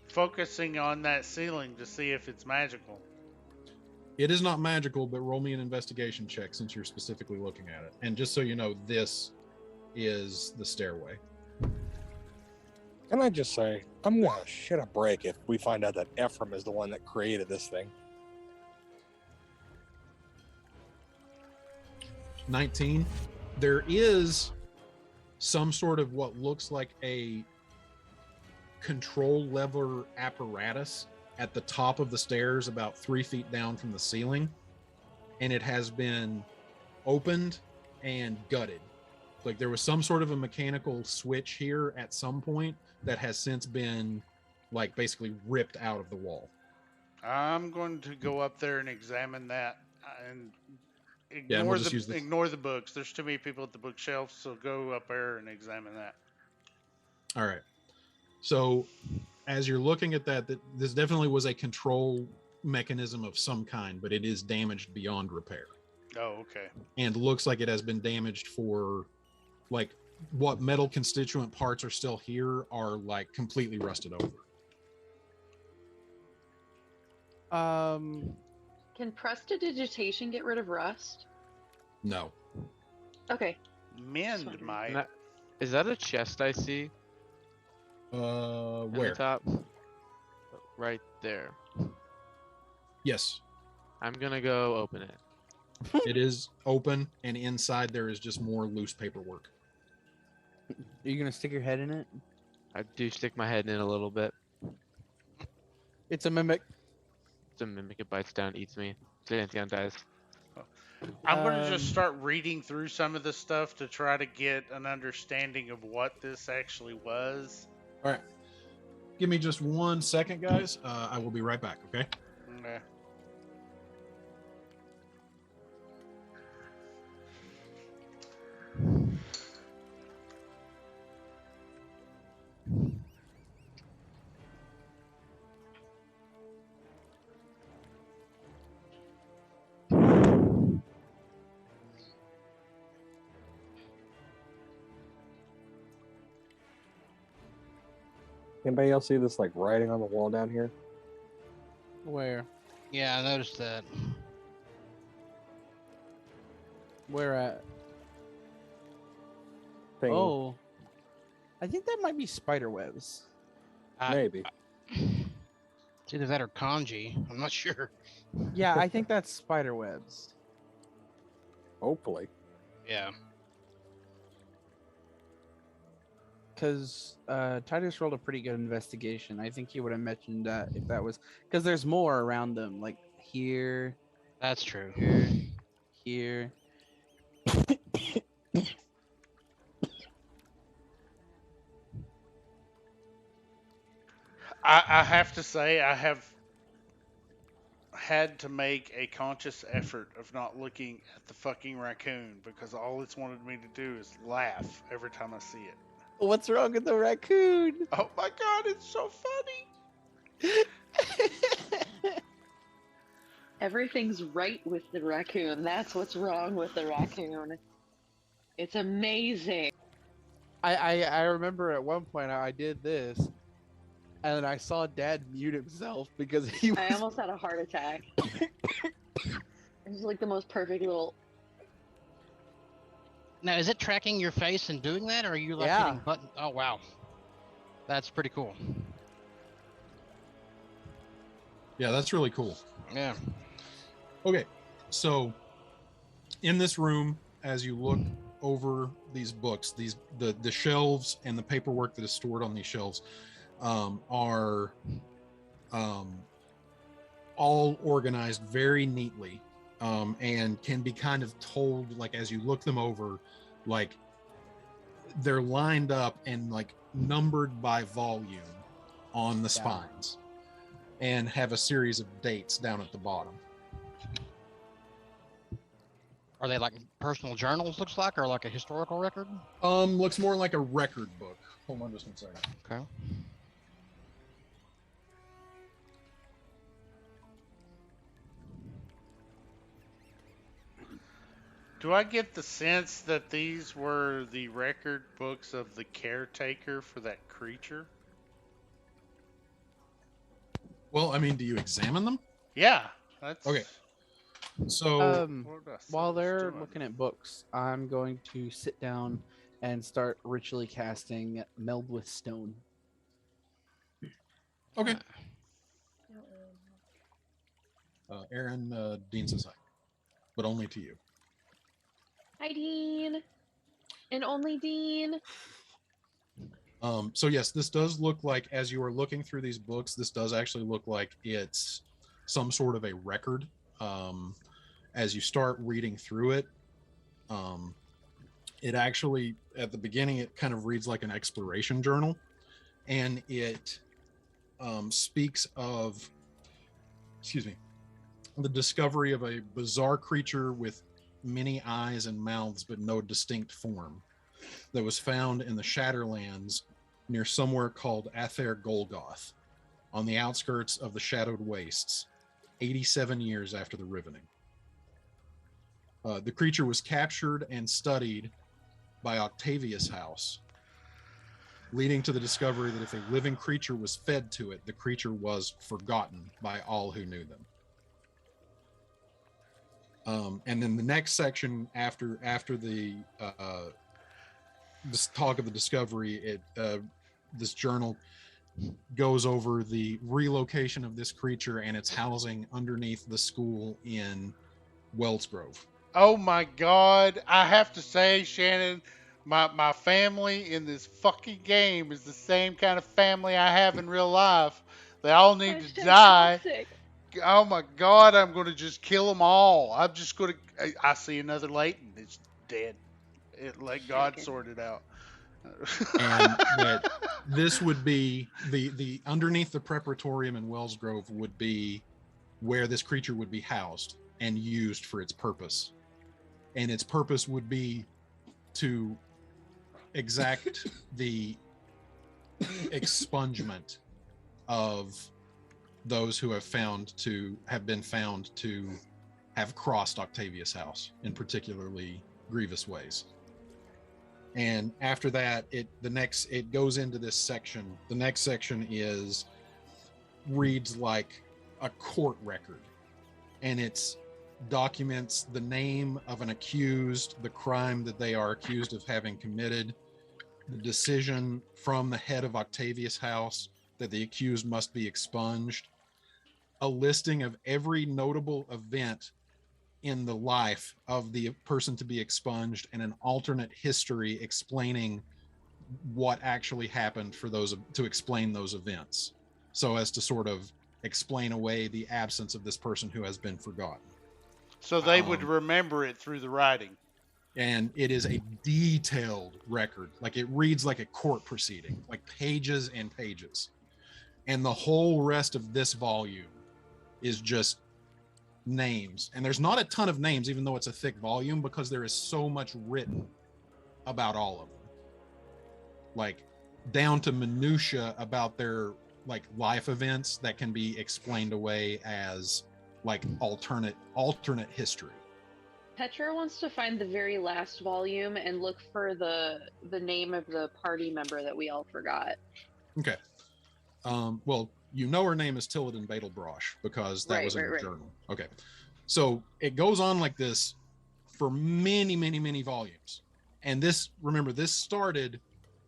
D: Focusing on that ceiling to see if it's magical.
A: It is not magical, but roll me an investigation check since you're specifically looking at it. And just so you know, this is the stairway.
I: Can I just say, I'm gonna shit a break if we find out that Ephraim is the one that created this thing.
A: 19. There is some sort of what looks like a control lever apparatus at the top of the stairs about 3 feet down from the ceiling, and it has been opened and gutted. Like there was some sort of a mechanical switch here at some point that has since been like basically ripped out of the wall.
D: I'm going to go up there and examine that and
A: Yeah, and
D: ignore
A: we'll just use
D: the
A: this.
D: ignore the books. There's too many people at the bookshelf, so go up there and examine that.
A: All right. So as you're looking at that, this definitely was a control mechanism of some kind, but it is damaged beyond repair.
D: Oh, okay.
A: And looks like it has been damaged for like what metal constituent parts are still here are like completely rusted over.
B: Can Prestidigitation get rid of rust?
A: No.
B: Okay.
D: Mend
B: wondering.
D: might.
J: Is that a chest I see at the
A: Where?
J: top? Right there.
A: Yes.
J: I'm gonna go open it.
A: It is open, and inside there is just more loose paperwork.
F: Are you gonna stick your head in it?
J: I do stick my head in a little bit.
F: It's a mimic.
J: It's a mimic. It bites down, eats me. Xanthion dies.
D: I'm going to just
F: Um,
D: start reading through some of this stuff to try to get an understanding of what this actually was.
A: All right. Give me just 1 second, guys. I will be right back, okay?
D: Okay.
H: Anybody else see this like writing on the wall down here?
F: Where?
C: Yeah, I noticed that.
F: Where at?
H: Thingy.
F: Oh, I think that might be spider webs.
H: Maybe.
C: It's either that or kanji. I'm not sure.
F: Yeah, I think that's spider webs.
H: Hopefully.
C: Yeah.
F: Because Titus rolled a pretty good investigation. I think he would have mentioned that if that was because there's more around them, like here,
C: That's true.
F: here.
D: I have to say, I have had to make a conscious effort of not looking at the fucking raccoon because all it's wanted me to do is laugh every time I see it.
F: What's wrong with the raccoon?
D: Oh my god, it's so funny.
B: Everything's right with the raccoon. That's what's wrong with the raccoon. It's amazing.
F: I remember at one point I did this, and then I saw Dad mute himself because he was.
B: I almost had a heart attack. It was like the most perfect little.
C: Now, is it tracking your face and doing that, or are you like
F: Yeah.
C: hitting button? Oh wow, that's pretty cool.
A: Yeah, that's really cool.
C: Yeah.
A: Okay, so in this room, as you look over these books, the shelves and the paperwork that is stored on these shelves are all organized very neatly, and can be kind of told, like as you look them over, like they're lined up and like numbered by volume on the spines, and have a series of dates down at the bottom.
C: Are they like personal journals? Looks like, or like a historical record?
A: Looks more like a record book. Hold on just one second.
C: Okay.
D: Do I get the sense that these were the record books of the caretaker for that creature?
A: Well, I mean, do you examine them?
D: Yeah, that's
A: Okay. So
D: what I said
F: While
D: I was
F: they're
D: doing.
F: looking at books, I'm going to sit down and start ritually casting Meld with Stone.
A: okay. Aaron, Dean says hi, but only to you.
B: Hi, Dean. And only Dean.
A: So yes, this does look like, as you are looking through these books, this does actually look like it's some sort of a record. As you start reading through it, it actually, at the beginning, it kind of reads like an exploration journal, and it speaks of, the discovery of a bizarre creature with many eyes and mouths but no distinct form that was found in the Shatterlands near somewhere called Ather Golgoth, on the outskirts of the Shadowed Wastes, 87 years after the Rivening. The creature was captured and studied by Octavius House, leading to the discovery that if a living creature was fed to it, the creature was forgotten by all who knew them. And then the next section after the this talk of the discovery, this journal goes over the relocation of this creature and its housing underneath the school in Wellsgrove.
D: Oh my god, I have to say, Shannon, my family in this fucking game is the same kind of family I have in real life. They all need to die.
B: Fantastic.
D: Oh my god, I'm going to just kill them all. I'm just going to... I see another Leighton. It's dead. Let God sort it out.
A: And that this would be the underneath the preparatorium in Wellsgrove would be where this creature would be housed and used for its purpose. And its purpose would be to exact the expungement of those who have been found to have crossed Octavius House in particularly grievous ways. And after that, it goes into this section. The next section reads like a court record, and it's documents the name of an accused, the crime that they are accused of having committed, the decision from the head of Octavius House that the accused must be expunged, a listing of every notable event in the life of the person to be expunged, and an alternate history explaining what actually happened for those to explain those events, so as to sort of explain away the absence of this person who has been forgotten.
D: So they would remember it through the writing.
A: And it is a detailed record. Like, it reads like a court proceeding, like pages and pages. And the whole rest of this volume is just names. And there's not a ton of names, even though it's a thick volume, because there is so much written about all of them. Like, down to minutia about their like life events that can be explained away as like alternate history.
B: Petra wants to find the very last volume and look for the name of the party member that we all forgot.
A: Okay. Well, you know her name is Tilladin Badelbrosh because that was in her journal. Okay. So it goes on like this for many, many, many volumes. And this started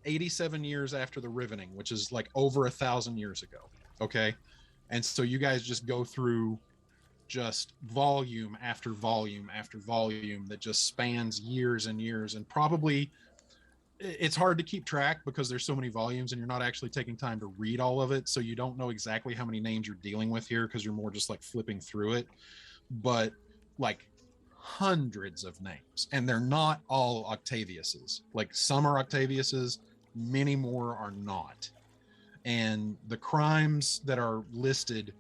A: 87 years after the Riveting, which is like over 1,000 years ago. Okay. And so you guys just go through just volume after volume after volume that just spans years and years, and probably it's hard to keep track because there's so many volumes and you're not actually taking time to read all of it, so you don't know exactly how many names you're dealing with here because you're more just like flipping through it. But like hundreds of names, and they're not all Octavius's. Like, some are Octavius's, many more are not. And the crimes that are listed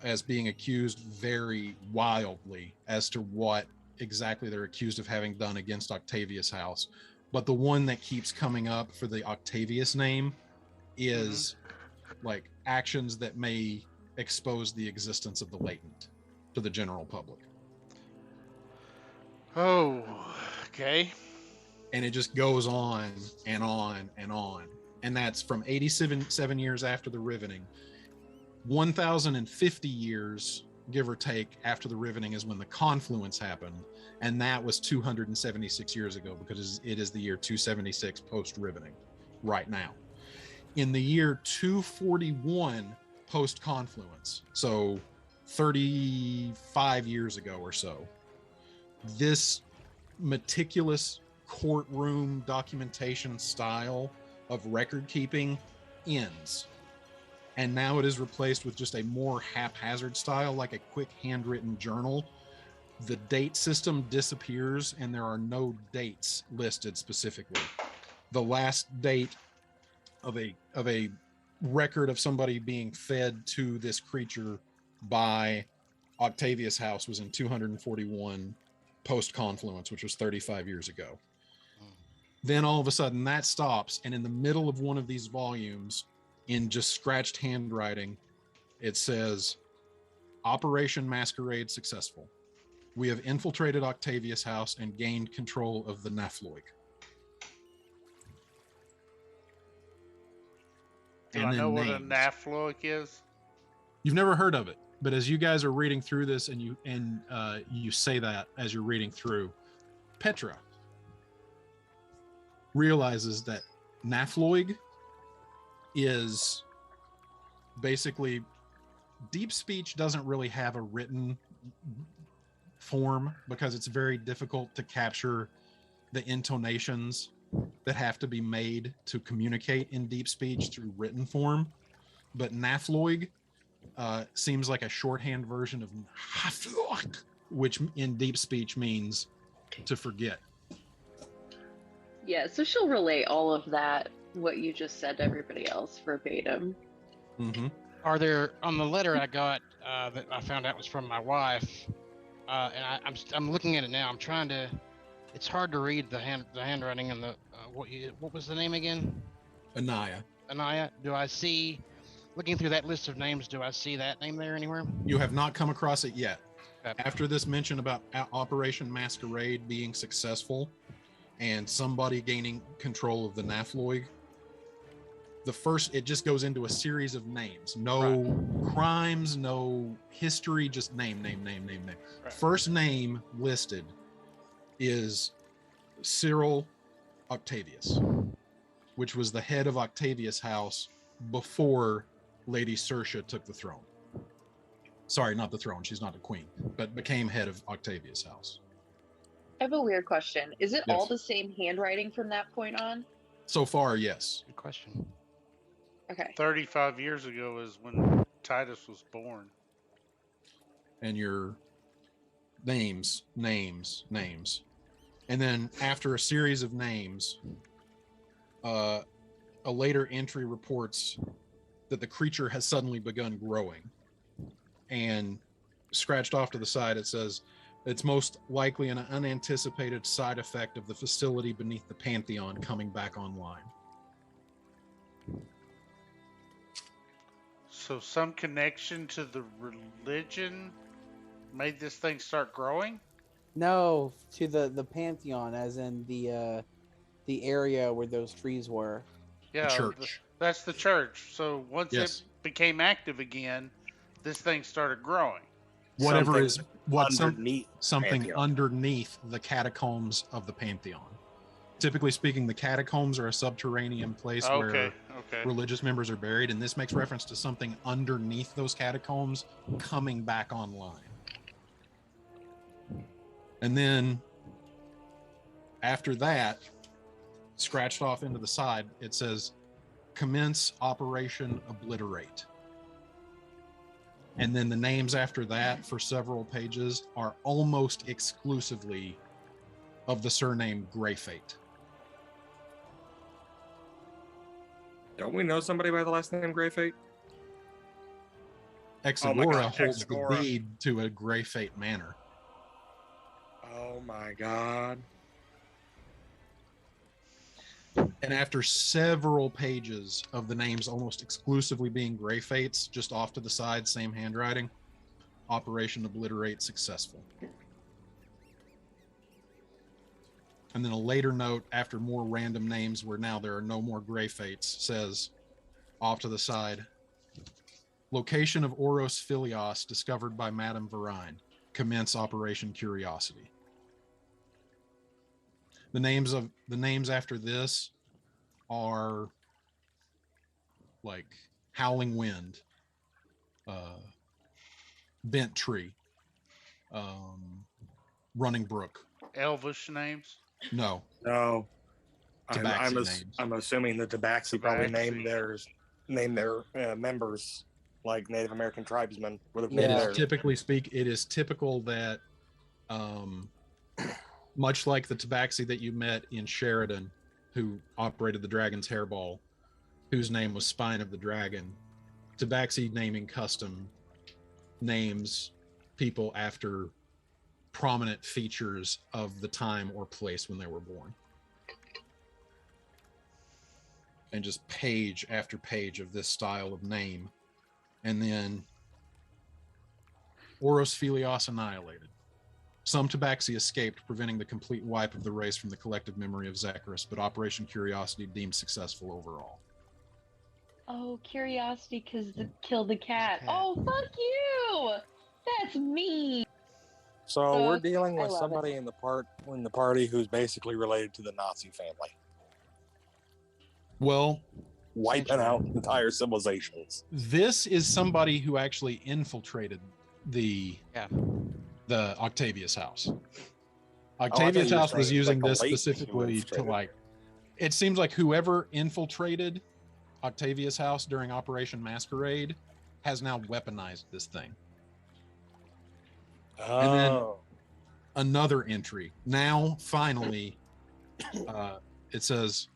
A: as being accused vary wildly as to what exactly they're accused of having done against Octavius House. But the one that keeps coming up for the Octavius name is like actions that may expose the existence of the latent to the general public.
D: Oh, okay.
A: And it just goes on and on and on. And that's from 87 years after the Riveting. 1,050 years, give or take, after the Riveting is when the Confluence happened. And that was 276 years ago, because it is the year 276 post-Riveting right now. In the year 241 post-Confluence, so 35 years ago or so, this meticulous courtroom documentation style of record keeping ends. And now it is replaced with just a more haphazard style, like a quick handwritten journal. The date system disappears and there are no dates listed specifically. The last date of a record of somebody being fed to this creature by Octavius House was in 241 post-Confluence, which was 35 years ago. Then all of a sudden that stops, and in the middle of one of these volumes, in just scratched handwriting, it says, "Operation Masquerade successful. We have infiltrated Octavius House and gained control of the Nafloig."
D: Do I know what a Nafloig is?
A: You've never heard of it, but as you guys are reading through this, and you say that as you're reading through, Petra realizes that Nafloig is basically, deep speech doesn't really have a written form because it's very difficult to capture the intonations that have to be made to communicate in deep speech through written form. But Nafloig seems like a shorthand version of Hafloig, which in deep speech means to forget.
B: Yeah, so she'll relay all of that, what you just said, to everybody else verbatim.
A: Mm-hmm.
C: Are there, on the letter I got that I found out was from my wife, and I'm looking at it now. I'm trying to. It's hard to read the handwriting and the what was the name again?
A: Anaya.
C: Anaya. Do I see, looking through that list of names, do I see that name there anywhere?
A: You have not come across it yet.
C: Okay.
A: After this mention about Operation Masquerade being successful, and somebody gaining control of the Nafloig. The first, it just goes into a series of names. No crimes, no history, just name.
D: Right.
A: First name listed is Cyril Octavius, which was the head of Octavius House before Lady Saoirse took the throne. Sorry, not the throne. She's not the queen, but became head of Octavius House.
B: I have a weird question. Is it all
A: Yes.
B: the same handwriting from that point on?
A: So far, yes.
C: Good question.
B: Okay.
D: 35 years ago is when Titus was born.
A: And your names. And then after a series of names, a later entry reports that the creature has suddenly begun growing. And scratched off to the side, it says, it's most likely an unanticipated side effect of the facility beneath the Pantheon coming back online.
D: So some connection to the religion made this thing start growing?
F: No, to the Pantheon, as in the area where those trees were.
D: Yeah,
A: church.
D: That's the church. So once
A: Yes.
D: it became active again, this thing started growing.
A: Whatever
H: Something
A: is what
H: underneath
A: something
H: Pantheon.
A: underneath the catacombs of the Pantheon. Typically speaking, the catacombs are a subterranean place where
D: Okay.
A: religious members are buried, and this makes reference to something underneath those catacombs coming back online. And then after that, scratched off into the side, it says commence Operation Obliterate. And then the names after that for several pages are almost exclusively of the surname Greyfate.
I: Don't we know somebody by the last name Greyfate? Oh my
A: Exagora
I: God,
A: holds
I: Exagora.
A: the deed to a Greyfate manor.
I: Oh my God.
A: And after several pages of the names almost exclusively being Greyfates, just off to the side, same handwriting, Operation Obliterate successful. And then a later note after more random names where now there are no more Greyfates says, off to the side, location of Oros Philios discovered by Madame Verine. Commence Operation Curiosity. The names after this are like Howling Wind, Bent Tree, Running Brook.
D: Elvish names.
A: No,
I: No.
A: Tabaxi names.
I: I'm assuming the Tabaxi probably
D: Tabaxi.
I: named their members like Native American tribesmen would have
A: It
I: named
A: is
I: theirs.
A: it is typical that, much like the Tabaxi that you met in Sheridan, who operated the Dragon's Hairball, whose name was Spine of the Dragon, Tabaxi naming custom names people after prominent features of the time or place when they were born. And just page after page of this style of name. And then Oros Philios annihilated. Some Tabaxi escaped, preventing the complete wipe of the race from the collective memory of Zecharius, but Operation Curiosity deemed successful overall.
B: Oh, curiosity killed the cat.
C: Cat.
B: Oh, fuck you! That's mean.
I: So we're
B: Fuck,
I: dealing
B: I
I: with
B: love
I: somebody in the party who's basically related to the Nazi family,
A: Well,
I: wiping out entire civilizations.
A: this is somebody who actually infiltrated the Octavius house. Octavius
I: you were
A: House was
I: saying
A: using
I: like a
A: this
I: late
A: specifically to
I: infiltrated.
A: like. It seems like whoever infiltrated Octavius House during Operation Masquerade has now weaponized this thing. And then-
I: Oh,
A: Another entry. Now, finally, it says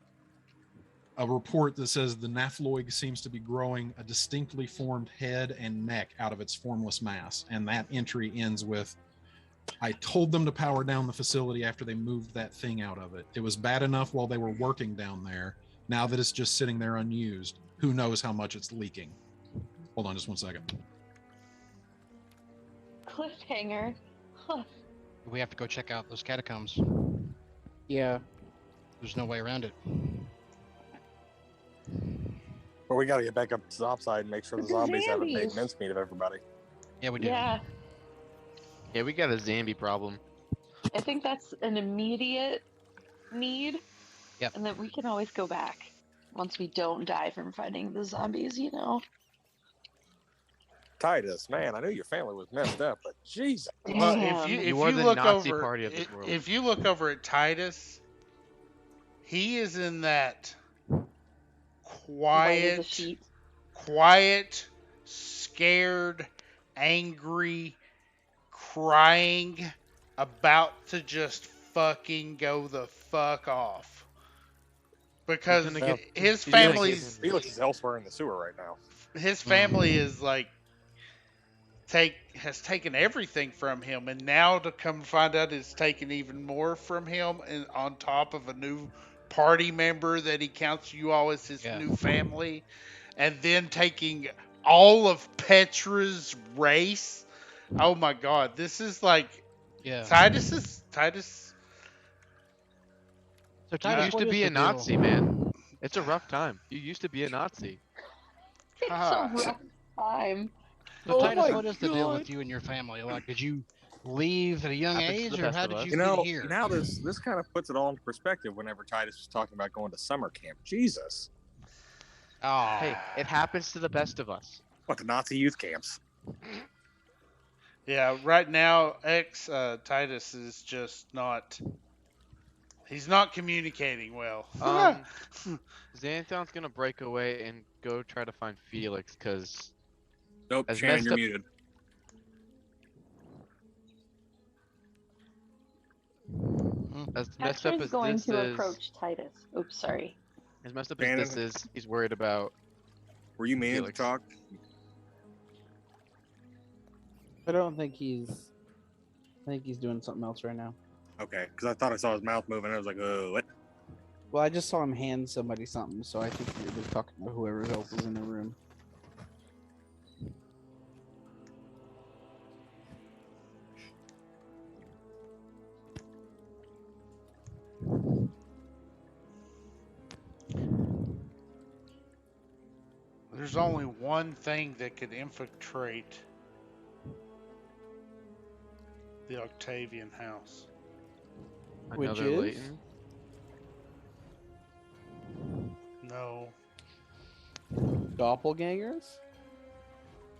A: a report that says the Nafloig seems to be growing a distinctly formed head and neck out of its formless mass. And that entry ends with, I told them to power down the facility after they moved that thing out of it. It was bad enough while they were working down there. Now that it's just sitting there unused, who knows how much it's leaking. Hold on just one second.
B: Cliffhanger. Huh.
C: We have to go check out those catacombs.
F: Yeah.
C: There's no way around it.
I: But we got to get back up to the top side and make sure the
B: It's the
I: zombies haven't made
B: zombies.
I: mincemeat of everybody.
C: Yeah, we do.
B: Yeah,
J: Yeah, we got a zombie problem.
B: I think that's an immediate need.
C: Yep.
B: And then we can always go back once we don't die from fighting the zombies, you know?
I: Titus, man, I knew your family was messed up, but Jesus.
D: Well,
B: Damn.
D: if
J: You are
D: you
J: the
D: look
J: Nazi
D: over,
J: party of this world.
D: if you look over at Titus, he is in that
B: White as a
D: quiet,
B: sheet.
D: scared, angry, crying, about to just fucking go the fuck off. Because
J: gonna get-
D: his
J: he's gonna get
D: family's
I: Felix is elsewhere in the sewer right now.
D: his family is like has taken everything from him, and now to come find out it's taken even more from him, and on top of a new party member that he counts you all as his
C: Yeah.
D: new family, and then taking all of Petra's race. Oh my God, this is like
C: Yeah.
D: Titus.
C: So
J: You
C: Titus,
J: used
C: what
J: to
C: is
J: be
C: the
J: a
C: deal?
J: Nazi, man. It's a rough time. You used to be a Nazi.
B: It's
D: God.
B: a rough time.
C: So
F: Oh
C: Titus,
F: my
C: what is the deal
F: God.
C: with you and your family? Like, did you leave at a young
J: Happens to
C: age,
J: the
C: or
J: best
C: how
J: of
C: did
J: us.
C: you
I: You
C: get
I: know,
C: here?
I: now this kind of puts it all into perspective whenever Titus was talking about going to summer camp. Jesus.
C: Oh,
J: Hey, it happens to the best of us.
I: What, the Nazi youth camps?
D: Yeah, right now, Titus is just not. He's not communicating well.
J: Xanthion's gonna break away and go try to find Felix, because
I: Nope,
J: As
I: Shannon,
J: messed
I: you're
J: up-
I: muted.
J: as messed up
B: Petra's
J: as
B: going
J: this
B: to
J: is,
B: approach Titus. Oops, sorry.
J: as messed up as this
I: Shannon.
J: is, he's worried about.
I: Were you meaning
J: Felix.
I: to talk?
F: I don't think he's. I think he's doing something else right now.
I: Okay, because I thought I saw his mouth moving. I was like, oh, what?
F: Well, I just saw him hand somebody something, so I think he was talking to whoever else was in the room.
D: There's only one thing that could infiltrate the Octavian house.
F: Which
J: Another
F: is?
J: Leighton.
D: No,
F: Doppelgangers?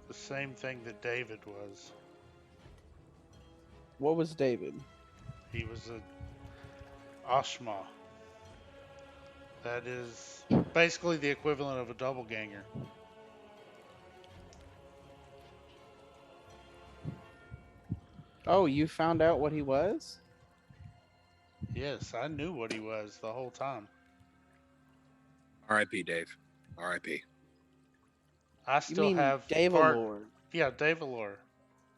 D: the same thing that David was.
F: What was David?
D: He was a Ashma. That is basically the equivalent of a doppelganger.
F: Oh, you found out what he was?
D: Yes, I knew what he was the whole time.
I: R.I.P. Dave. R.I.P.
D: I
F: You
D: still
F: mean
D: have
F: Dave
D: part.
F: Lord?
D: Yeah, Davalor.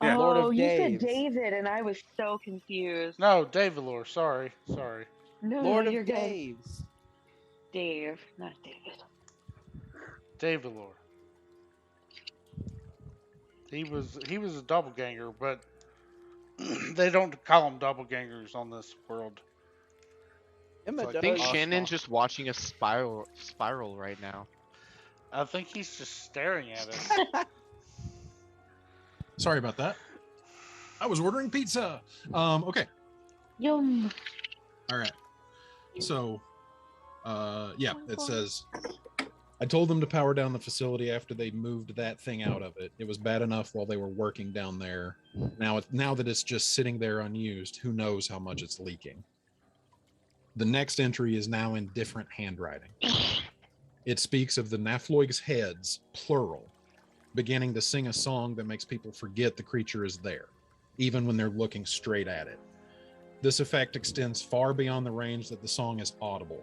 I: Yeah.
F: Lord
B: Oh,
F: of
B: you said
F: Daves.
B: David, and I was so confused.
D: No, Davalor. Sorry.
B: No,
F: Lord
B: no,
F: of
B: you're good.
F: Daves.
B: Dave, not David.
D: Davalor. He was a doppelganger, but they don't call them doppelgangers on this world.
F: Emma
D: So I
J: I think
F: does-
J: Shannon's just watching a spiral right now.
D: I think he's just staring at us.
A: Sorry about that. I was ordering pizza. Okay.
B: Yum.
A: All right. So, yeah,
B: my
A: it
B: God.
A: says, I told them to power down the facility after they moved that thing out of it. It was bad enough while they were working down there. Now that it's just sitting there unused, who knows how much it's leaking. The next entry is now in different handwriting. It speaks of the Nafloig's heads, plural, beginning to sing a song that makes people forget the creature is there, even when they're looking straight at it. This effect extends far beyond the range that the song is audible.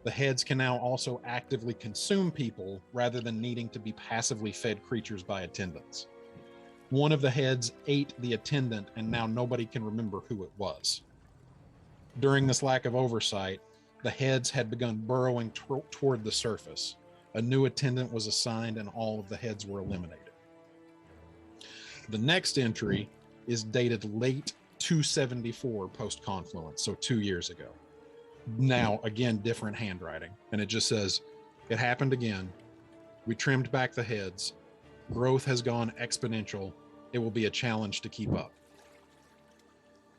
A: The heads can now also actively consume people rather than needing to be passively fed creatures by attendants. One of the heads ate the attendant, and now nobody can remember who it was. During this lack of oversight, the heads had begun burrowing toward the surface. A new attendant was assigned, and all of the heads were eliminated. The next entry is dated late 274 post-confluence, so 2 years ago. Now, again, different handwriting. And it just says, it happened again. We trimmed back the heads. Growth has gone exponential. It will be a challenge to keep up.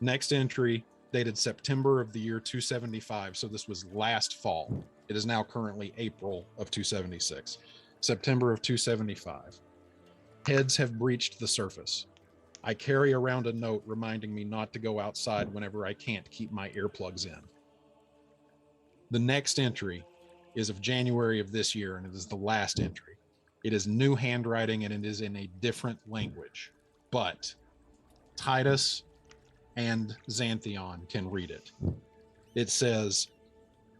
A: Next entry, dated September of the year 275. So this was last fall. It is now currently April of 276. September of 275. Heads have breached the surface. I carry around a note reminding me not to go outside whenever I can't keep my earplugs in. The next entry is of January of this year, and it is the last entry. It is new handwriting, and it is in a different language. But Titus and Xanthion can read it. It says,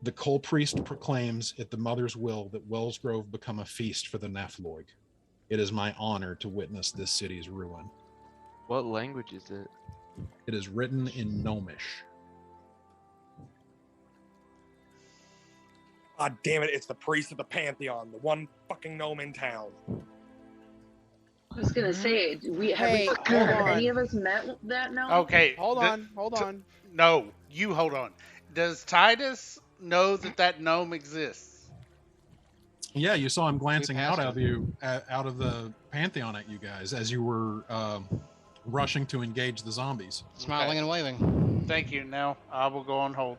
A: the Cole Priest proclaims at the Mother's will that Wellsgrove become a feast for the Nafloig. It is my honor to witness this city's ruin.
J: What language is it?
A: It is written in Gnomish.
I: God damn it, it's the priest of the Pantheon, the one fucking gnome in town.
B: I was gonna say,
F: Hey,
B: have
F: hold on.
B: any of us met that now?
D: Okay.
F: Hold on.
D: No, you hold on. Does Titus know that that gnome exists?
A: Yeah, you saw him glancing out
C: passed
A: out of the Pantheon at you guys as you were rushing to engage the zombies.
C: Smiling
D: Okay.
C: and waving.
D: Thank you. Now I will go on hold.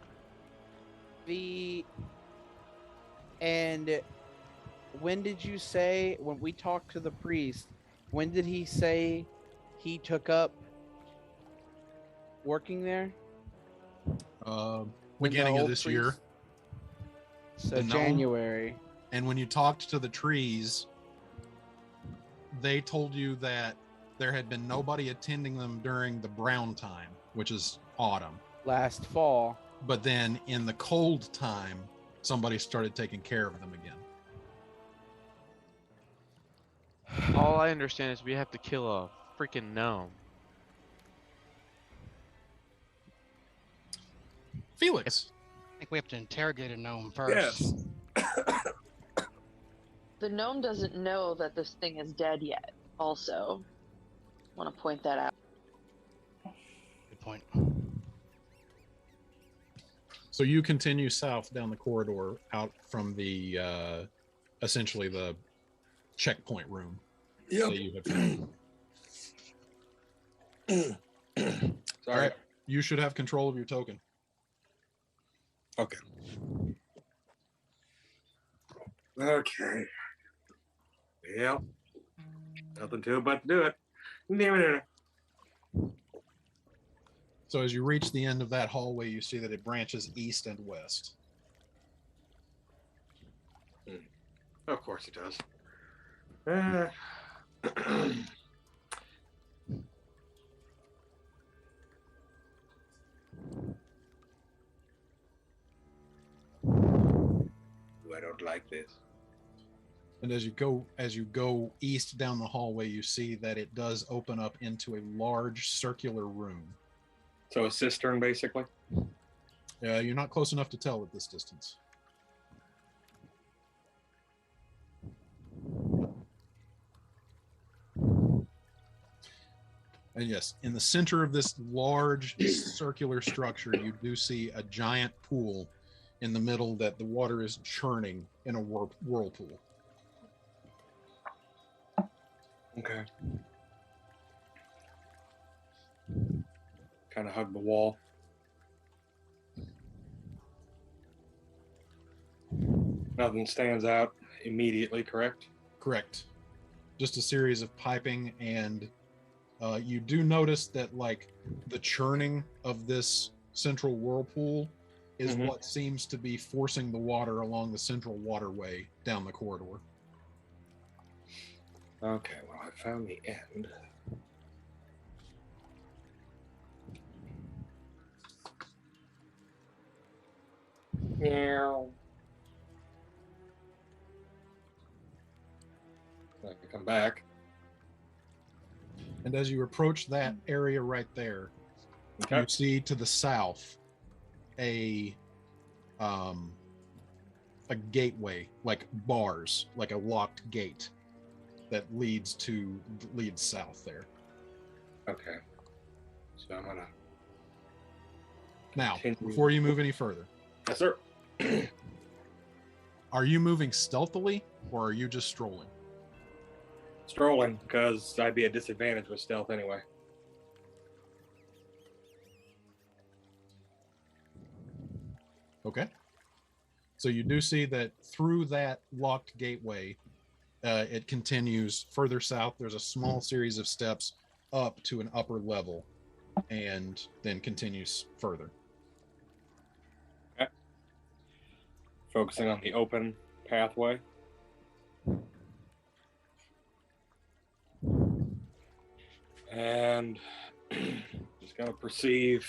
F: And when did you say, when we talked to the priest, when did he say he took up working there? When the
A: Beginning of
F: old
A: this year.
F: priest- So
A: The gnome?
F: January.
A: And when you talked to the trees, they told you that there had been nobody attending them during the brown time, which is autumn.
F: Last fall.
A: But then in the cold time, somebody started taking care of them again.
J: All I understand is we have to kill a freaking gnome.
A: Felix.
C: I think we have to interrogate a gnome first.
I: Yes.
B: The gnome doesn't know that this thing is dead yet. Also, want to point that out.
C: Good point.
A: So you continue south down the corridor out from the essentially the checkpoint room.
H: Yep.
A: That you had found.
H: Sorry.
A: All right, you should have control of your token.
H: Okay. Okay. Yep. Nothing to it but to do it.
A: So as you reach the end of that hallway, you see that it branches east and west.
H: Of course it does. I don't like this.
A: And as you go east down the hallway, you see that it does open up into a large circular room.
H: So a cistern, basically.
A: You're not close enough to tell at this distance. And yes, in the center of this large circular structure, you do see a giant pool in the middle that the water is churning in a whirlpool.
H: Okay. Kind of hug the wall. Nothing stands out immediately, correct?
A: Correct. Just a series of piping, and you do notice that like the churning of this central whirlpool is what seems to be forcing the water along the central waterway down the corridor.
H: Okay, well, I found the end. Meow. I can come back.
A: And as you approach that area right there, you see to the south a gateway, like bars, like a locked gate that leads south there.
H: Okay. So I'm gonna
A: Now,
H: continue.
A: before you move any further,
H: Yes, sir.
A: Are you moving stealthily or are you just strolling?
H: Strolling, because I'd be at disadvantage with stealth anyway.
A: Okay. So you do see that through that locked gateway, it continues further south. There's a small series of steps up to an upper level and then continues further.
H: Okay. Focusing on the open pathway. And just gonna perceive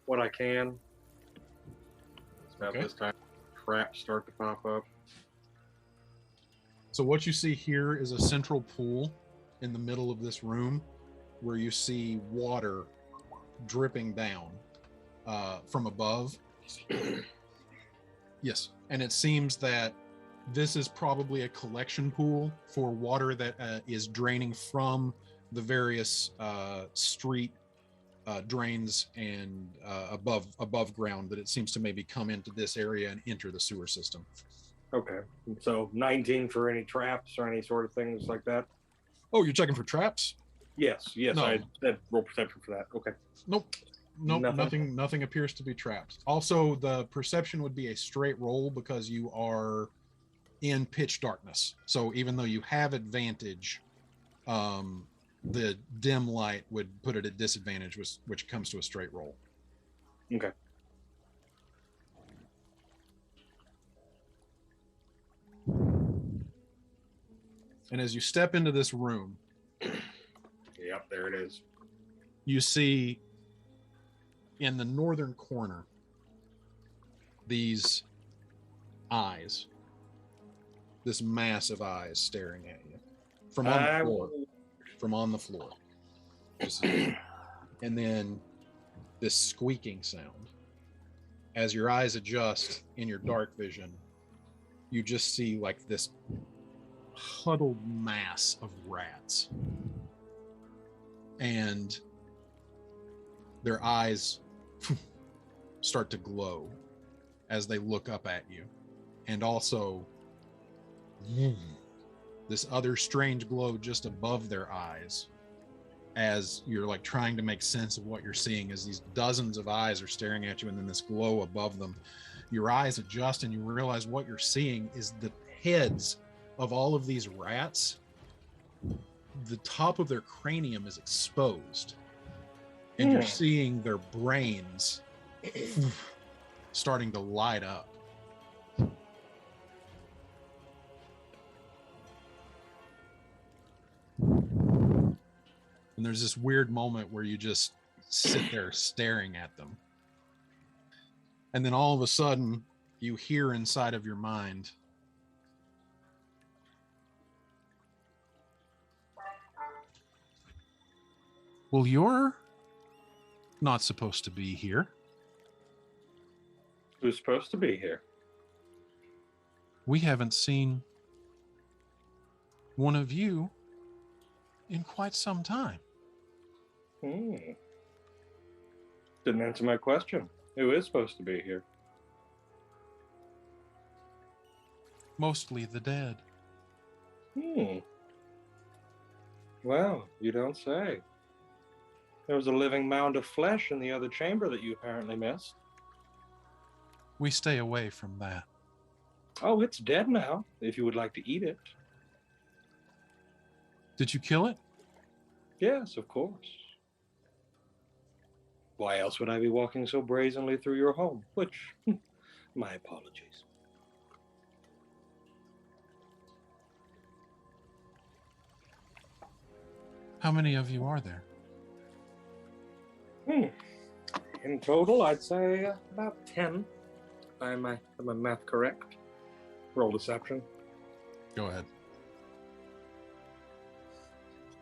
H: what I can. It's about
A: Okay.
H: this time traps start to pop up.
A: So what you see here is a central pool in the middle of this room where you see water dripping down from above. Yes, and it seems that this is probably a collection pool for water that is draining from the various street drains and above ground, that it seems to maybe come into this area and enter the sewer system.
H: Okay. So 19 for any traps or any sort of things like that?
A: Oh, you're checking for traps?
H: Yes,
A: No.
H: I said roll perception for that. Okay.
A: Nope. Nothing appears to be trapped. Also, the perception would be a straight roll because you are in pitch darkness. So even though you have advantage, the dim light would put it at disadvantage, which comes to a straight roll.
H: Okay.
A: And as you step into this room,
H: Yep, there it is.
A: you see in the northern corner these eyes, this mass of eyes staring at you from on the floor. From on the floor. And then this squeaking sound. As your eyes adjust in your dark vision, you just see like this huddled mass of rats. And their eyes start to glow as they look up at you. And also this other strange glow just above their eyes as you're like trying to make sense of what you're seeing, as these dozens of eyes are staring at you and then this glow above them. Your eyes adjust and you realize what you're seeing is the heads of all of these rats. The top of their cranium is exposed and you're seeing their brains starting to light up. And there's this weird moment where you just sit there staring at them. And then all of a sudden, you hear inside of your mind, well, you're not supposed to be here.
H: Who's supposed to be here?
A: We haven't seen one of you in quite some time.
H: Didn't answer my question. Who is supposed to be here?
A: Mostly the dead.
H: Well, you don't say. There was a living mound of flesh in the other chamber that you apparently missed.
A: We stay away from that.
H: Oh, it's dead now, if you would like to eat it.
A: Did you kill it?
H: Yes, of course. Why else would I be walking so brazenly through your home? Which, my apologies.
A: How many of you are there?
H: In total, I'd say about 10. Am my math correct? Roll deception.
A: Go ahead.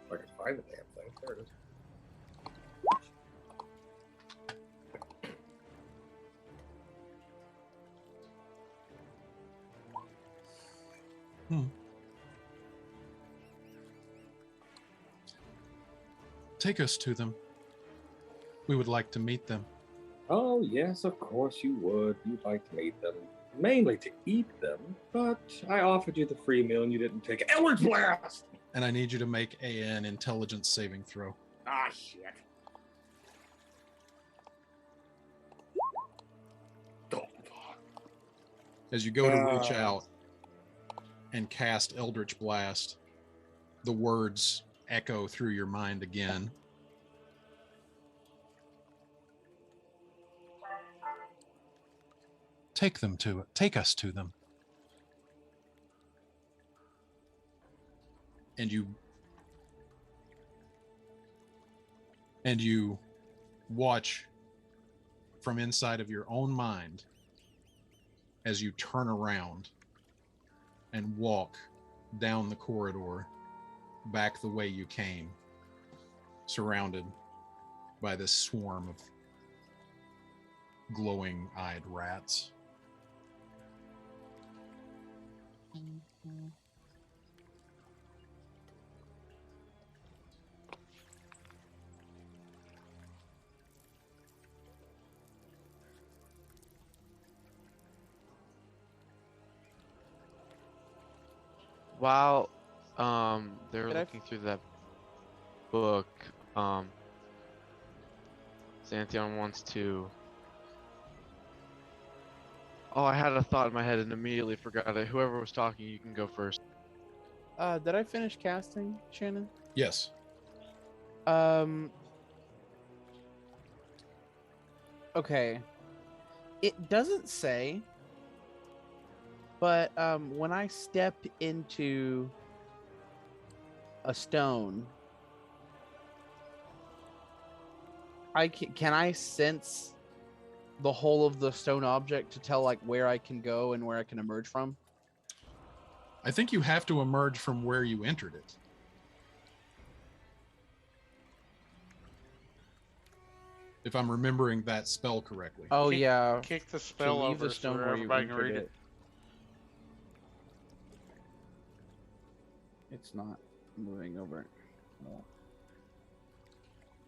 H: If I can find the damn thing. There it is.
A: Take us to them. We would like to meet them.
H: Oh, yes, of course you would. You'd like to meet them. Mainly to eat them, but I offered you the free meal and you didn't take it. Eldritch Blast!
A: And I need you to make an intelligence saving throw.
H: Ah, shit. Oh,
A: As you go to reach out and cast Eldritch Blast, the words echo through your mind again. Take us to them. And you watch from inside of your own mind as you turn around and walk down the corridor back the way you came, surrounded by this swarm of glowing-eyed rats.
J: While they're
F: Could I-
J: looking through that book, Xanthion wants to. Oh, I had a thought in my head and immediately forgot it. Whoever was talking, you can go first.
F: Did I finish casting, Shannon?
A: Yes.
F: Okay. It doesn't say, but when I step into a stone, can I sense the whole of the stone object to tell like where I can go and where I can emerge from?
A: I think you have to emerge from where you entered it. If I'm remembering that spell correctly.
F: Oh
D: Kick-
F: yeah.
D: Kick the
F: To
D: spell
F: leave
D: over
F: the stone
D: so
F: where you
D: everybody can
F: entered
D: read
F: it.
D: it.
F: It's not moving over. No.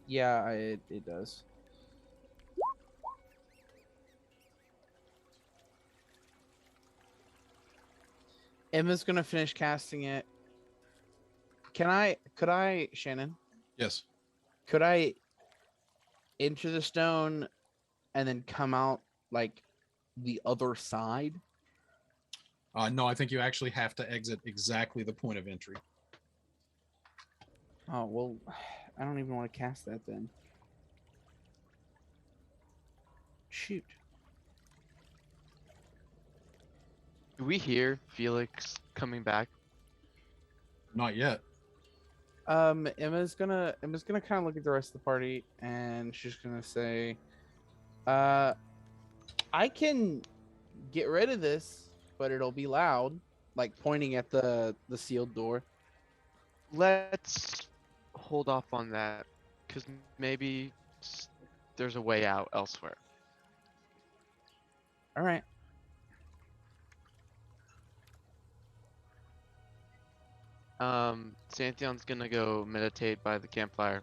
F: Yeah, it does. Emma's gonna finish casting it. Could I, Shannon?
A: Yes.
F: Could I enter the stone and then come out like the other side?
A: No, I think you actually have to exit exactly the point of entry.
F: Oh well, I don't even want to cast that then. Shoot.
J: Do we hear Felix coming back?
A: Not yet.
F: Emma's gonna kind of look at the rest of the party and she's gonna say, I can get rid of this, but it'll be loud, like pointing at the sealed door.
J: Let's hold off on that, because maybe there's a way out elsewhere.
F: All right.
J: Xanthion's gonna go meditate by the campfire.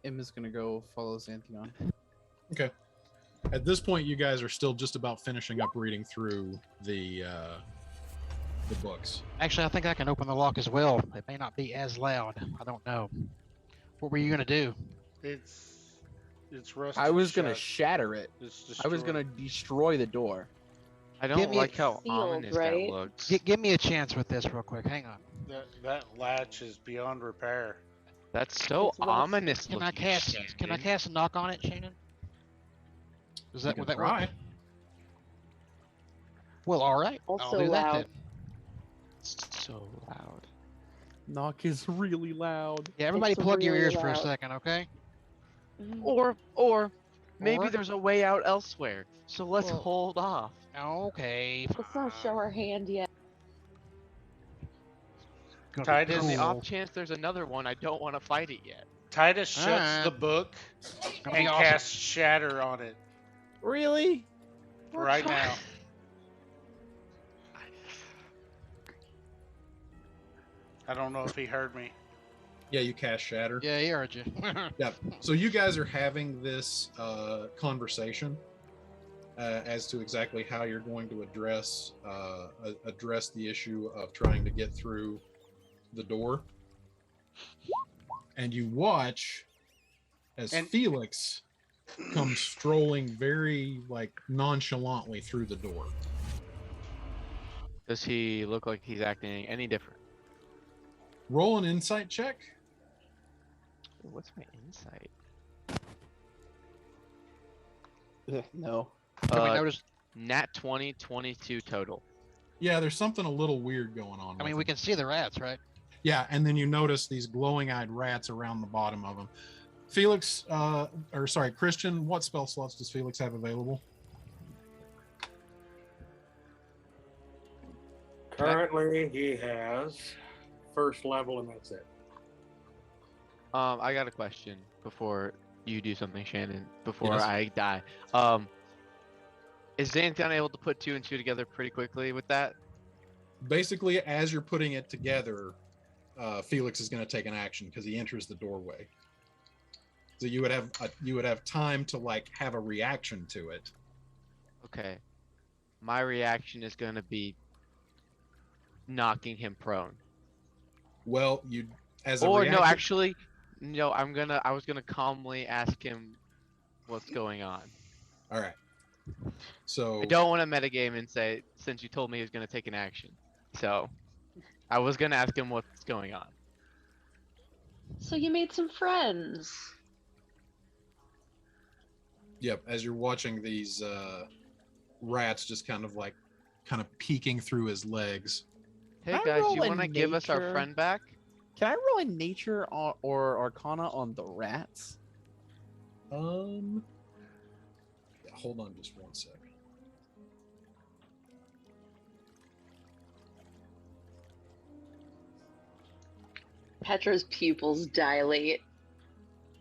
F: Emma's gonna go follow Xanthion.
A: Okay. At this point, you guys are still just about finishing up reading through the books.
C: Actually, I think I can open the lock as well. It may not be as loud. I don't know. What were you gonna do?
D: It's rusted.
F: I was gonna
D: shut.
F: shatter it.
D: It's
F: I was
D: destroyed.
F: gonna destroy the door.
J: I
C: Give
J: don't
C: me a-
J: like how
B: Sealed,
J: ominous
B: right?
J: that looks.
C: Give me a chance with this real quick. Hang on.
D: That latch is beyond repair.
J: That's so
B: It's rusted.
J: ominous
C: Can I
J: looking.
C: cast? Can I cast a knock on it, Shannon? Does that
A: You
C: would
A: can
C: that work?
A: try.
C: Well, all right. I'll
B: Also
C: do that
B: loud.
C: then.
J: It's so loud.
F: Knock is really loud.
C: Yeah, everybody
B: It's
C: plug your
B: really
C: ears for a
B: loud.
C: second, okay?
J: Or maybe
C: Or-
J: there's a way out elsewhere. So let's
C: Well-
J: hold off.
C: Okay.
B: Let's not show our hand yet.
C: Gonna be
D: Titus-
J: On the
C: cool.
J: off chance there's another one, I don't want to fight it yet.
D: Titus shuts
C: Alright.
D: the book
C: Gonna
D: and
C: be awesome.
D: casts shatter on it
F: Really?
D: right now. I don't know if he heard me.
A: Yeah, you cast Shatter.
C: Yeah, he heard you.
A: Yeah. So you guys are having this conversation as to exactly how you're going to address the issue of trying to get through the door. And you watch as Felix comes strolling very nonchalantly through the door.
J: Does he look like he's acting any different?
A: Roll an insight check.
J: What's my insight?
F: No.
C: Can we notice?
J: Nat 20, 22 total.
A: Yeah, there's something a little weird going on.
C: I mean,
A: with
C: we
A: him.
C: can see the rats, right?
A: Yeah, and then you notice these glowing-eyed rats around the bottom of them. Felix, Christian, what spell slots does Felix have available?
H: Currently, he has first level, and that's it.
J: I got a question before you do something, Shannon. Before
A: Yes.
J: I die. Is Xanthion able to put 2 and 2 together pretty quickly with that?
A: Basically, as you're putting it together, Felix is going to take an action because he enters the doorway. So you would have time to have a reaction to it.
J: Okay. My reaction is going to be knocking him prone.
A: Well, you as a
J: Or
A: reaction,
J: no, actually, no. I was gonna calmly ask him what's going on.
A: All right. So
J: I don't want to metagame and say since you told me he was gonna take an action. So I was gonna ask him what's going on.
B: So you made some friends.
A: Yep. As you're watching these rats just kind of peeking through his legs.
J: Hey
F: Can I
J: guys,
F: roll
J: you
F: a
J: want to give us our
F: nature?
J: friend back?
F: Can I roll a nature or arcana on the rats?
A: Hold on just one second.
B: Petra's pupils dilate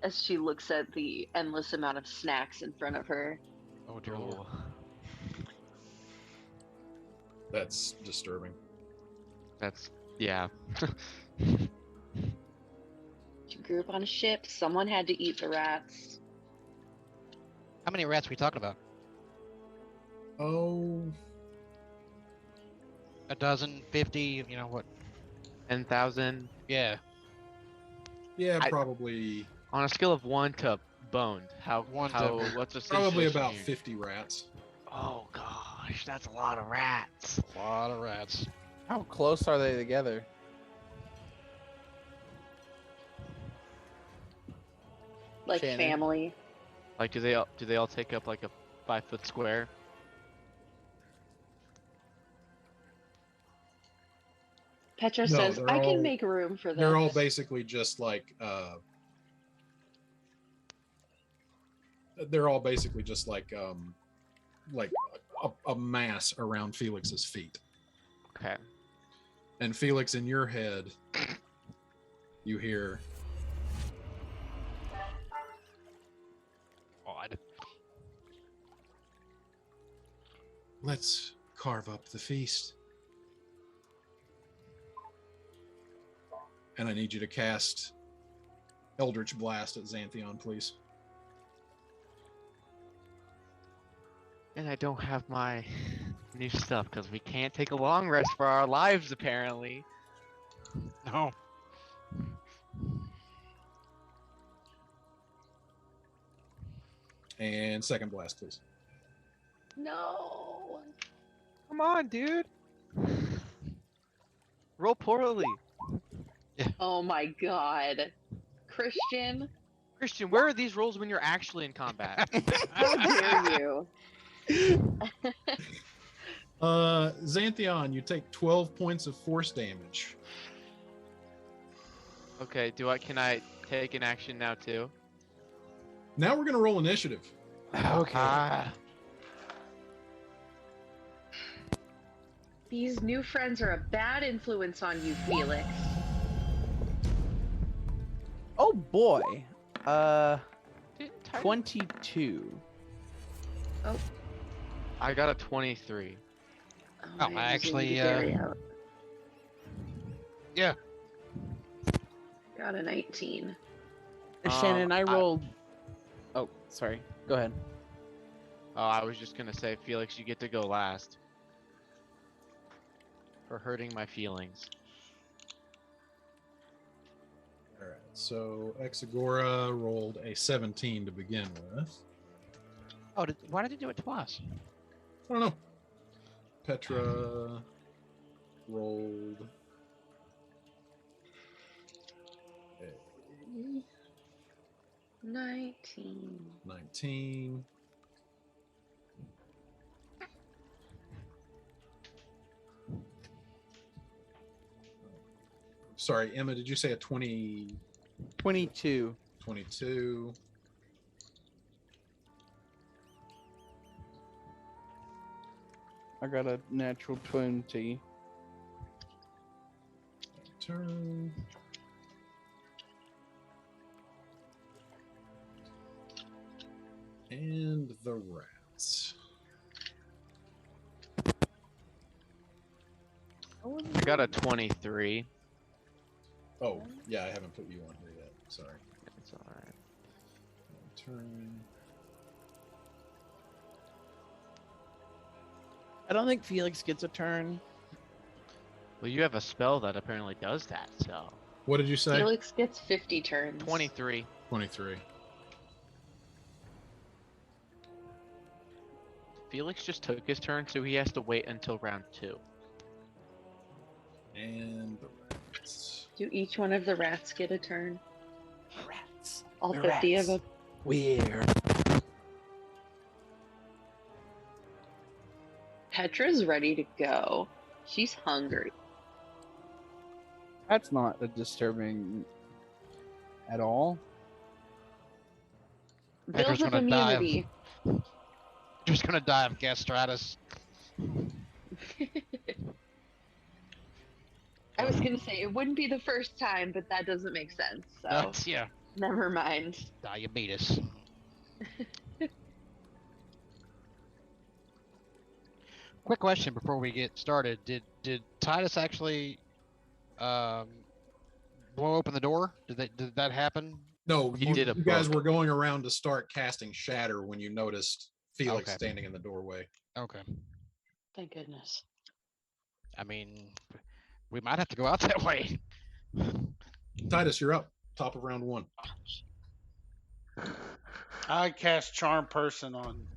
B: as she looks at the endless amount of snacks in front of her.
C: Oh dear lord.
A: That's disturbing.
J: That's yeah.
B: She grew up on a ship. Someone had to eat the rats.
C: How many rats are we talking about?
A: Oh,
C: A dozen, 50, you know what?
J: 10,000
C: Yeah.
A: yeah,
J: I-
A: probably
J: on a scale of 1 to boned.
C: What's
J: What's the
A: probably
J: situation
A: about
J: here?
A: 50 rats.
J: Oh gosh, that's a lot of rats.
C: a lot of rats.
F: How close are they together?
B: Like
F: Shannon.
B: family.
J: Like, do they all take up like a 5-foot square?
B: Petra
A: No,
B: says,
A: they're
B: I
A: all-
B: can make room for this.
A: They're all basically just a mass around Felix's feet.
J: Okay.
A: And Felix, in your head, you hear,
C: Odd.
A: let's carve up the feast. And I need you to cast Eldritch Blast at Xanthion, please.
J: And I don't have my new stuff because we can't take a long rest for our lives apparently.
C: No.
A: And second blast, please.
B: No.
J: Come on, dude. Roll poorly.
B: Oh my god. Christian,
J: Christian, where are these rolls when you're actually in combat?
B: how dare you?
A: Xanthion, you take 12 points of force damage.
J: Okay, can I take an action now too?
A: Now we're going to roll initiative.
F: Okay.
B: These new friends are a bad influence on you, Felix.
F: Oh boy.
J: Didn't I-
F: 22.
J: I got a 23.
C: Oh,
B: I'm using
C: actually,
B: the Gary out.
C: yeah.
B: got a 19.
F: Shannon, I
J: I-
F: rolled. Oh, sorry. Go ahead.
J: Oh, I was just gonna say, Felix, you get to go last. For hurting my feelings.
A: All right. So Exagora rolled a 17 to begin with.
C: Oh, why did you do it twice?
A: I don't know. Petra rolled a
B: 19.
A: 19. Sorry, Emma, did you say a 20?
F: 22.
A: 22.
F: I got a natural 20.
A: Turn. And the rats.
J: I got a 23.
A: Oh, yeah, I haven't put you on here yet. Sorry.
J: It's alright.
A: Turn.
F: I don't think Felix gets a turn.
J: Well, you have a spell that apparently does that, so.
A: What did you say?
B: Felix gets 50 turns.
J: 23.
A: 23.
J: Felix just took his turn, so he has to wait until round 2.
A: And the rats.
B: Do each one of the rats get a turn?
F: Rats.
B: All
F: The
B: 50 of
F: rats.
B: them?
F: Weird.
B: Petra's ready to go. She's hungry.
F: That's not a disturbing at all.
C: Petra's
B: Builds up
C: gonna die of-
B: immunity.
C: Just gonna die of gastritis.
B: I was gonna say it wouldn't be the first time, but that doesn't make sense. So
C: That's, yeah,
B: never mind.
C: diabetes. Quick question before we get started: Did Titus actually blow open the door? Did that happen?
A: No,
J: He
A: you,
J: did a
A: you guys
J: book.
A: were going around to start casting Shatter when you noticed Felix
C: Okay.
A: standing in the doorway.
C: Okay.
B: Thank goodness.
C: I mean, we might have to go out that way.
A: Titus, you're up. Top of round 1.
D: I cast Charm Person on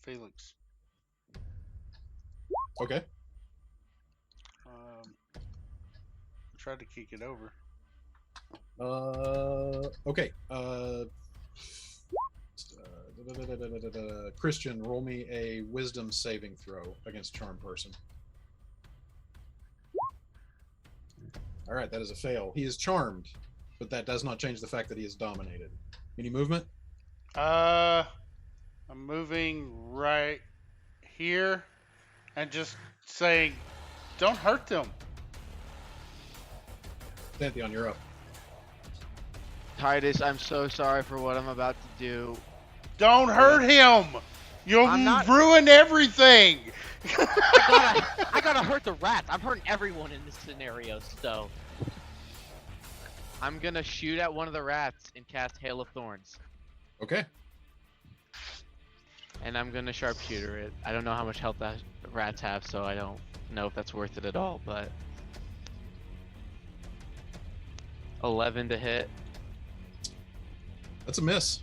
D: Felix.
A: Okay.
D: Tried to kick it over.
A: Okay. Christian, roll me a wisdom saving throw against Charm Person. All right, that is a fail. He is charmed, but that does not change the fact that he is dominated. Any movement?
D: I'm moving right here and just saying, don't hurt them.
A: Pantheon, you're up.
J: Titus, I'm so sorry for what I'm about to do.
D: Don't hurt him. You'll
J: I'm not-
D: ruin everything.
J: I gotta hurt the rats. I'm hurting everyone in this scenario, so. I'm gonna shoot at one of the rats and cast Hail of Thorns.
A: Okay.
J: And I'm gonna sharpshooter it. I don't know how much health that rats have, so I don't know if that's worth it at all, but. 11 to hit.
A: That's a miss.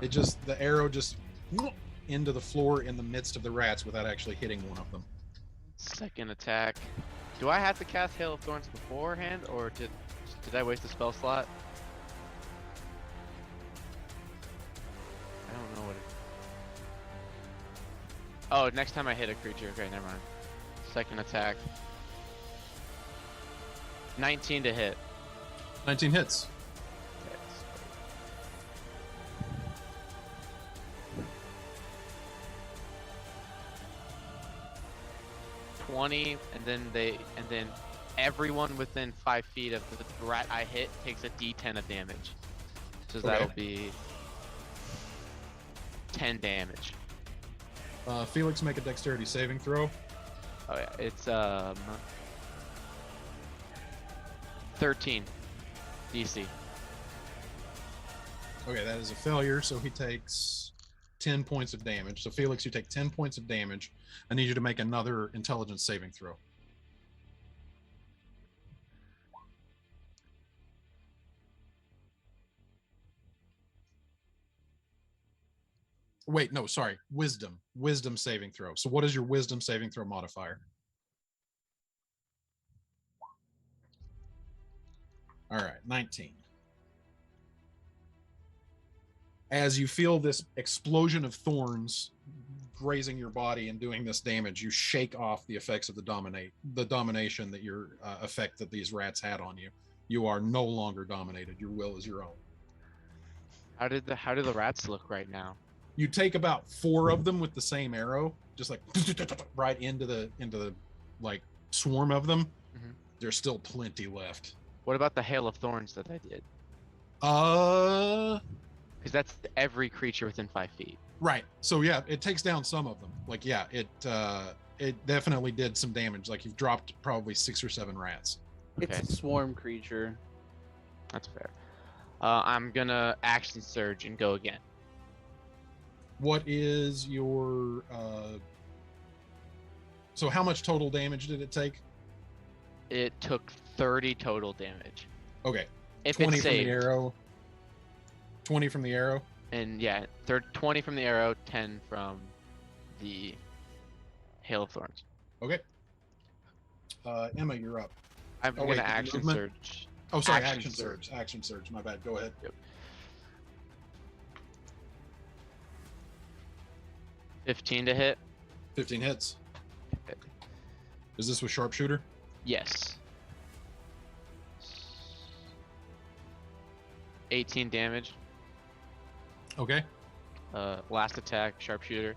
A: It just, the arrow just into the floor in the midst of the rats without actually hitting one of them.
J: Second attack. Do I have to cast Hail of Thorns beforehand, or did I waste a spell slot? I don't know what it... Oh, next time I hit a creature. Okay, never mind. Second attack. 19 to hit.
A: 19 hits.
J: Okay, 20, and then everyone within 5 feet of the rat I hit takes a D10 of damage. So
A: Okay.
J: that'll be 10 damage.
A: Felix, make a dexterity saving throw.
J: Oh yeah, it's 13 DC.
A: Okay, that is a failure, so he takes 10 points of damage. So Felix, you take 10 points of damage. I need you to make another intelligence saving throw. Wait, no, sorry. Wisdom saving throw. So what is your wisdom saving throw modifier? All right, 19. As you feel this explosion of thorns grazing your body and doing this damage, you shake off the effects of the domination that your effect that these rats had on you. You are no longer dominated. Your will is your own.
J: How do the rats look right now?
A: You take about 4 of them with the same arrow, just like right into the like swarm of them.
J: Mhm.
A: There's still plenty left.
J: What about the hail of thorns that I did? Because that's every creature within 5 feet.
A: Right. So yeah, it takes down some of them. Like yeah, it definitely did some damage. Like you've dropped probably 6 or 7 rats.
F: It's a swarm creature.
J: That's fair. I'm gonna action surge and go again.
A: What is your so how much total damage did it take?
J: It took 30 total damage.
A: Okay.
J: If
A: 20
J: it's
A: from the
J: saved.
A: arrow. 20 from the arrow.
J: And yeah, 20 from the arrow, 10 from the hail of thorns.
A: Okay. Emma, you're up.
J: I'm
A: Oh,
J: gonna
A: wait,
J: action
A: movement?
J: surge.
A: Oh, sorry,
J: Action
A: action surge. Action surge. My bad. Go ahead.
J: Yep. 15 to hit.
A: 15 hits.
J: Okay.
A: Is this with sharpshooter?
J: Yes. 18 damage.
A: Okay.
J: Last attack, sharpshooter.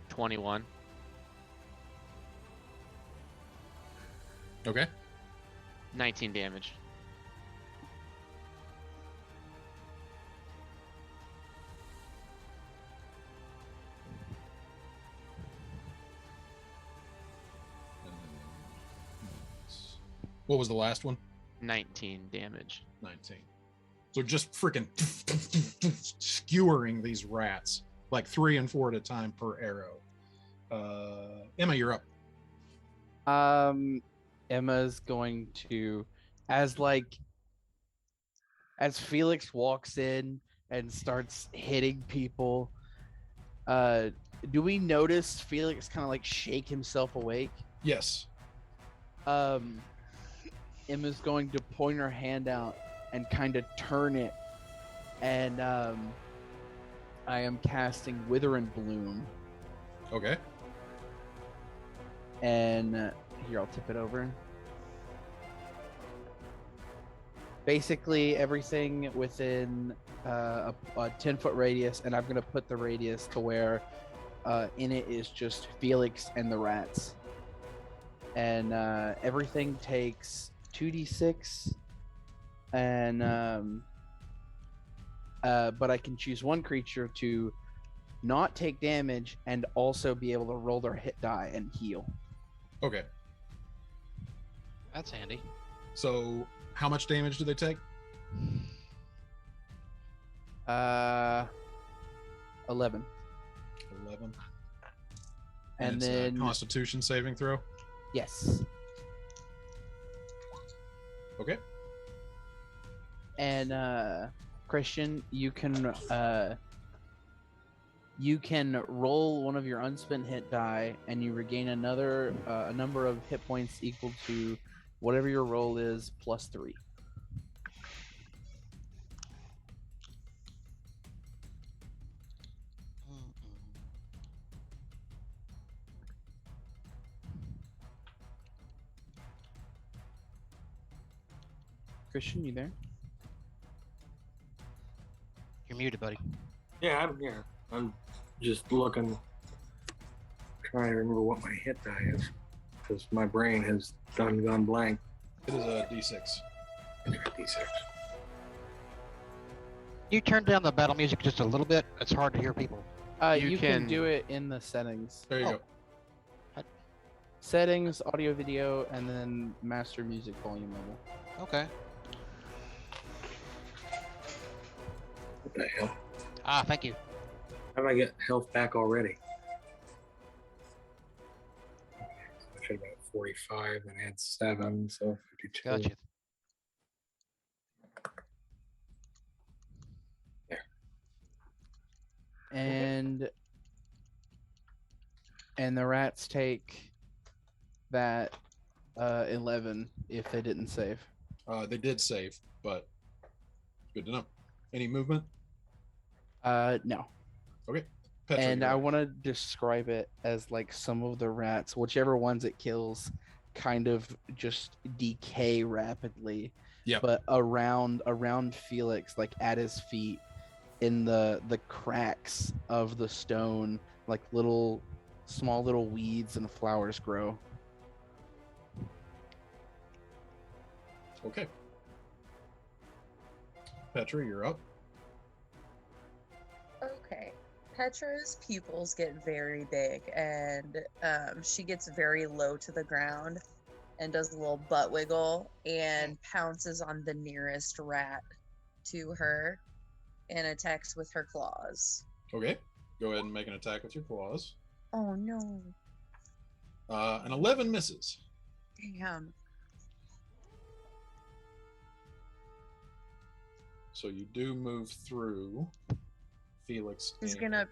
J: 21.
A: Okay.
J: 19 damage.
A: What was the last one?
J: 19 damage.
A: 19. So just freaking skewering these rats, like 3 and 4 at a time per arrow. Emma, you're up.
F: Emma's going to, as Felix walks in and starts hitting people, do we notice Felix kind of like shake himself awake?
A: Yes.
F: Emma's going to point her hand out and kind of turn it, and I am casting Wither and Bloom.
A: Okay.
F: And here, I'll tip it over. Basically, everything within a 10-foot radius, and I'm going to put the radius to where in it is just Felix and the rats. And everything takes 2d6, and but I can choose one creature to not take damage and also be able to roll their hit die and heal.
A: Okay.
C: That's handy.
A: So how much damage do they take?
F: 11.
A: 11.
F: And
A: it's
F: then
A: a Constitution saving throw.
F: yes.
A: Okay.
F: And Christian, you can roll one of your unspent hit die, and you regain another a number of hit points equal to whatever your roll is plus 3. Christian, you there?
C: You're muted, buddy.
H: Yeah, I'm here. I'm just looking, trying to remember what my hit die is, because my brain has gone blank.
A: It is a D6.
H: D6.
C: You turn down the battle music just a little bit. It's hard to hear people.
F: You can do it in the settings.
A: There you
C: Oh.
A: go.
F: Settings, audio, video, and then master music volume level.
C: Okay.
H: What the hell?
C: Ah, thank you.
H: How did I get health back already? I should have been at 45 and add 7, so 52.
C: Gotcha.
F: And the rats take that 11 if they didn't save.
A: They did save, but good to know. Any movement?
F: No.
A: Okay. Petra,
F: And
A: you're
F: I
A: up.
F: want to describe it as like some of the rats, whichever ones it kills, kind of just decay rapidly.
A: Yep.
F: But around Felix, like at his feet, in the cracks of the stone, like small little weeds and flowers grow.
A: Okay. Petra, you're up.
K: Okay. Petra's pupils get very big, and she gets very low to the ground and does a little butt wiggle and pounces on the nearest rat to her and attacks with her claws.
A: Okay. Go ahead and make an attack with your claws.
K: Oh no.
A: An 11 misses.
K: Damn.
A: So you do move through Felix.
K: She's
A: and-
K: gonna.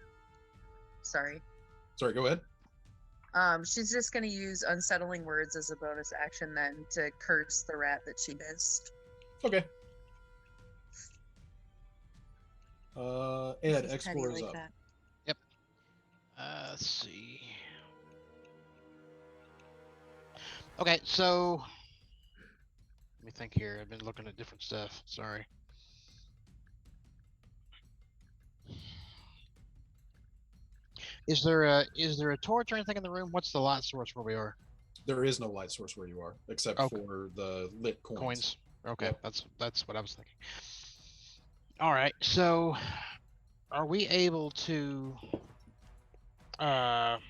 K: Sorry.
A: Sorry, go ahead.
K: She's just gonna use unsettling words as a bonus action then to curse the rat that she missed.
A: Okay. Ed,
K: She's
A: X
K: petty
A: score is
K: like
A: up.
K: that.
C: Yep. Let's see. Okay, so let me think here. I've been looking at different stuff. Sorry. Is there a torch or anything in the room? What's the light source where we are?
A: There is no light source where you are, except
C: Okay.
A: for the lit coins.
C: Coins. Okay,
A: Yep.
C: that's what I was thinking. All right, so are we able to am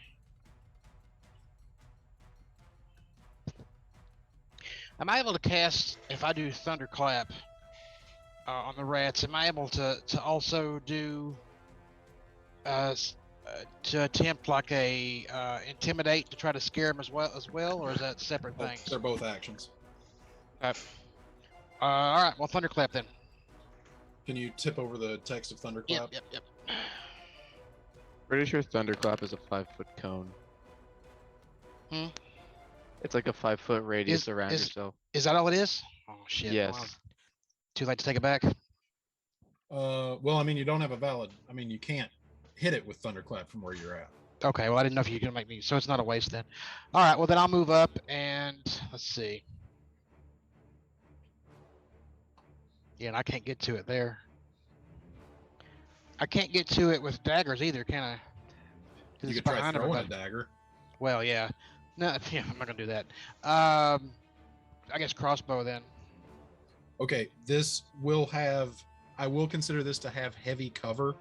C: I able to cast, if I do Thunderclap on the rats, am I able to also do to attempt like a intimidate to try to scare them as well, or is that separate
A: Oh,
C: things?
A: they're both actions.
C: All right, well, Thunderclap then.
A: Can you tip over the text of Thunderclap?
C: Yep.
J: Pretty sure Thunderclap is a 5-foot cone.
C: Hmm?
J: It's like a 5-foot radius around
C: is-
J: yourself.
C: Is that all it is? Oh shit.
J: Yes.
C: Wow. Too late to take it back.
A: Well, I mean, you don't have a valid. I mean, you can't hit it with Thunderclap from where you're at.
C: Okay, well I didn't know if you could make me, so it's not a waste then. All right, well then I'll move up and let's see. Yeah, and I can't get to it there. I can't get to it with daggers either, can I? 'Cause
A: You
C: it's
A: could try
C: behind
A: throwing a
C: everybody.
A: dagger.
C: Well, yeah. No, yeah, I'm not gonna do that. I guess crossbow then.
A: Okay, this will have. I will consider this to have heavy cover.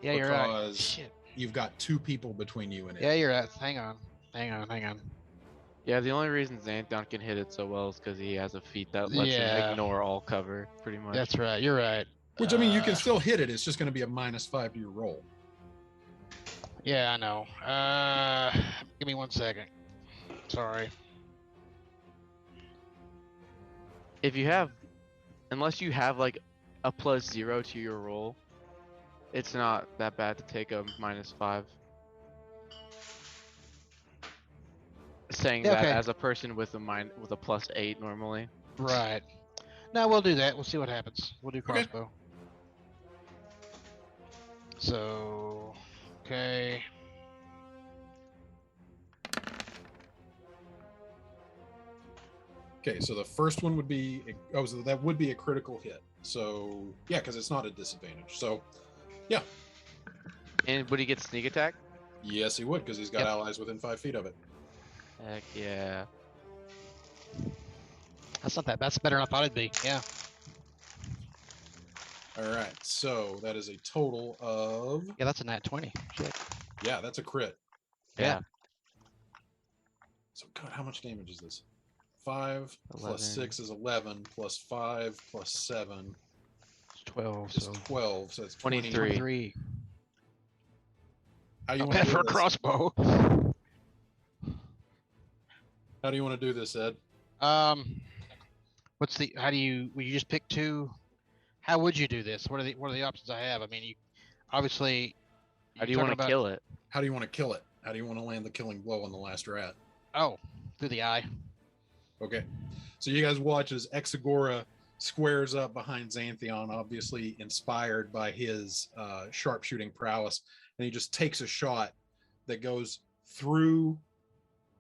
C: Yeah, you're right.
A: because
C: Shit.
A: you've got 2 people between you and it.
C: Yeah, you're right. Hang on.
J: Yeah, the only reason Xanthion can hit it so well is because he has a feat that lets him
C: Yeah.
J: ignore all cover, pretty much.
C: That's right. You're right.
A: Which, I mean, you can still hit it. It's just going to be a -5 to your roll.
C: Yeah, I know. Give me 1 second. Sorry.
J: If you have, unless you have like a +0 to your roll, it's not that bad to take a -5. Saying
C: Yeah,
J: that
C: okay.
J: as a person with a +8 normally.
C: Right. No, we'll do that. We'll see what happens. We'll do
A: Okay.
C: crossbow. So, okay.
A: Okay, so the first one would be. Oh, so that would be a critical hit. So, yeah, because it's not a disadvantage. So, yeah.
J: And would he get sneak attack?
A: Yes, he would, because he's got
C: Yep.
A: allies within 5 feet of it.
J: Heck yeah.
C: That's not that. That's better than I thought it'd be. Yeah.
A: All right, so that is a total of.
C: Yeah, that's a nat 20. Shit.
A: Yeah, that's a crit.
C: Yeah.
A: So God, how much damage is this? 5 plus
J: 11.
A: 6 is 11, plus 5 plus 7
C: It's 12.
A: is
C: So
A: 12. So that's
J: 23.
C: 23.
A: How do you
C: Not
A: want
C: bad
A: to
C: for
A: do
C: a
A: this?
C: crossbow.
A: How do you want to do this, Ed?
C: What's the? How do you? Would you just pick two? How would you do this? What are the options I have? I mean, you obviously.
J: How do you want to kill it?
A: How do you want to kill it? How do you want to land the killing blow on the last rat?
C: Oh, through the eye.
A: Okay. So you guys watch as Exagora squares up behind Xanthion, obviously inspired by his sharpshooting prowess. And he just takes a shot that goes through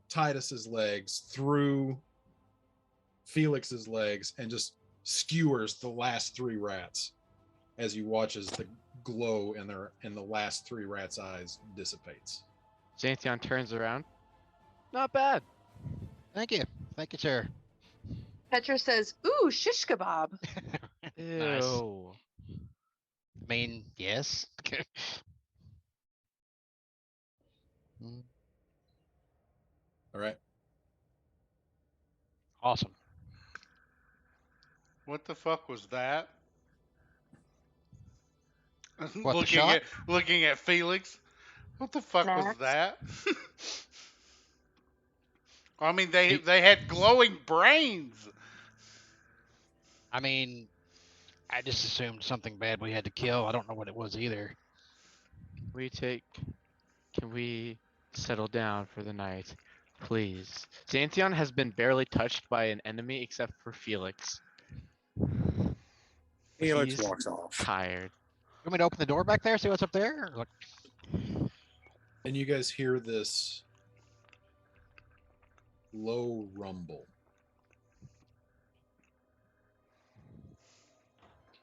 A: Titus's legs, through Felix's legs, and just skewers the last 3 rats as you watch as the glow in the last 3 rats' eyes dissipates.
J: Xanthion turns around. Not bad.
C: Thank you, sir.
K: Petra says, "Ooh, shish kebab."
C: Nice.
J: Ew.
C: I mean, yes. Mm,
A: All right.
C: awesome.
D: What the fuck was that?
C: What, the shot?
D: Looking at Felix. What the fuck was
K: Snacks.
D: that? I mean, they had glowing brains.
C: I mean, I just assumed something bad we had to kill. I don't know what it was either.
J: Can we settle down for the night? Please. Xanthion has been barely touched by an enemy except for Felix.
H: Felix
J: He's
H: walks off.
J: tired.
C: You want me to open the door back there, see what's up there? Or look,
A: And you guys hear this low rumble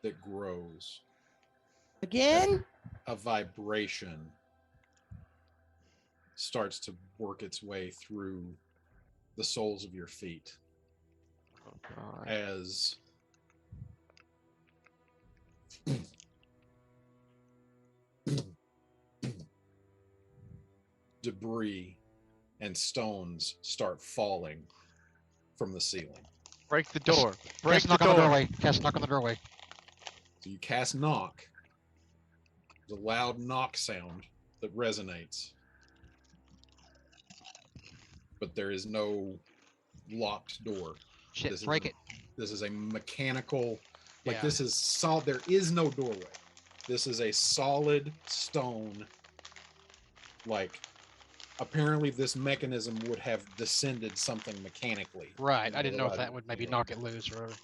A: that grows.
F: Again?
A: A vibration starts to work its way through the soles of your feet
J: Oh god.
A: as debris and stones start falling from the ceiling.
J: Break the door. Break
C: cast
J: the
C: knock on the
J: door.
C: doorway. Cast knock on the doorway.
A: So you cast knock. There's a loud knock sound that resonates. But there is no locked door.
C: Shit,
A: This is
C: break
A: a-
C: it.
A: This is a mechanical, like
C: Yeah.
A: this is solid. There is no doorway. This is a solid stone. Like, apparently this mechanism would have descended something mechanically.
C: Right. I didn't know if
A: Otherwise,
C: that would maybe knock it loose or whatever.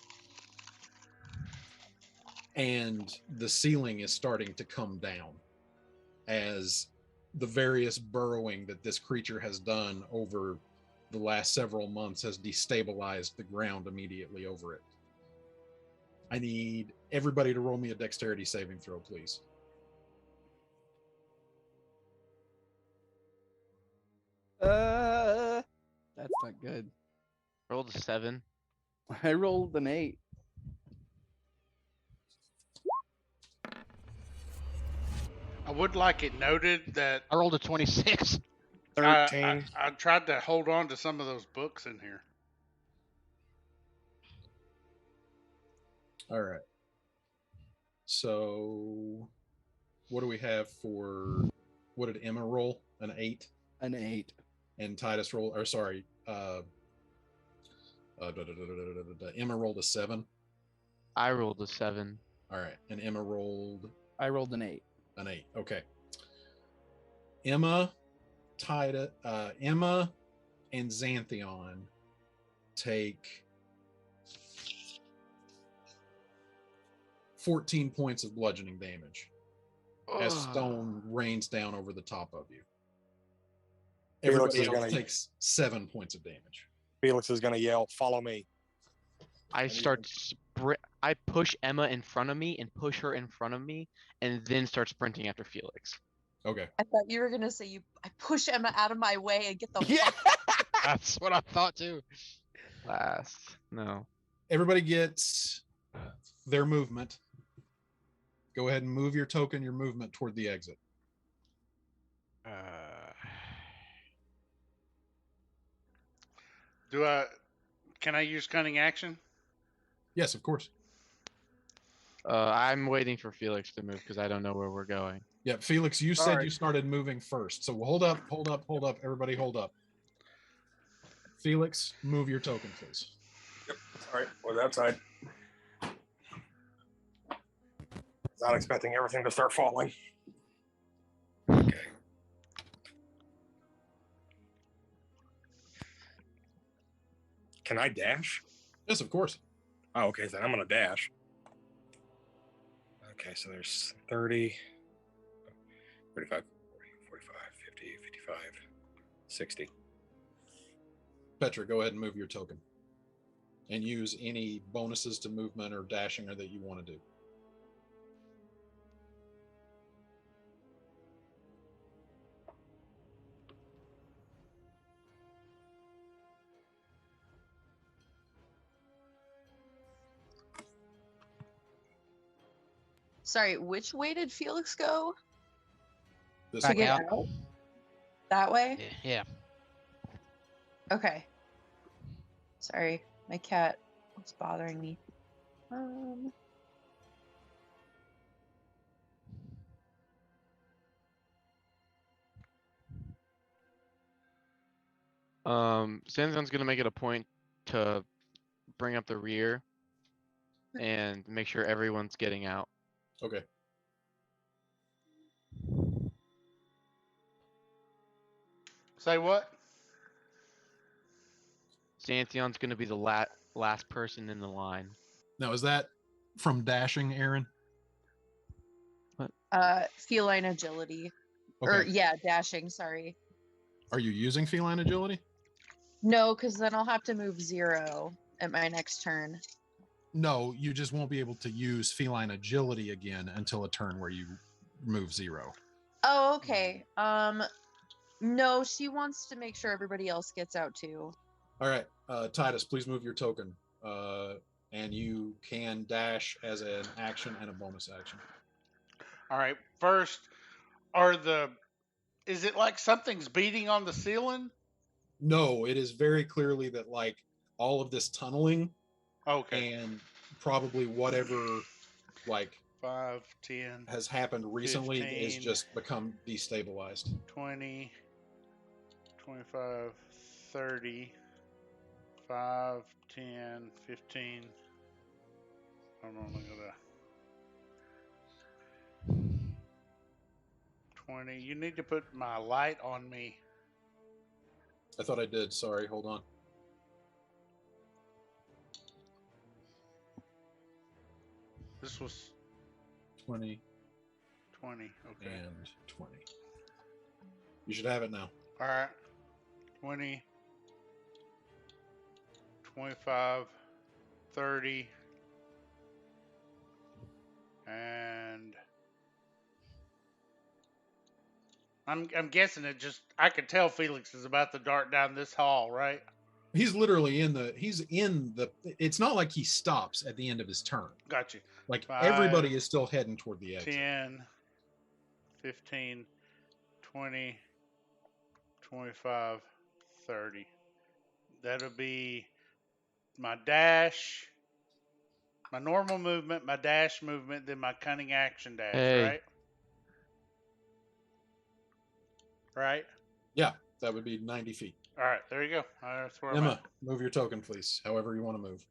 A: And the ceiling is starting to come down as the various burrowing that this creature has done over the last several months has destabilized the ground immediately over it. I need everybody to roll me a dexterity saving throw, please.
F: That's not good.
J: Rolled a 7.
F: I rolled an 8.
D: I would like it noted that
C: I rolled a 26.
H: 13.
D: I tried to hold on to some of those books in here.
A: All right. So, what do we have for? What did Emma roll? An 8.
F: An 8.
A: And Titus roll, or sorry, Emma rolled a 7.
J: I rolled a 7.
A: All right, and Emma rolled
F: I rolled an 8.
A: an 8. Okay. Emma, Emma, and Xanthion take 14 points of bludgeoning damage as stone rains down over the top of you.
H: Felix
A: Everybody
H: is
A: else
H: gonna-
A: takes 7 points of damage.
H: Felix is going to yell, "Follow me."
J: I I push Emma in front of me and push her in front of me and then start sprinting after Felix.
A: Okay.
K: I thought you were gonna say I push Emma out of my way and get the
F: Yeah.
C: That's what I thought too.
J: Last. No.
A: Everybody gets their movement. Go ahead and move your token, your movement toward the exit.
D: Can I use cunning action?
A: Yes, of course.
J: I'm waiting for Felix to move because I don't know where we're going.
A: Yeah, Felix, you said
D: Alright.
A: you started moving first. So hold up. Everybody hold up. Felix, move your token, please.
H: Sorry, was outside. Not expecting everything to start falling. Okay. Can I dash?
A: Yes, of course.
H: Oh, okay, then I'm gonna dash. Okay, so there's 30, 35, 40, 45, 50, 55, 60.
A: Petra, go ahead and move your token. And use any bonuses to movement or dashing or that you want to do.
K: Sorry, which way did Felix go?
A: This
K: To
C: Back
K: get
C: out.
K: out? That way?
C: Yeah.
K: Okay. Sorry, my cat was bothering me.
J: Sanzon's gonna make it a point to bring up the rear and make sure everyone's getting out.
A: Okay.
D: Say what?
J: Xanthion's gonna be the last person in the line.
A: Now, is that from dashing, Aaron?
K: Feline agility.
A: Okay.
K: Or yeah, dashing, sorry.
A: Are you using feline agility?
K: No, because then I'll have to move 0 at my next turn.
A: No, you just won't be able to use feline agility again until a turn where you move 0.
K: Oh, okay. No, she wants to make sure everybody else gets out too.
A: All right, Titus, please move your token. And you can dash as an action and a bonus action.
D: All right. First, is it like something's beating on the ceiling?
A: No, it is very clearly that like all of this tunneling
D: Okay.
A: and probably whatever like
D: 5, 10,
A: has happened recently is
D: 15.
A: just become destabilized.
D: 20, 25, 30, 5, 10, 15. I'm only gonna 20. You need to put my light on me.
A: I thought I did. Sorry, hold on.
D: This was
A: 20
D: 20. Okay.
A: and 20. You should have it now.
D: All right. 20, 25, 30, and I'm guessing I could tell Felix is about to dart down this hall, right?
A: He's literally in the it's not like he stops at the end of his turn.
D: Got you.
A: Like
D: 5,
A: everybody is still heading toward the exit.
D: 10, 15, 20, 25, 30. That'll be my dash, my normal movement, my dash movement, then my cunning action dash,
J: Hey.
D: right? Right?
A: Yeah, that would be 90 feet.
D: All right, there you go. That's where I'm
A: Emma,
D: at.
A: move your token, please. However you want to move.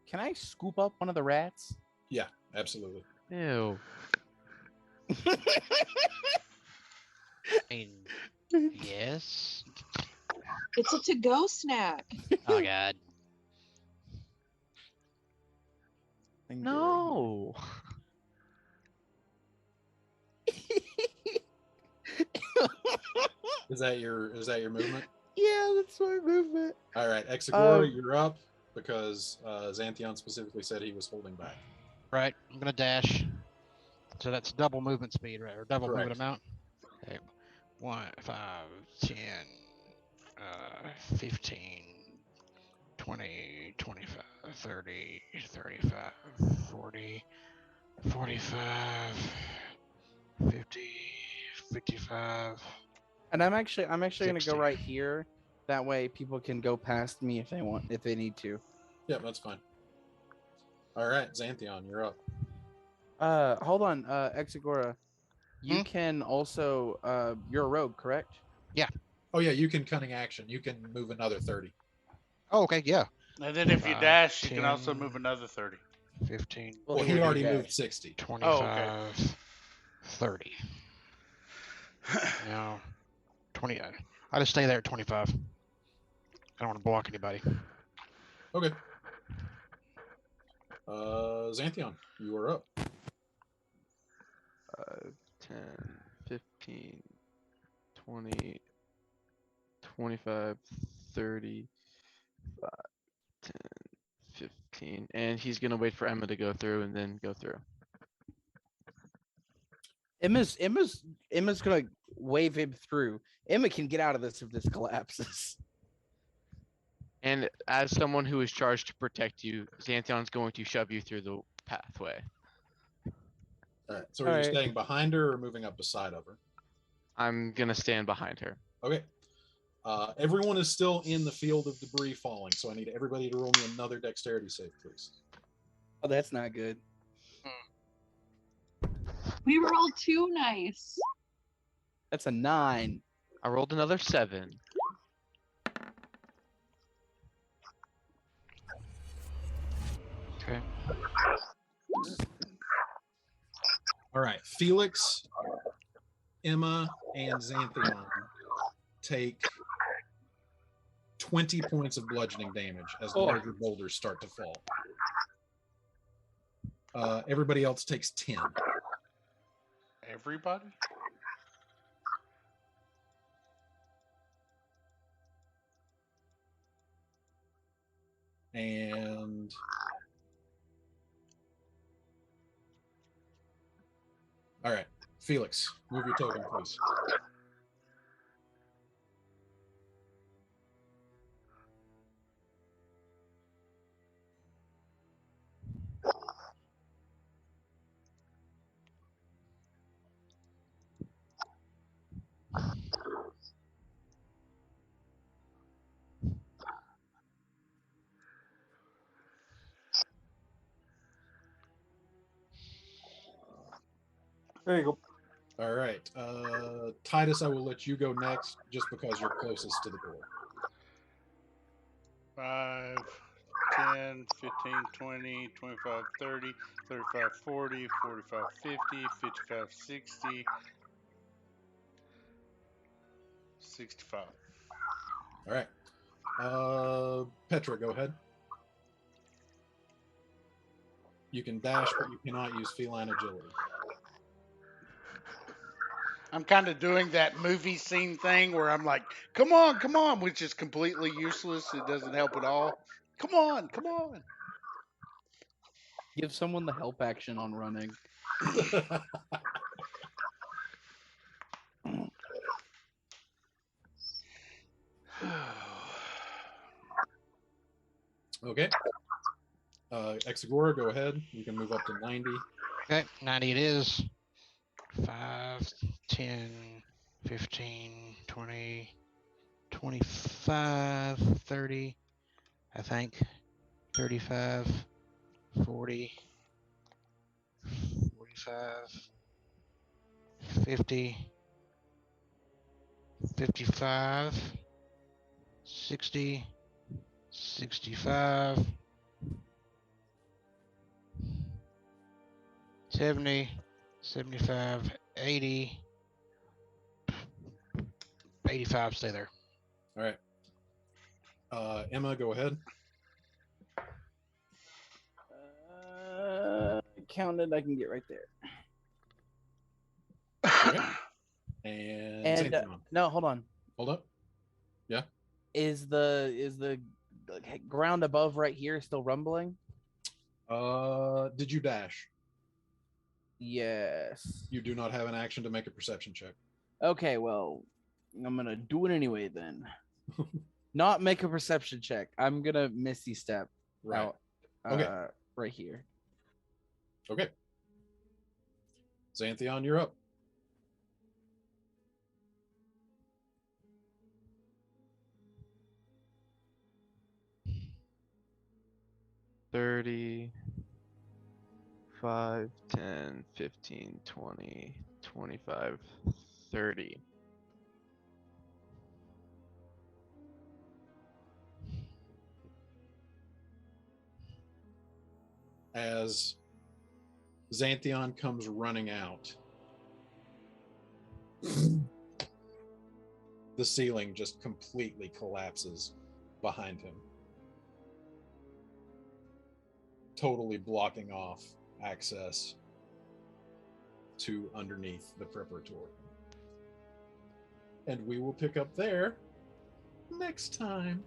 F: Can I scoop up one of the rats?
A: Yeah, absolutely.
J: Ew.
C: I mean, yes.
K: It's a to-go snack.
C: Oh god.
J: No.
A: Is that your movement?
F: Yeah, that's my movement.
A: All right, Exegor, you're up because Xanthion specifically said he was holding back.
C: Right. I'm gonna dash. So that's double movement speed, right? Or double
A: Correct.
C: movement amount. Okay. 1, 5, 10, 15, 20, 25, 30, 35, 40, 45, 50, 55.
F: And I'm actually gonna
C: 60.
F: go right here. That way people can go past me if they need to.
A: Yeah, that's fine. All right, Xanthion, you're up.
F: Hold on, Exagora. You can also you're a rogue, correct?
A: Oh yeah, you can cunning action. You can move another 30.
C: Oh, okay, yeah.
D: And then if you
C: 5,
D: dash, you can also
C: 10,
D: move another 30.
C: 15,
F: Well,
A: Well,
F: here
A: he
F: you
A: already
F: go.
A: moved 60.
C: 25, 30. Now, 20. I just stay there at 25. I don't want to block anybody.
A: Okay. Xanthion, you are up.
J: 10, 15, 20, 25, 30, 5, 10, 15. And he's going to wait for Emma to go through and then go through.
F: Emma's gonna wave him through. Emma can get out of this if this collapses.
J: And as someone who is charged to protect you, Xanthion's going to shove you through the pathway.
A: All right. So are you
F: Alright.
A: staying behind her or moving up beside of her?
J: I'm going to stand behind her.
A: Okay. Everyone is still in the field of debris falling, so I need everybody to roll me another dexterity save, please.
F: Oh, that's not good.
B: We rolled 2 nice.
F: That's a 9.
J: I rolled another 7.
C: Okay.
A: All right. Felix, Emma, and Xanthion take 20 points of bludgeoning damage as the larger boulders start to fall. Everybody else takes 10.
D: Everybody?
A: And all right, Felix, move your token, please.
E: There you go.
A: All right, Titus, I will let you go next, just because you're closest to the door.
D: 5, 10, 15, 20, 25, 30, 35, 40, 45, 50, 55, 60, 65.
A: All right, Petra, go ahead. You can dash, but you cannot use feline agility.
D: I'm kind of doing that movie scene thing where I'm like, come on, which is completely useless. It doesn't help at all. Come on.
F: Give someone the help action on running.
A: Okay. Exagora, go ahead. You can move up to 90.
C: Okay, 90 it is. 5, 10, 15, 20, 25, 30, I think. 35, 40, 45, 50, 55, 60, 65, 70, 75, 80, 85, stay there.
A: All right. Emma, go ahead.
F: Counted, I can get right there.
A: Okay. And Xanthion.
F: No, hold on.
A: Hold up. Yeah.
F: Is the ground above right here still rumbling?
A: Did you dash?
F: Yes.
A: You do not have an action to make a perception check.
F: Okay, well, I'm gonna do it anyway then. Not make a perception check. I'm gonna Misty Step
A: Right.
F: out
A: Okay.
F: right here.
A: Okay. Xanthion, you're up.
J: $30, 5, 10, 15, 20, 25, 30.
A: As Xanthion comes running out, the ceiling just completely collapses behind him, totally blocking off access to underneath the preparatory. And we will pick up there next time.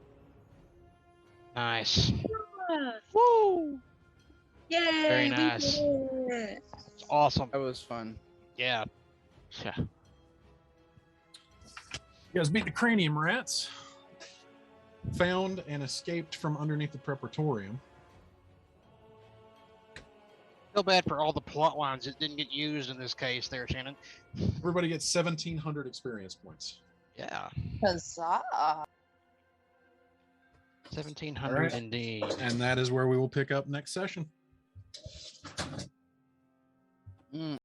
C: Nice.
K: Woo! Yay!
C: Very
K: we
C: nice.
K: did it.
C: It's awesome.
F: That was fun.
C: Yeah. Yeah.
A: You guys beat the cranium rats, found and escaped from underneath the preparatorium.
C: Feel bad for all the plot lines that didn't get used in this case there, Shannon.
A: Everybody gets 1,700 experience points.
C: Yeah.
K: Huzzah!
C: 1,700
A: All right.
C: indeed.
A: And that is where we will pick up next session.